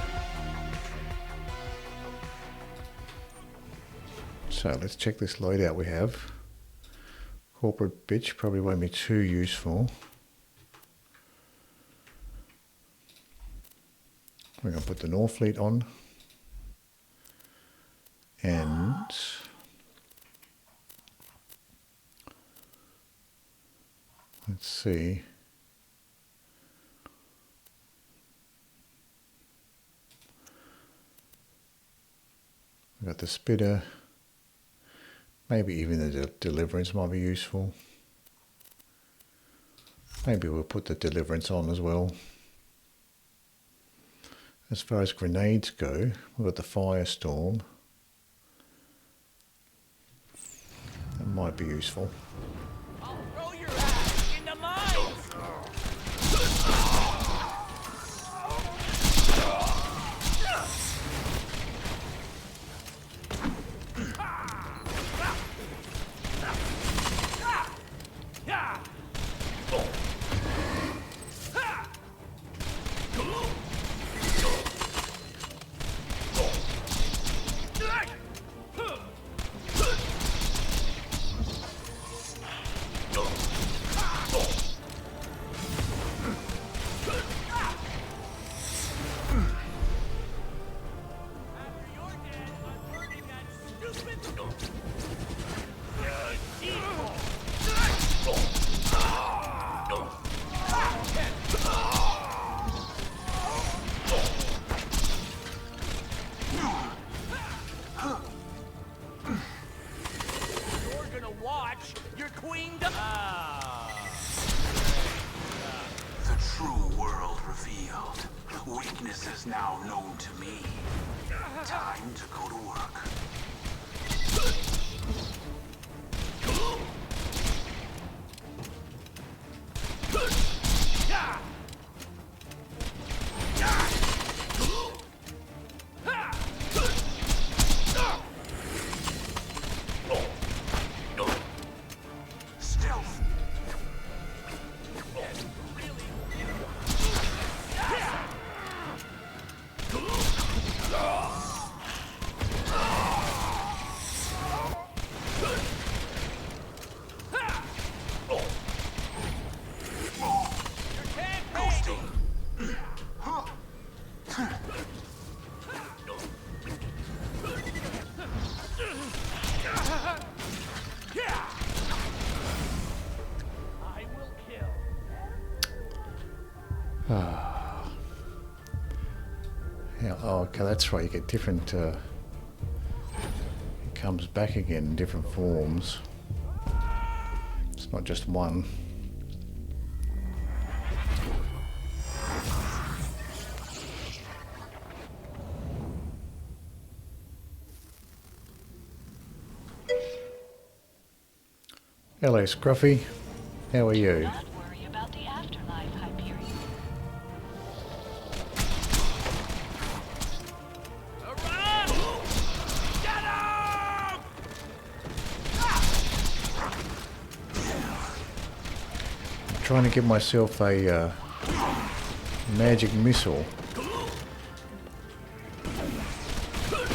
So let's check this loadout we have. Corporate bitch probably won't be too useful. We're going to put the Norfleet on. And let's see. We've got the Spitter. Maybe even the Deliverance might be useful. Maybe we'll put the Deliverance on as well. As far as grenades go, we've got the Firestorm. That might be useful. I'll throw your ass in the mines! Now known to me. Time to go to work. Stealth. Yeah, oh, okay, that's right, you get different, it comes back again in different forms. It's not just one. Hello, Scruffy. How are you? Not worry about the afterlife, Hyperion. I'm trying to get myself a magic missile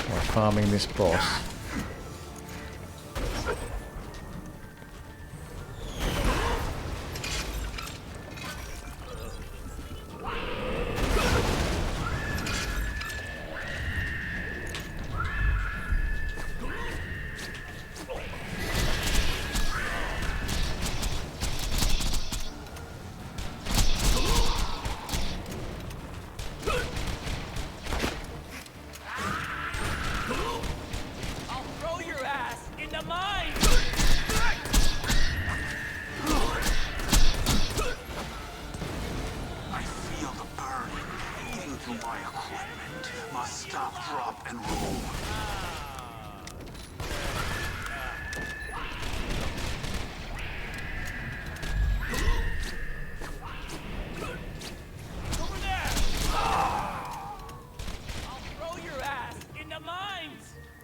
while farming this boss.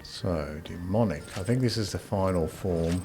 So, demonic. I think this is the final form.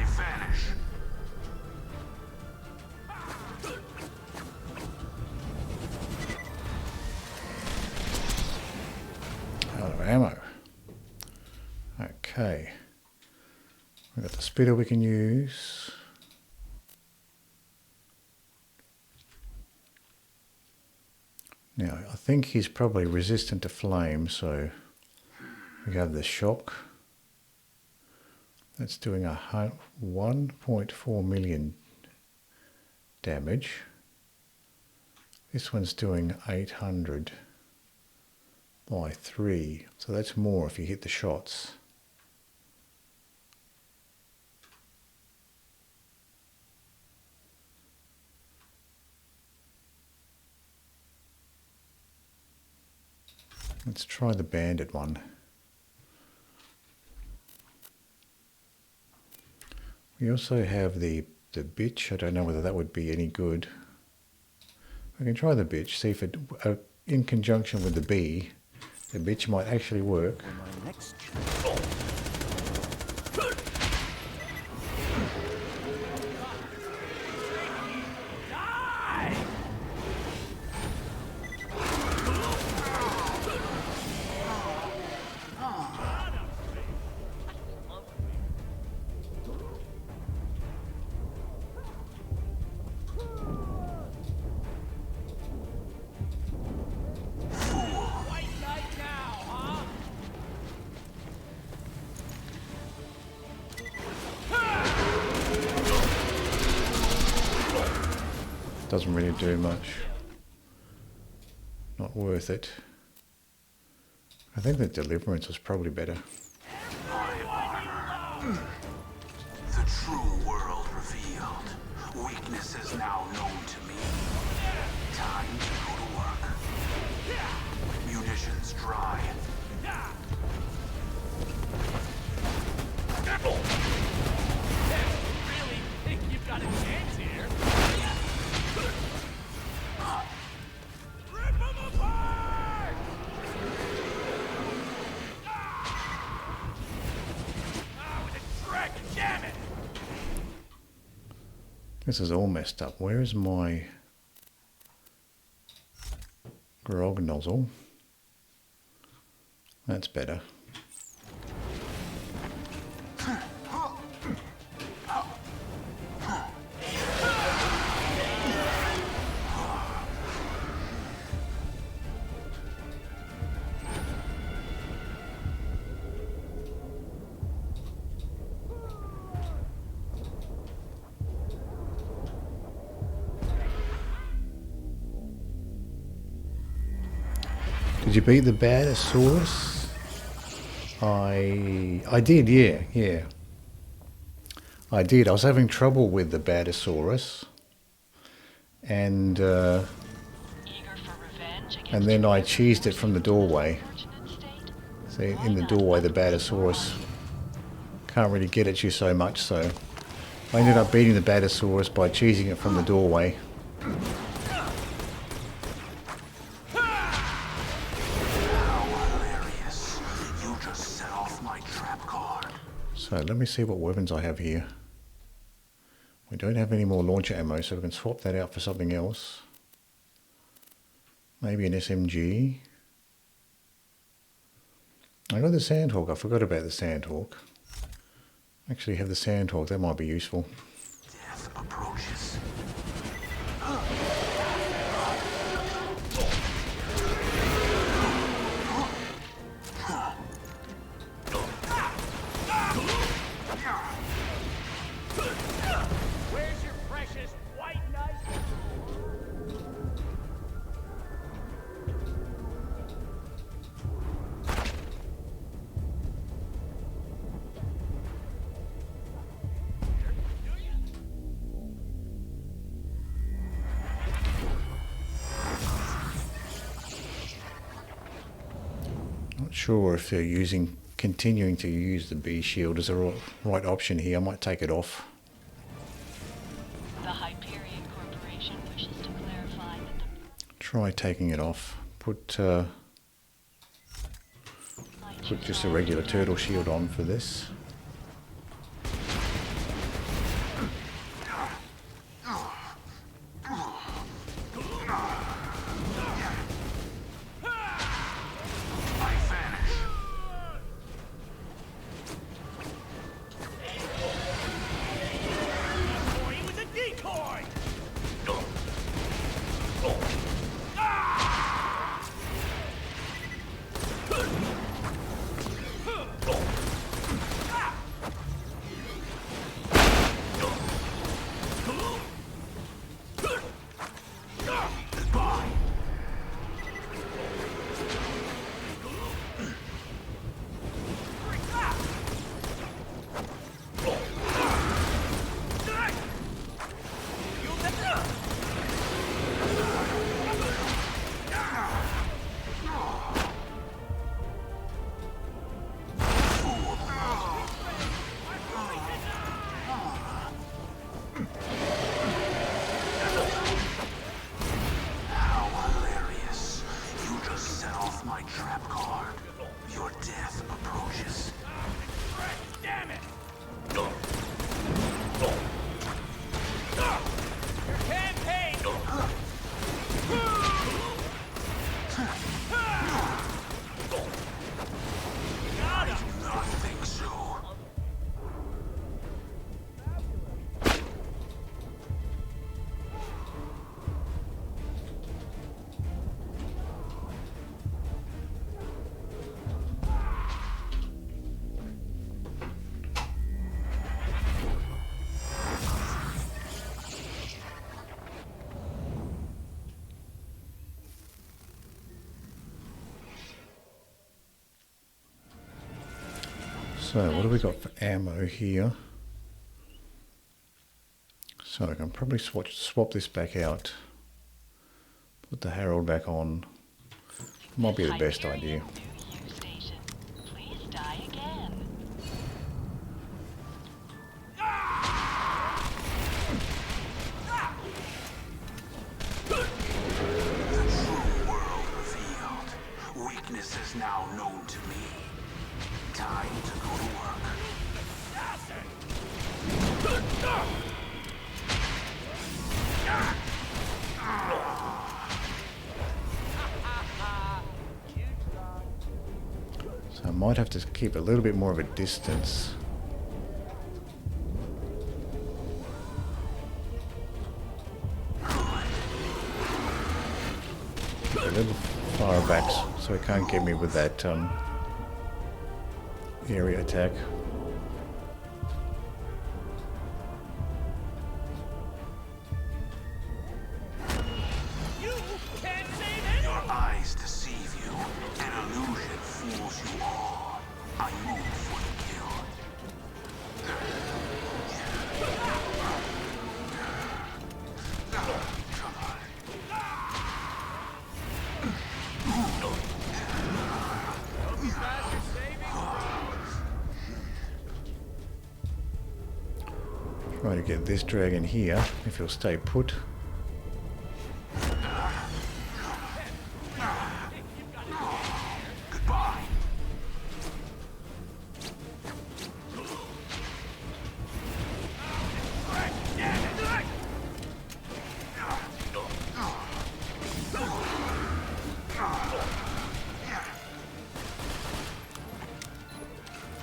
I vanish. Out of ammo. Okay. We've got the spitter we can use. Now, I think he's probably resistant to flame, so we have the shock. That's doing 1.4 million damage. This one's doing 800 by 3, so that's more if you hit the shots. Let's try the banded one. We also have the bitch. I don't know whether that would be any good. We can try the bitch, see if it, in conjunction with the bee, the bitch might actually work. Doesn't really do much. Not worth it. I think the deliverance was probably better. The true world revealed. Weakness is now known to me. Time to go to work. Munitions dry. Really think you've got a chance here? Rip 'em apart! With a dragon, damn it! This is all messed up. Where is my Grog nozzle? That's better. Did you beat the Badasaurus? I did, yeah. I did. I was having trouble with the Badasaurus, and then I cheesed it from the doorway. See, in the doorway, the Badasaurus can't really get at you so much, so I ended up beating the Badasaurus by cheesing it from the doorway. So let me see what weapons I have here. We don't have any more launcher ammo, so we can swap that out for something else. Maybe an SMG. I got the Sandhawk. I forgot about the Sandhawk. Actually have the Sandhawk. That might be useful. Death approaches. Where's your precious white knight? Not sure if they're continuing to use the Bee Shield as a right option here. I might take it off. The Hyperion Corporation wishes to clarify that the Try taking it off. Put just a regular turtle shield on for this. So what have we got for ammo here? So I can probably swap this back out. Put the Herald back on. Might be the best idea. Please die again. The true world revealed. Weakness is now known to me. Time to go to work. So I might have to keep a little bit more of a distance. A little far back so it can't get me with that area attack. You can't save anyone! Your eyes deceive you. An illusion fools you all. I move for the kill. Try to get this dragon here, if he'll stay put. Goodbye.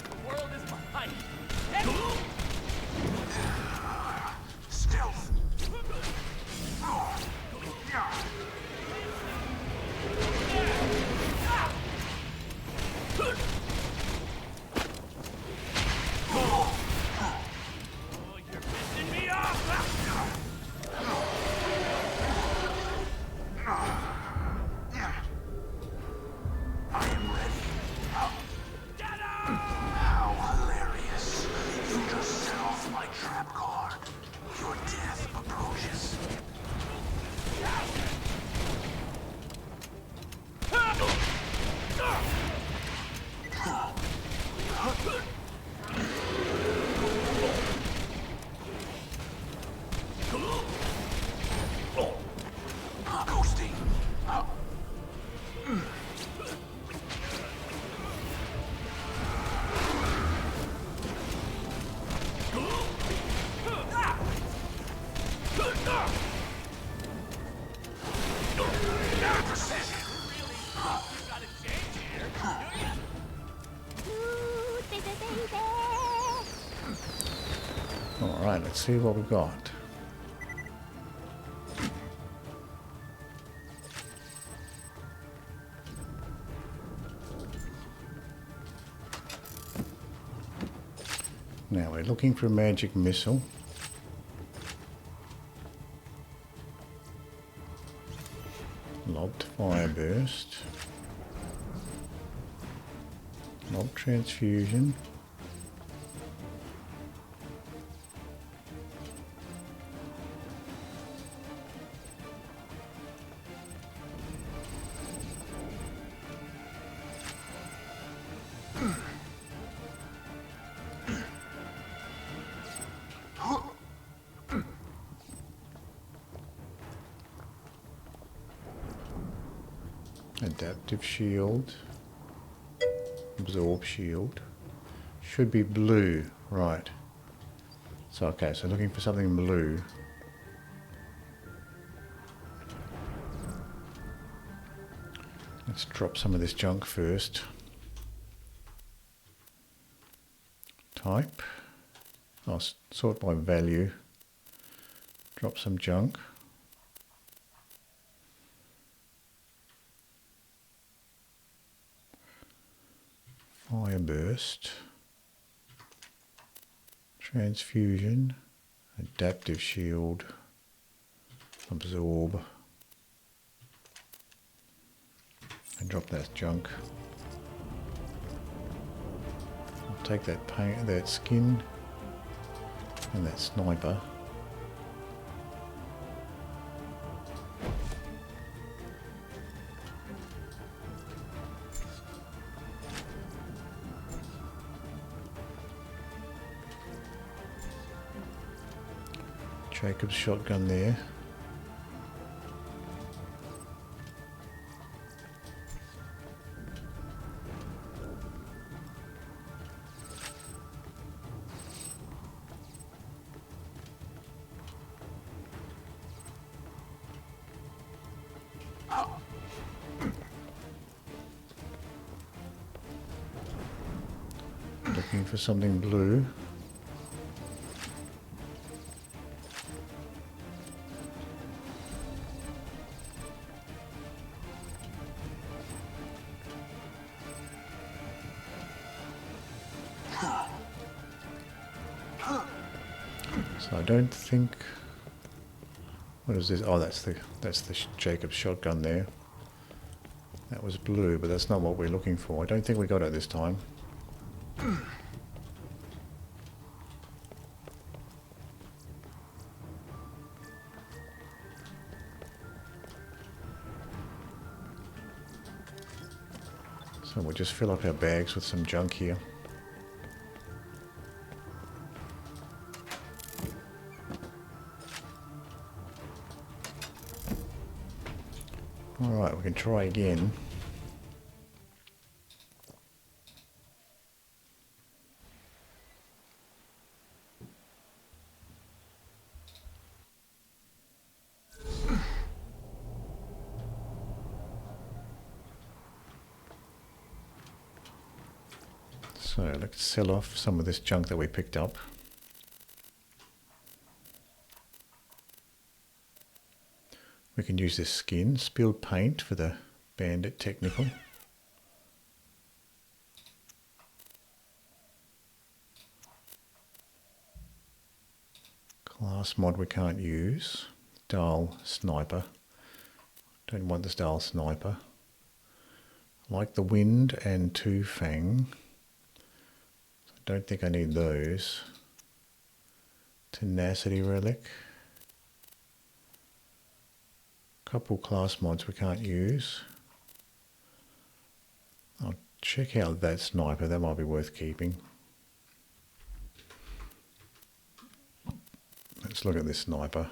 The world is behind you. Stealth. Oh, you're pissing me off! I am ready. How hilarious. You just set off my trap card. Your death approaches. Ghosting. Alright, let's see what we've got. Now we're looking for a magic missile. Lobbed fire burst. Lob transfusion. Adaptive shield. Absorb shield. Should be blue, right. So okay, so looking for something blue. Let's drop some of this junk first. Type. I'll sort by value. Drop some junk. Fire burst. Transfusion. Adaptive shield. Absorb. And drop that junk. I'll take that paint, that skin, and that sniper. Jacob's shotgun there. Looking for something blue. So I don't think. What is this? Oh, that's the Jacob's shotgun there. That was blue, but that's not what we're looking for. I don't think we got it this time. So we'll just fill up our bags with some junk here. Alright, we can try again. So let's sell off some of this junk that we picked up. We can use this skin, spilled paint for the bandit technical. Class mod we can't use. Dial sniper. Don't want this dial sniper. I like the wind and two fang. So I don't think I need those. Tenacity relic. Couple class mods we can't use. I'll check out that sniper, that might be worth keeping. Let's look at this sniper.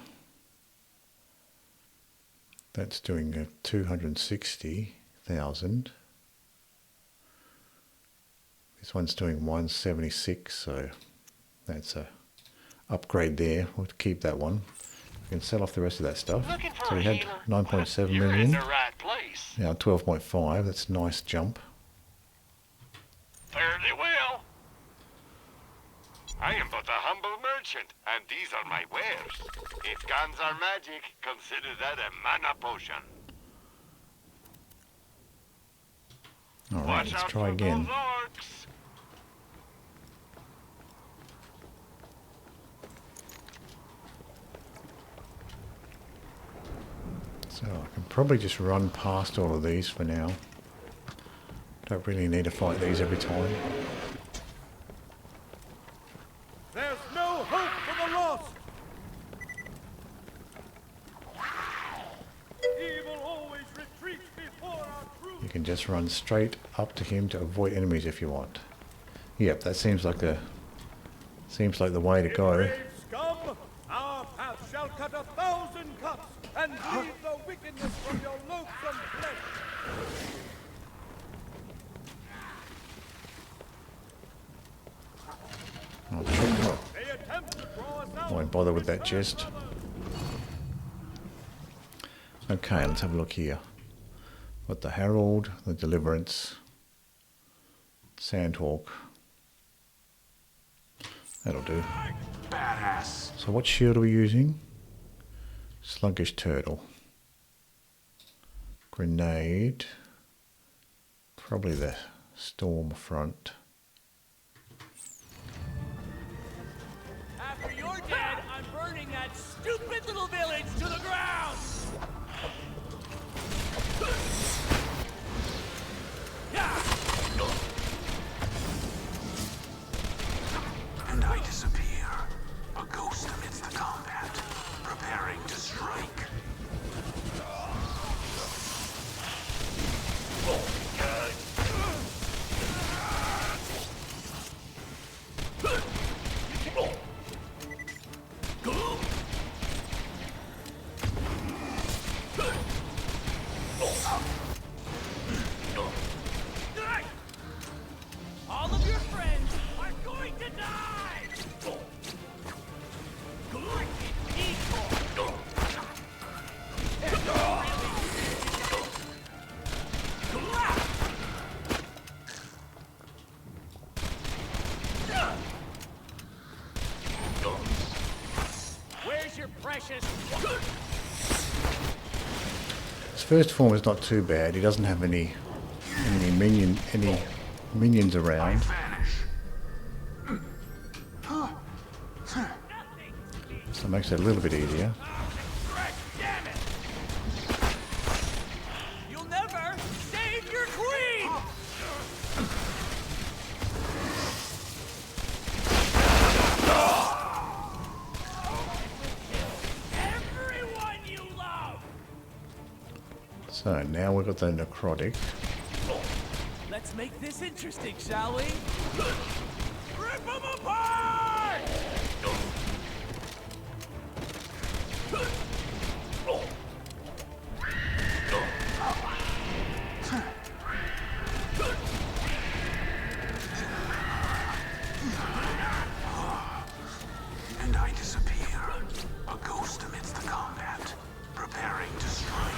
That's doing 260,000. This one's doing 176, so that's a upgrade there. We'll keep that one. We can sell off the rest of that stuff. So we had 9.7 million. Now 12.5. That's a nice jump. Fairly well. I am but a humble merchant, and these are my wares. If guns are magic, consider that a mana potion. Alright, let's try again. So I can probably just run past all of these for now. Don't really need to fight these every time. There's no hope for the lost! Evil always retreats before our truth. You can just run straight up to him to avoid enemies if you want. Yep, that seems like the way to go. Brave scum, our path shall cut 1,000 cuts and leave the wickedness from your loathsome flesh. I'll check what. They attempt to draw I won't bother with that chest. Okay, let's have a look here. Got the Herald, the Deliverance, Sandhawk. That'll do. Badass. So what shield are we using? Sluggish Turtle. Grenade. Probably the Storm Front. After you're dead, I'm burning that stupid little village to the ground! And I disappear, a ghost amidst the combat, preparing to strike. All of your friends are going to die! Where's your precious... His first form is not too bad. He doesn't have any minions around. So it makes it a little bit easier. Damn it! You'll never save your queen! Everyone you love! So now we've got the Necrotic. Let's make this interesting, shall we? Rip them apart! And I disappear, a ghost amidst the combat, preparing to strike.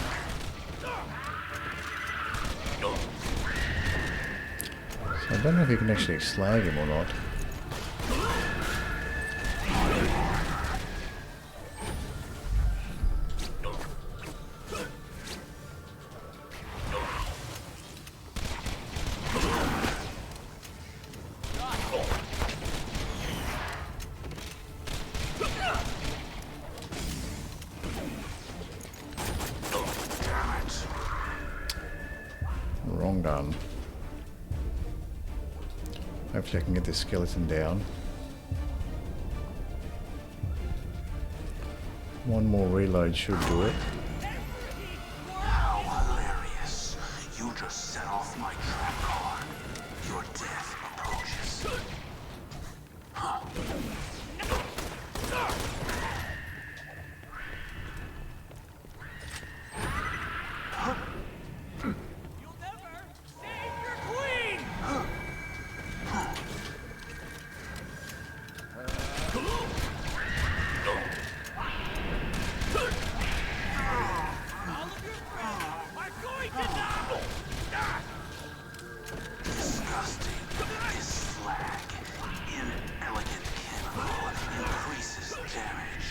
So I don't know if you can actually slag him or not. Wrong gun. Hopefully I can get this skeleton down. One more reload should do it. How hilarious. You just set off my trap card. Your death approaches. Huh. You'll never save your queen! All of your friends are going to die! Disgusting. This slag, inelegant chemical, increases damage.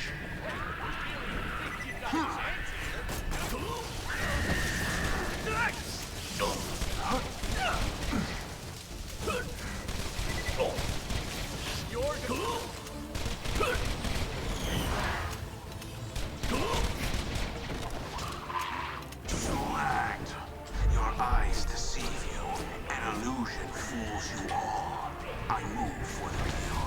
Slagged. Your eyes deceive you. An illusion fools you all. I move for the cure.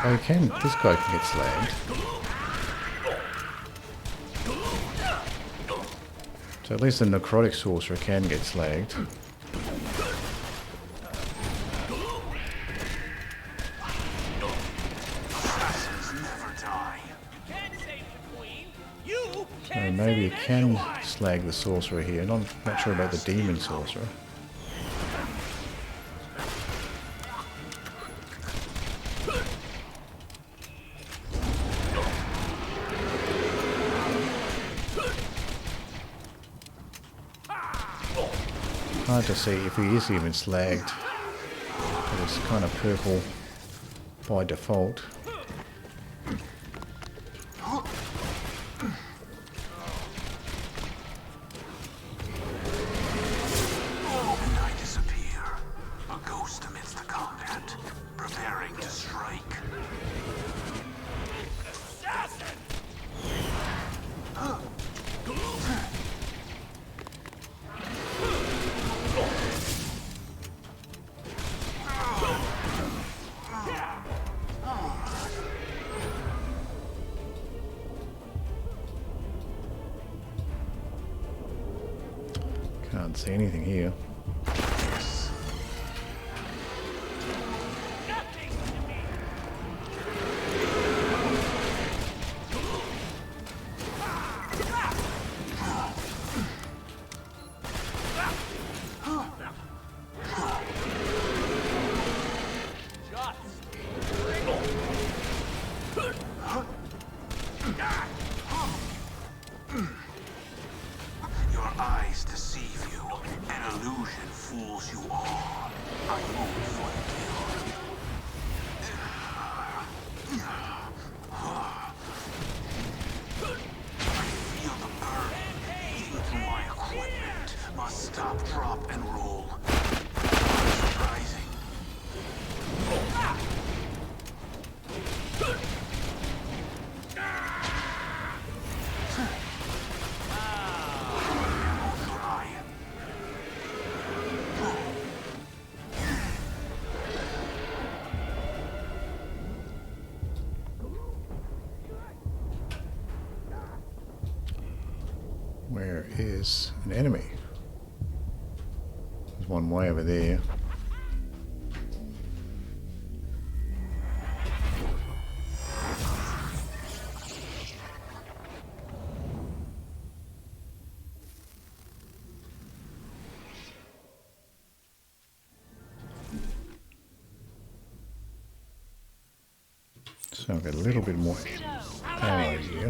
Oh, this guy can get slagged. So at least the necrotic sorcerer can get slagged. So maybe you can slag the sorcerer here. Not sure about the demon sorcerer. Hard to see if he is even slagged. But it's kind of purple by default. Can't see anything here. Where is an enemy? There's one way over there. So I've got a little bit more ammo here.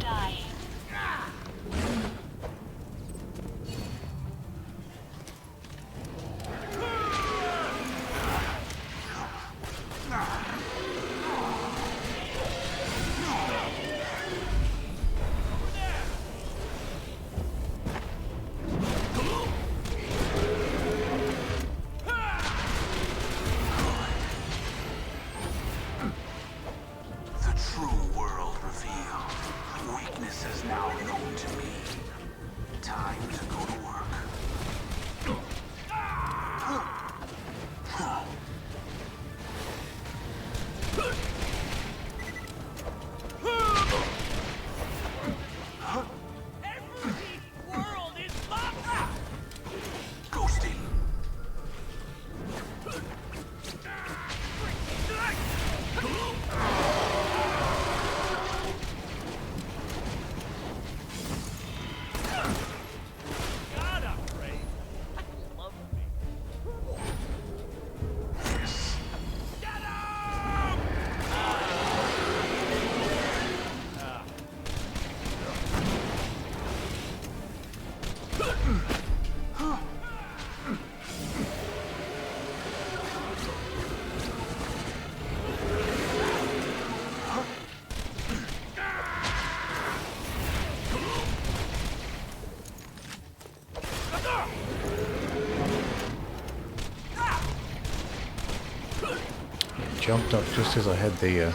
Jumped up just as I had the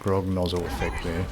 Grog nozzle effect there.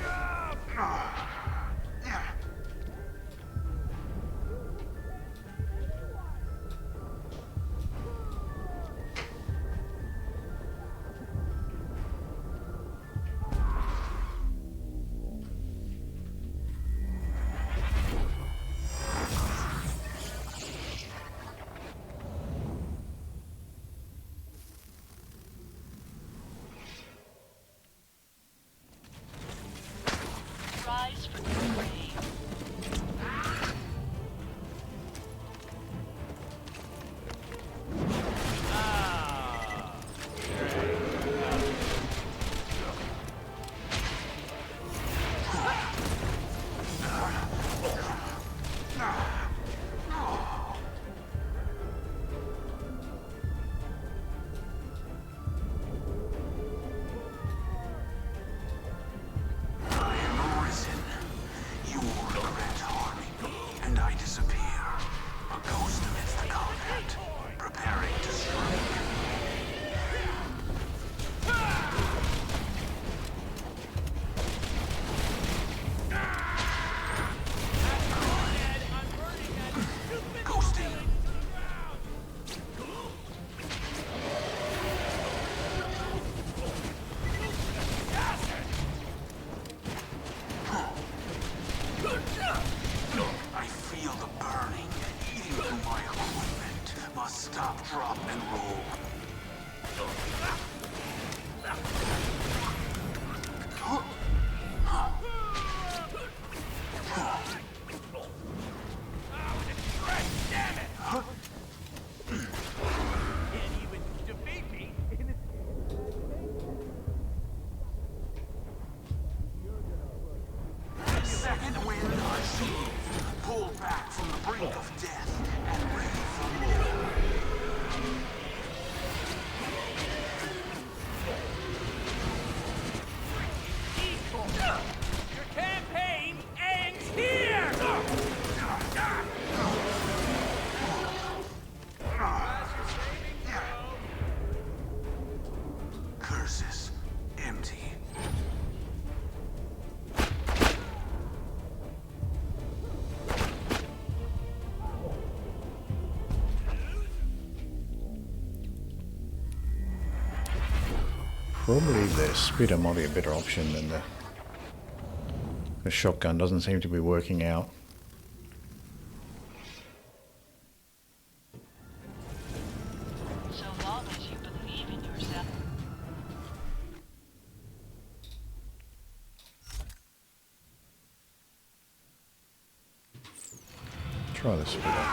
must stop, drop, and roll. Second wind unsheathed, pulled back from the brink of death and ready for more. Your campaign ends here! Curses empty. Probably the splitter might be a better option than the shotgun. Doesn't seem to be working out. So long as you believe in yourself. Try the splitter.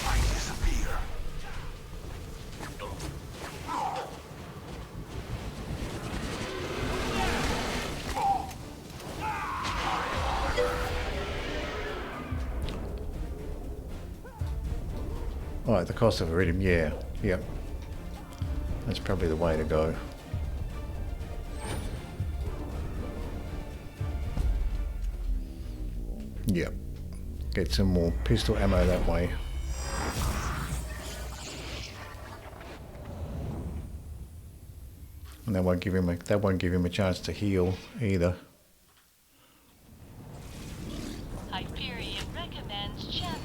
I disappear. Oh, at the cost of iridium, yeah. Yep. That's probably the way to go. Yep. Get some more pistol ammo that way. And that won't give him a chance to heal either. Hyperion recommends chap.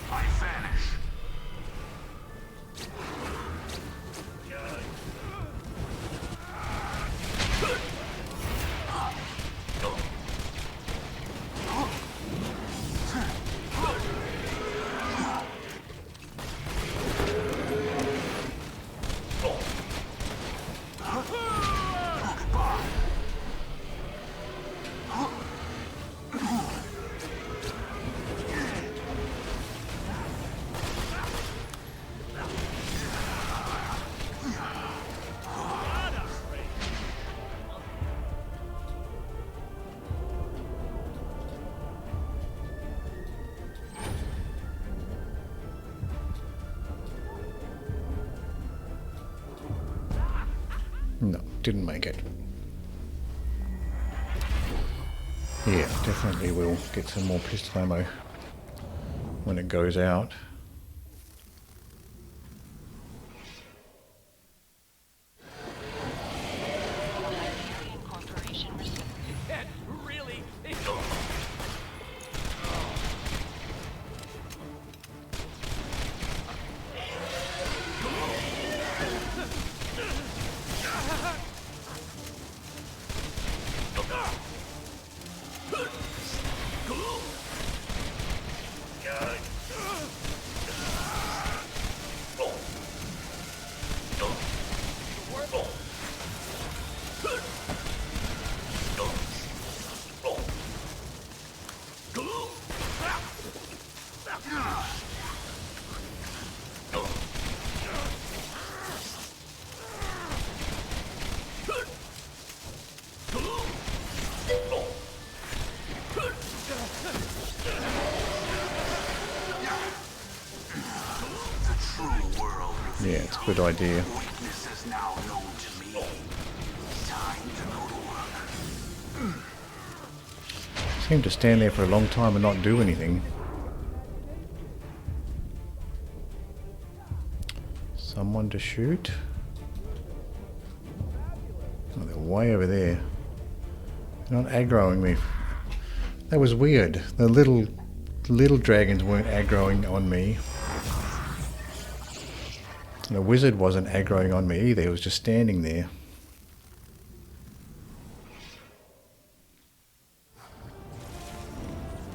I vanish. No, didn't make it. Yeah, definitely will get some more pistol ammo when it goes out. Hyperion Corporation That really... Yeah, it's a good idea. Weakness is now known to me. Time to go to work. Seem to stand there for a long time and not do anything. Someone to shoot? Oh, they're way over there. They're not aggroing me. That was weird. The little The little dragons weren't aggroing on me. And the wizard wasn't aggroing on me either, he was just standing there.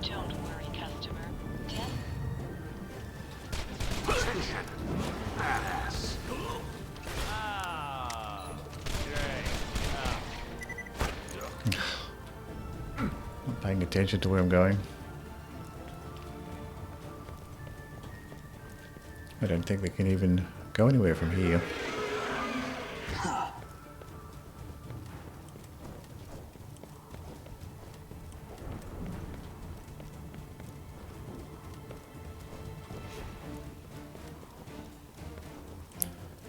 Don't worry, customer. Death. Attention, badass. Not paying attention to where I'm going. I don't think they can even go anywhere from here.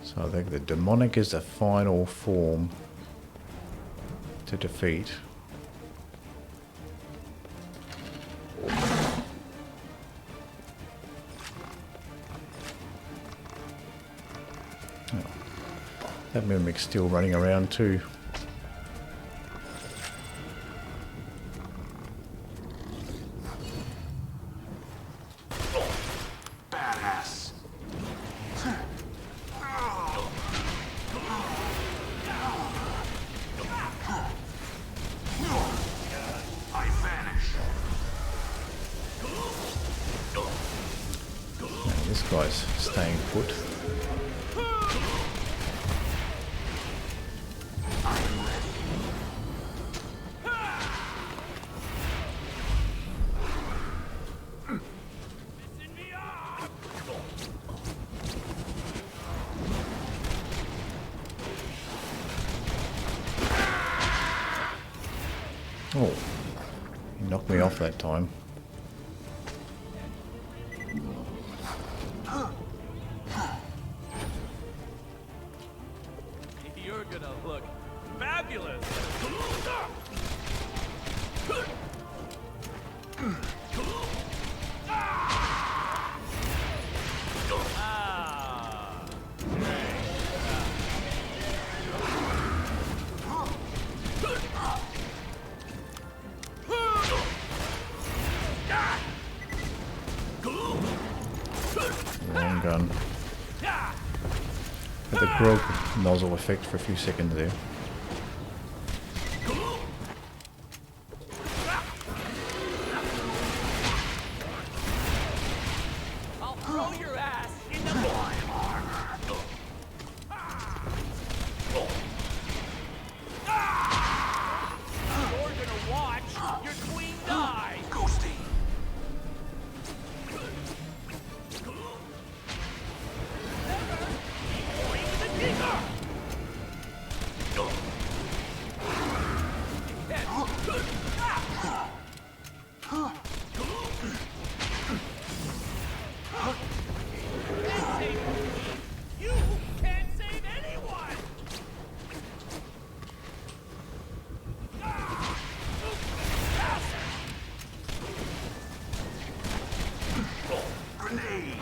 So I think the demonic is the final form to defeat. That mimic's still running around too. Badass. I vanish. Now, this guy's staying put. Oh, he knocked me off that time. You're gonna look fabulous. Long gun. Had the Grog nozzle effect for a few seconds there. I'll throw your ass in the armor. You're gonna watch your queen die. Ghosty. You can't save anyone. Grenade.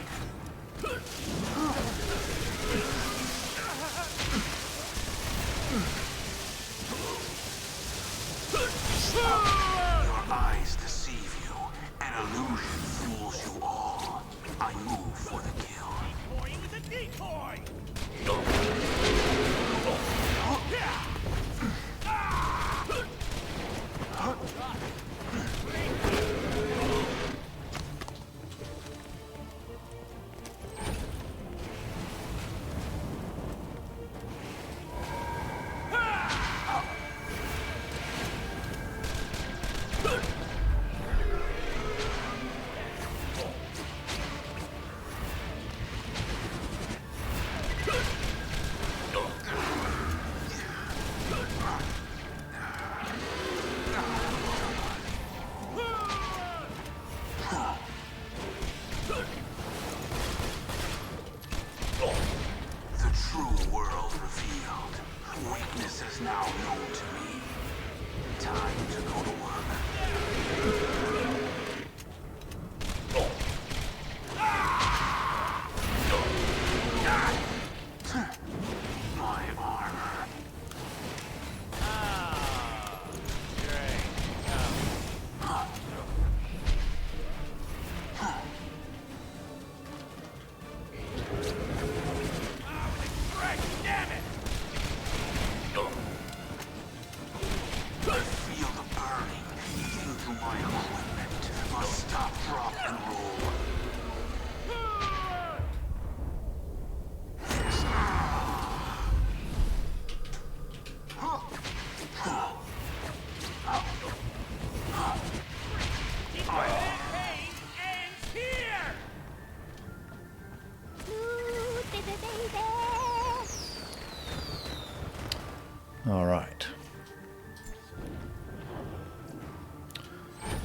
Your eyes deceive you. An illusion fools you all. I move for the kill. Decoy with a decoy.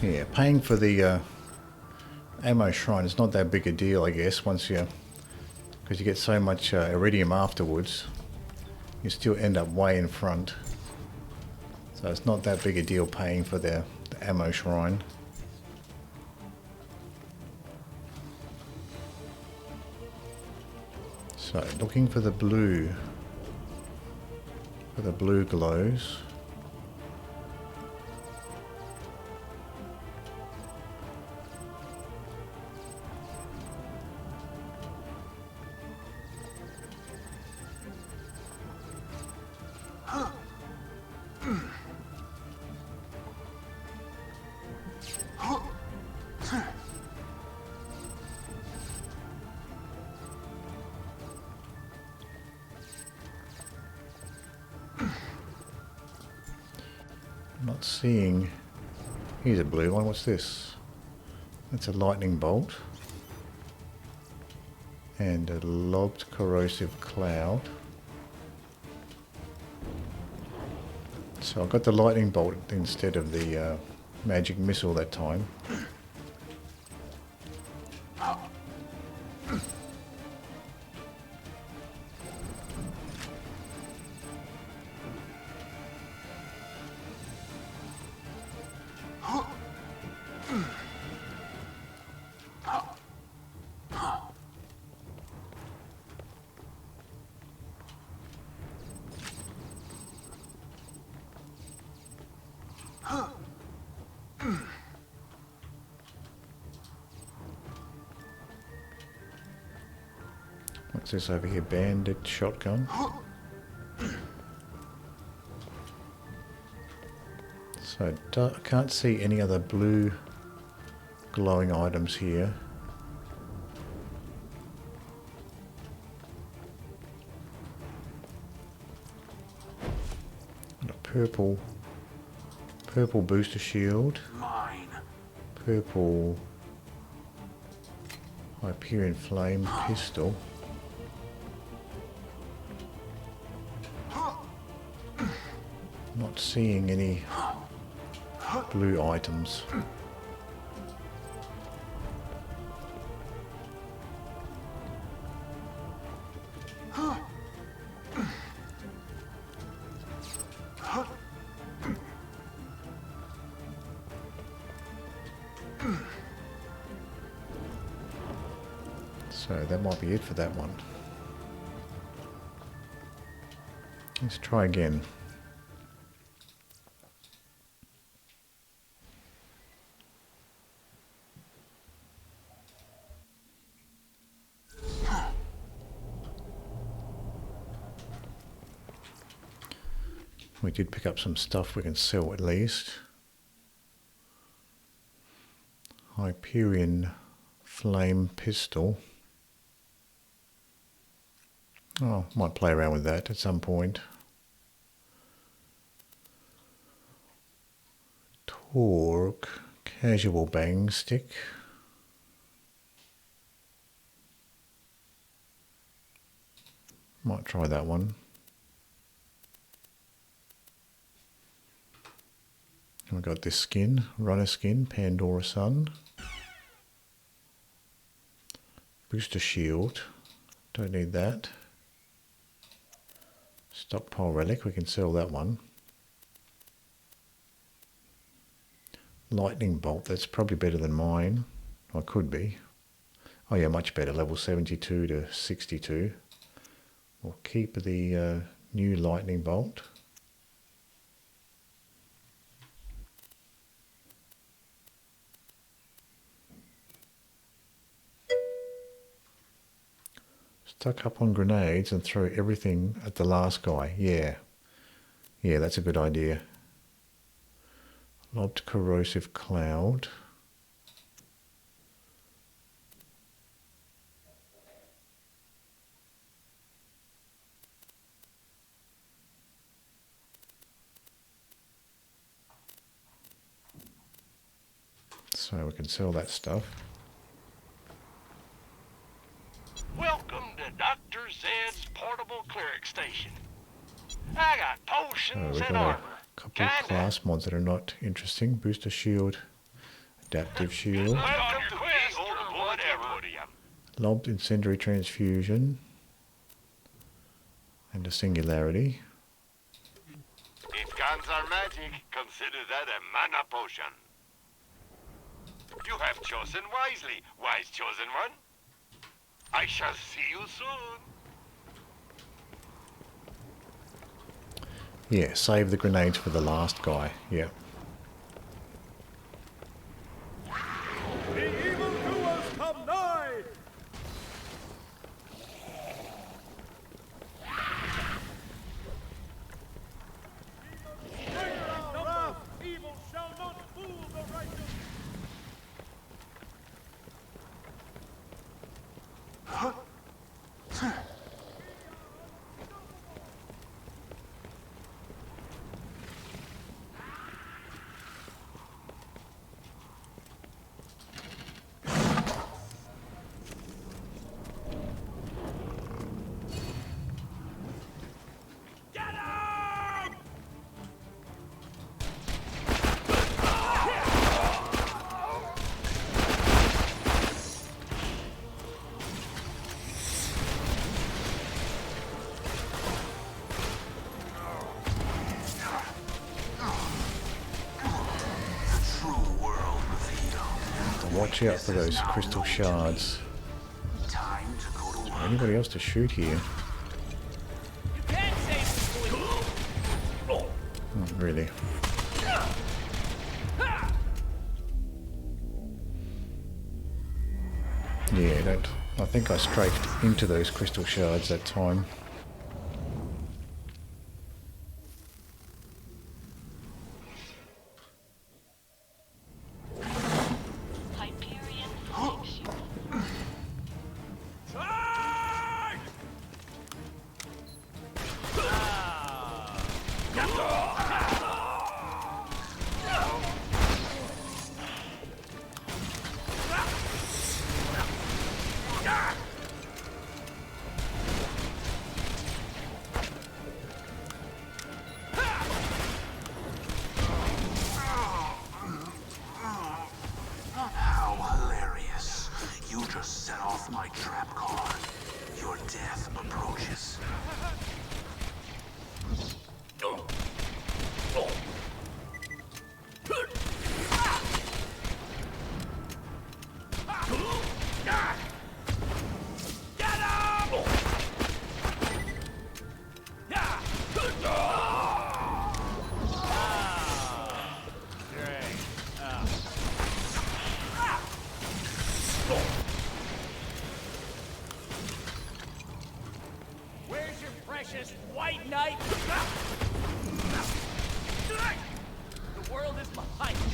Yeah, paying for the ammo shrine is not that big a deal, I guess, once you... because you get so much iridium afterwards. You still end up way in front. So it's not that big a deal paying for the ammo shrine. So looking for the blue. For the blue glows. Not seeing. Here's a blue one. What's this? That's a lightning bolt. And a lobbed corrosive cloud. So I got the lightning bolt instead of the magic missile that time. What's this over here? Bandit shotgun. So I can't see any other blue glowing items here. And a purple booster shield. Mine. Purple Hyperion flame pistol. Not seeing any blue items. So that might be it for that one. Let's try again. We did pick up some stuff we can sell at least. Hyperion flame pistol. Oh, might play around with that at some point. Torgue casual bang stick. Might try that one. We've got this skin, runner skin, Pandora Sun. Booster shield, don't need that. Stockpile relic, we can sell that one. Lightning bolt, that's probably better than mine. Or could be. Oh yeah, much better, level 72 to 62. We'll keep the new lightning bolt. Stuck up on grenades and throw everything at the last guy. Yeah. Yeah, that's a good idea. Lobbed corrosive cloud. So we can sell that stuff. Welcome to Dr. Zed's portable cleric station. I got So potions we've and got armor. a couple of class mods that are not interesting. Booster shield. Adaptive shield. Welcome to the old Borderlands. Lobbed incendiary transfusion. And a singularity. If guns are magic, consider that a mana potion. You have chosen wisely, wise chosen one. I shall see you soon. Yeah, save the grenades for the last guy. Yeah. The evildoers come nigh! Evil shall not fool the righteous! Watch out for those crystal shards. Is there anybody else to shoot here? Not really. Yeah, I think I strafed into those crystal shards that time. Hyperion Bee Shield. How hilarious. You just set off my trap card. Your death approaches. Where's your precious white knight? The world is behind you.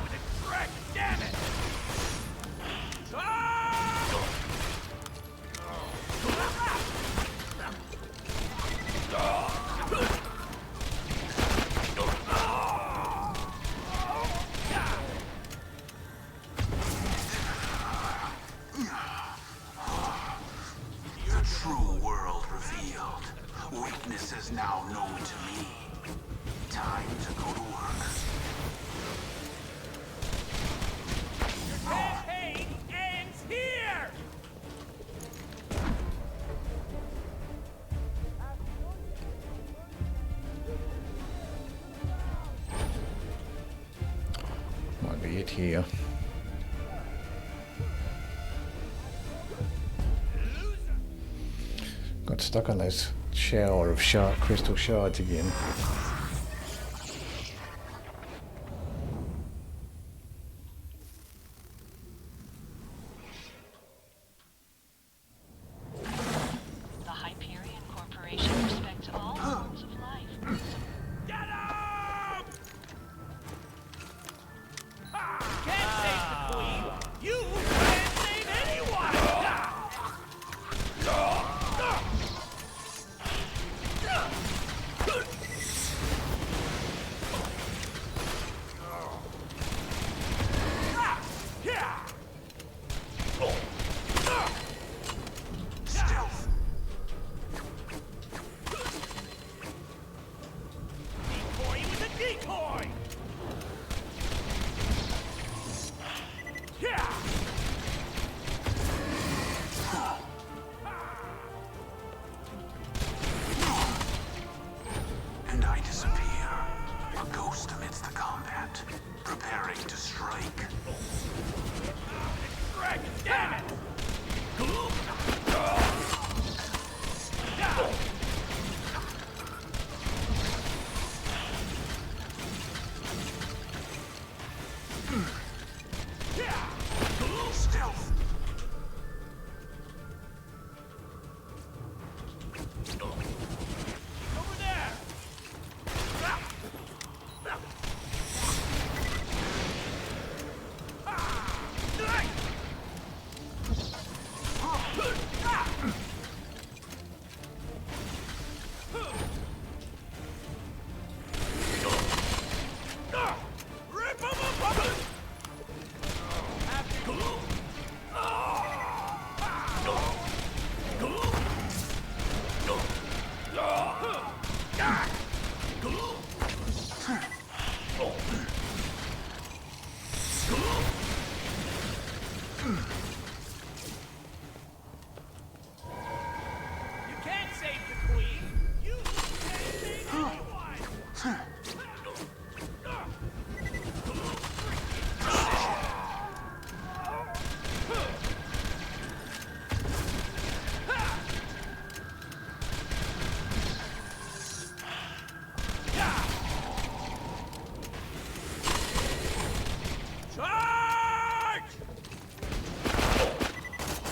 With a trick, damn it! The true world revealed. Weakness is now known to me. Time to go to work. Your campaign ends here! Might be it here. Got stuck on those shower of crystal shards again. The Hyperion Corporation respects all forms of life. Get him! Can't save the queen. You can't save anyone! preparing to strike. Greg, damn it! Stealth. Over there! Rip 'em apart! You can't save the queen. You can't save anyone. Charge!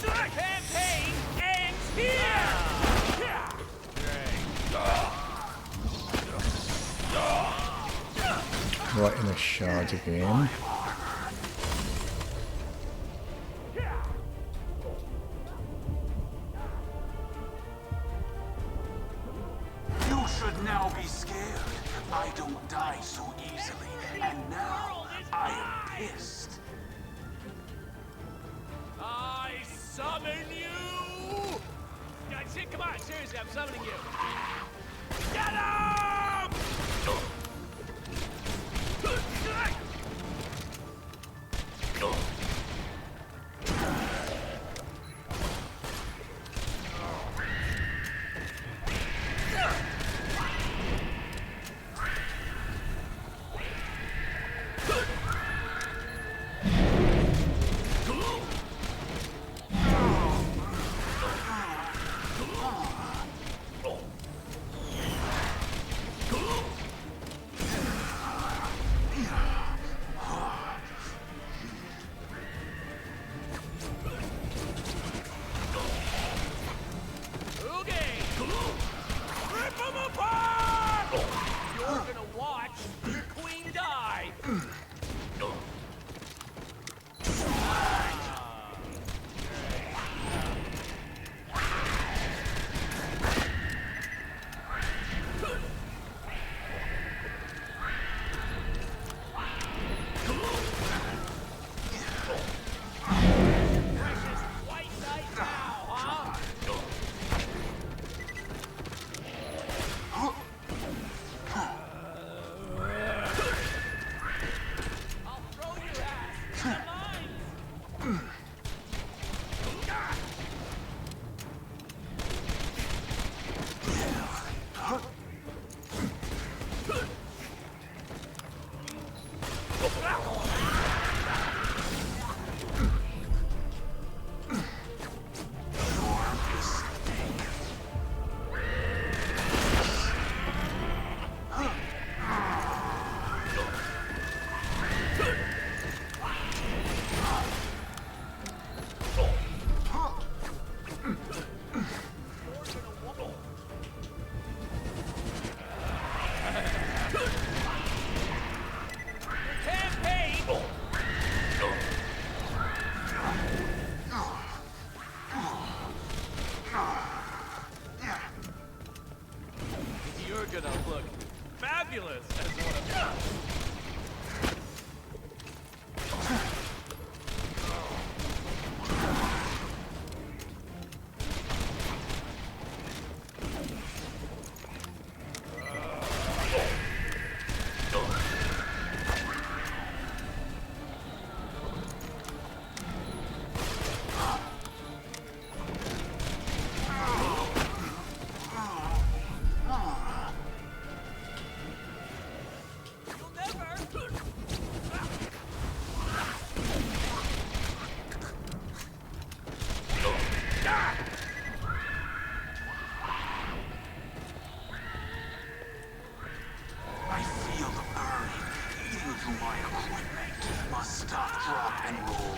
The campaign ends here! Right in the shards again. You should now be scared. I don't die so easily, and now I am pissed. I summon you! Guys, come on, seriously, I'm summoning you. Get him! You'll never Stop, drop, and roll.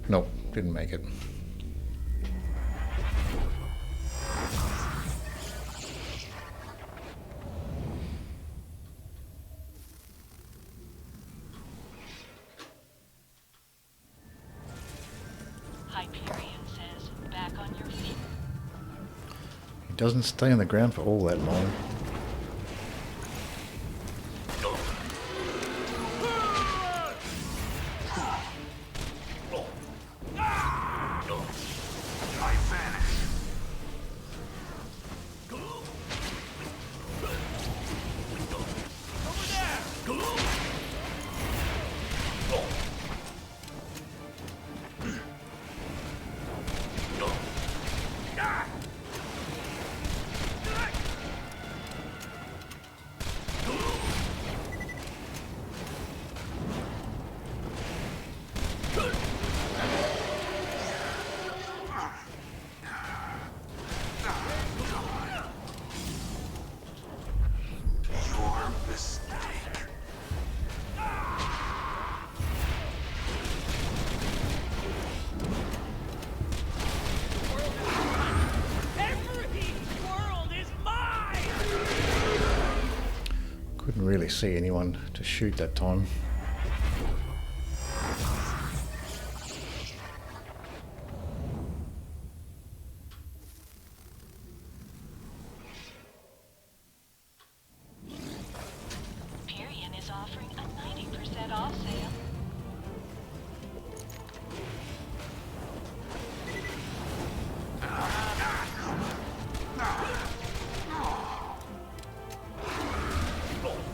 Nope, didn't make it. Hyperion says, back on your feet. He doesn't stay on the ground for all that long. Couldn't really see anyone to shoot that time. Hyperion is offering a 90% off sale.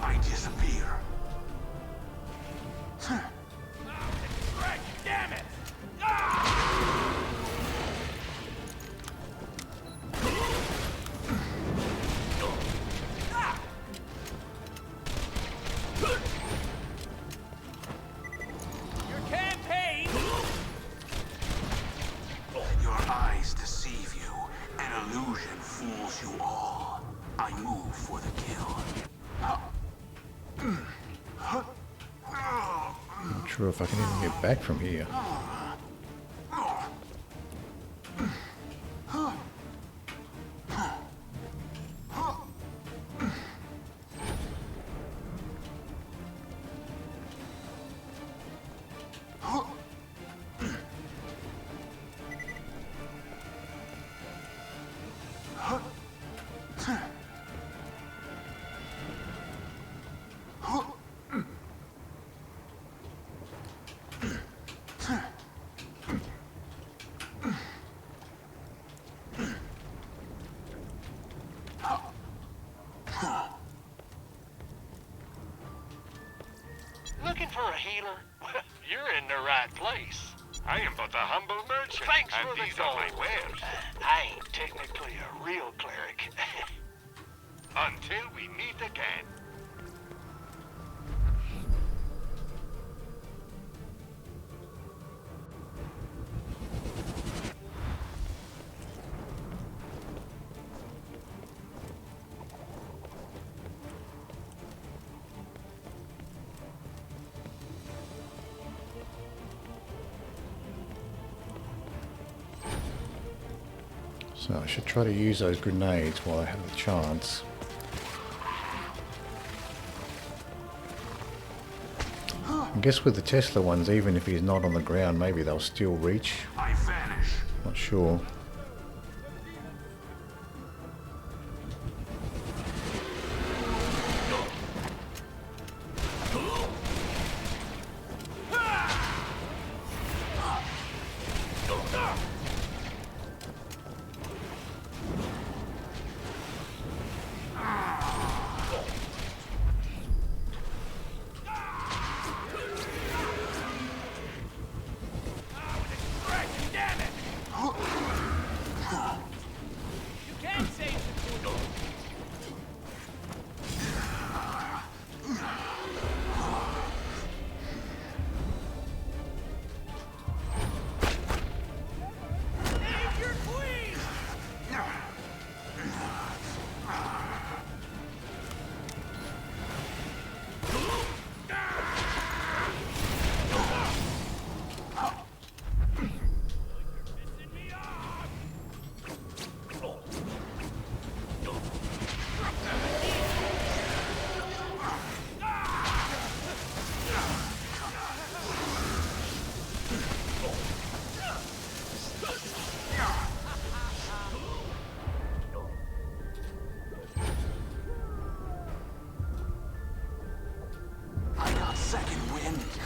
I disappear. illusion fools you all. I move for the kill. Not sure if I can even get back from here. Looking for a healer? You're in the right place. I am but a humble merchant. Thanks and for these are my wares. I ain't technically a real cleric. Until we meet again. So I should try to use those grenades while I have the chance. I guess with the Tesla ones, even if he's not on the ground, maybe they'll still reach. I vanish. Not sure.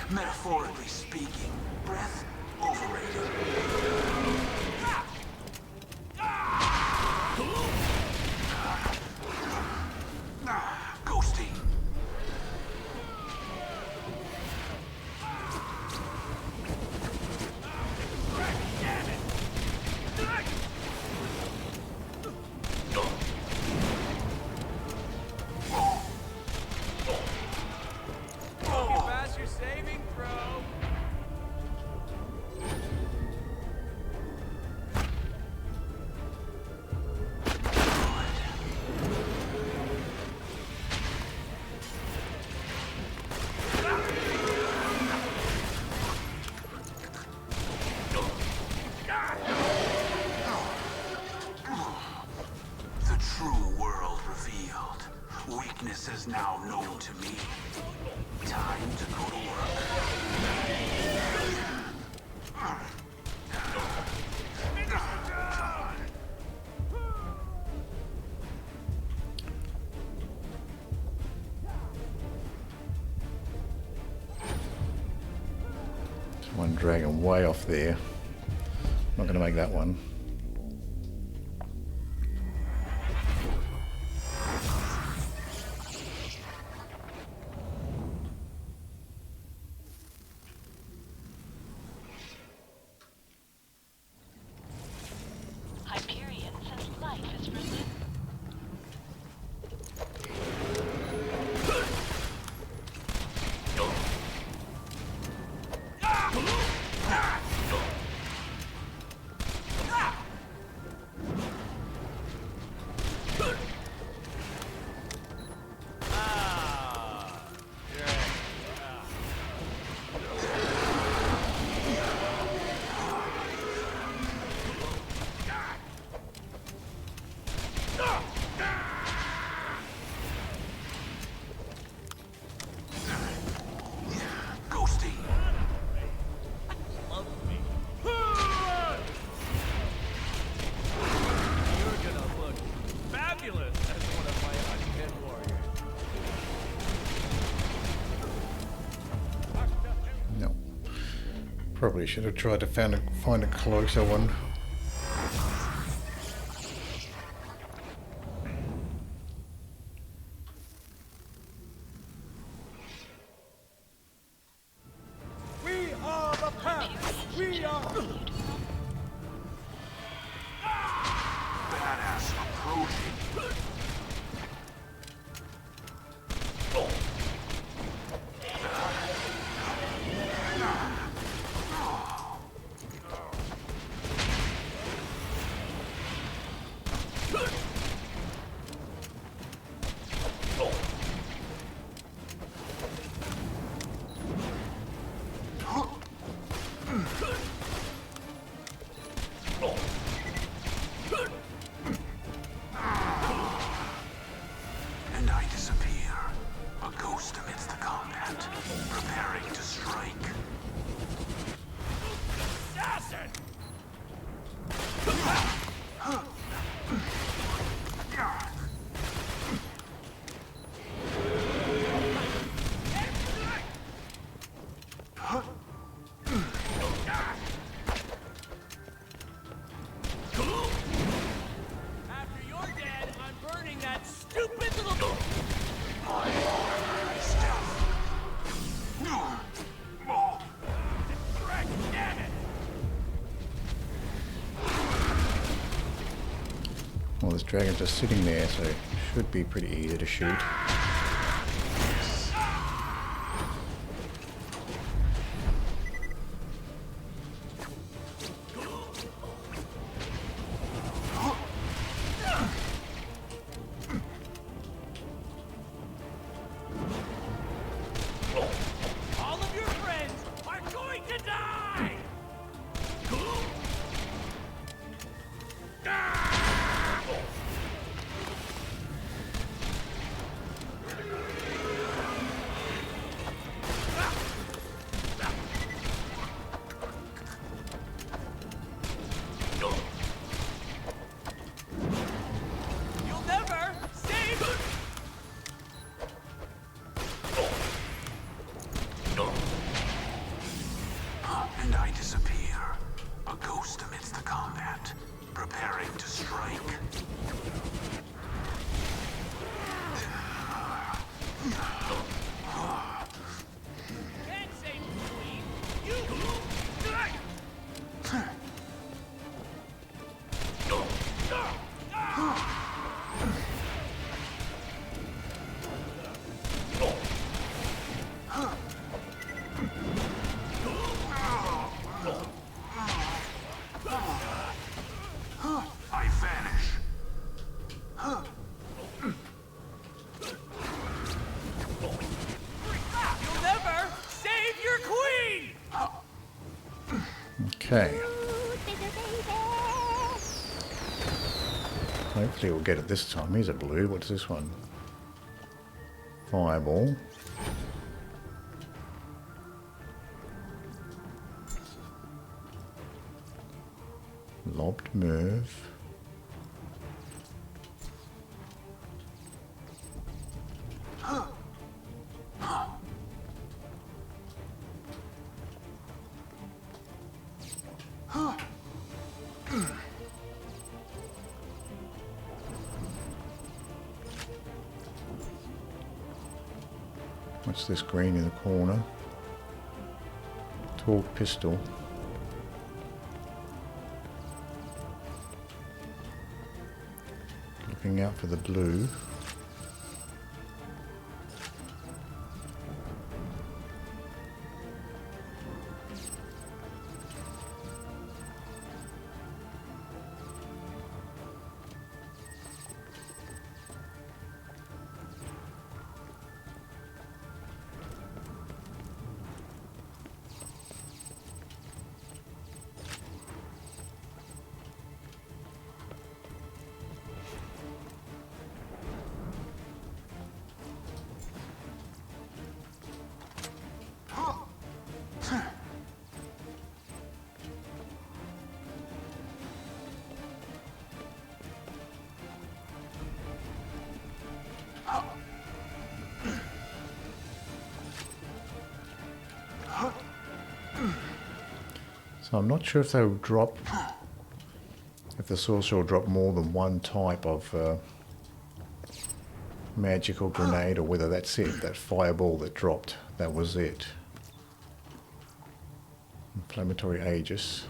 Metaphorically speaking, breath overrated. Ghosting. Is now known to me. Time to go to work. There's one dragon way off there. Not going to make that one. Hyperion says life is resilient. Probably should have tried to find a closer one. We are the path! We are... Badass approaching. And I disappear, a ghost amidst the combat, preparing to strike. Assassin! After you're dead, I'm burning that stupid little... Rex, damn it! Well, this dragon's just sitting there, so it should be pretty easy to shoot. All of your friends are going to die! You'll never save... And I disappear, a ghost amidst the combat, preparing to strike. Can't save the queen! You... I vanish. You'll never save your queen! Okay. Hopefully we'll get it this time. Here's a blue. What's this one? Fireball. Lobbed move. What's this green in the corner? Torgue pistol. Looking out for the blue. So I'm not sure if they'll drop, if the sorcerer will drop more than one type of magical grenade, or whether that's it, that fireball that dropped, that was it. Inflammatory Aegis.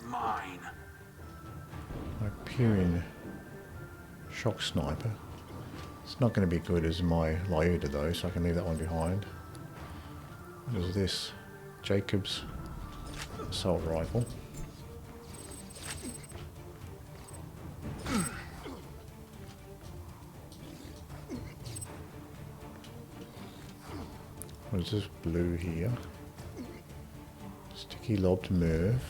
Mine. Hyperion Shock Sniper. It's not going to be good as my Lyuda though, so I can leave that one behind. What is this? Jacob's Assault Rifle. What is this blue here? Sticky Lobbed Merv.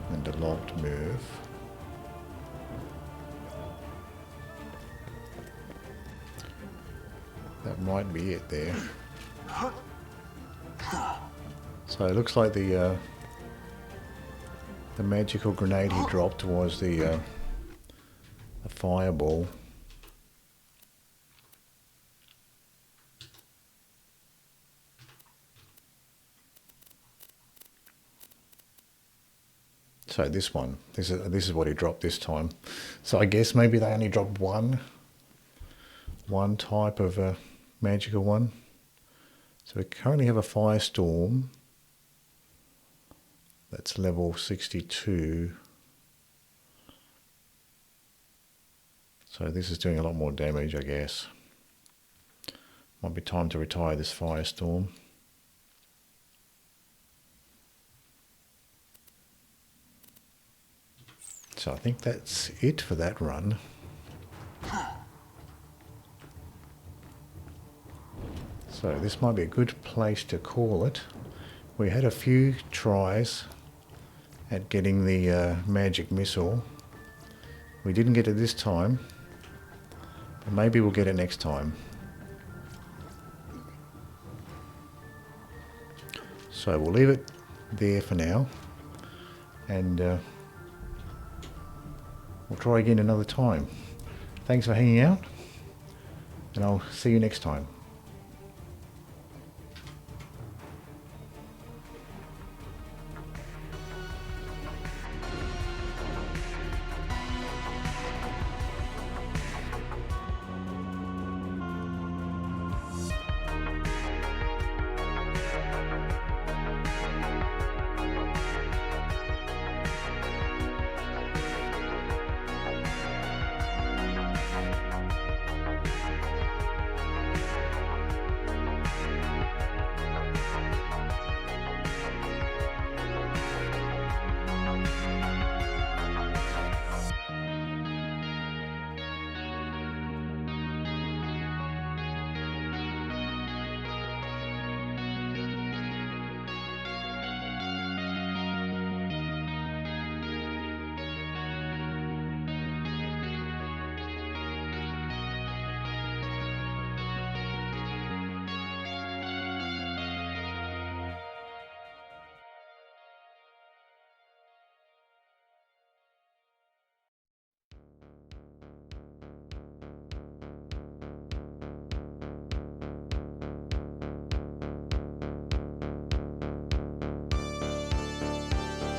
And a Lobbed Merv. That might be it there. So it looks like the magical grenade he dropped was the fireball. So this one, this is what he dropped this time. So I guess maybe they only dropped one type of a magical one. So we currently have a Firestorm. That's level 62. So this is doing a lot more damage, I guess. Might be time to retire this Firestorm. So I think that's it for that run. So this might be a good place to call it. We had a few tries at getting the magic missile. We didn't get it this time, but maybe we'll get it next time. So we'll leave it there for now, and we'll try again another time. Thanks for hanging out, and I'll see you next time.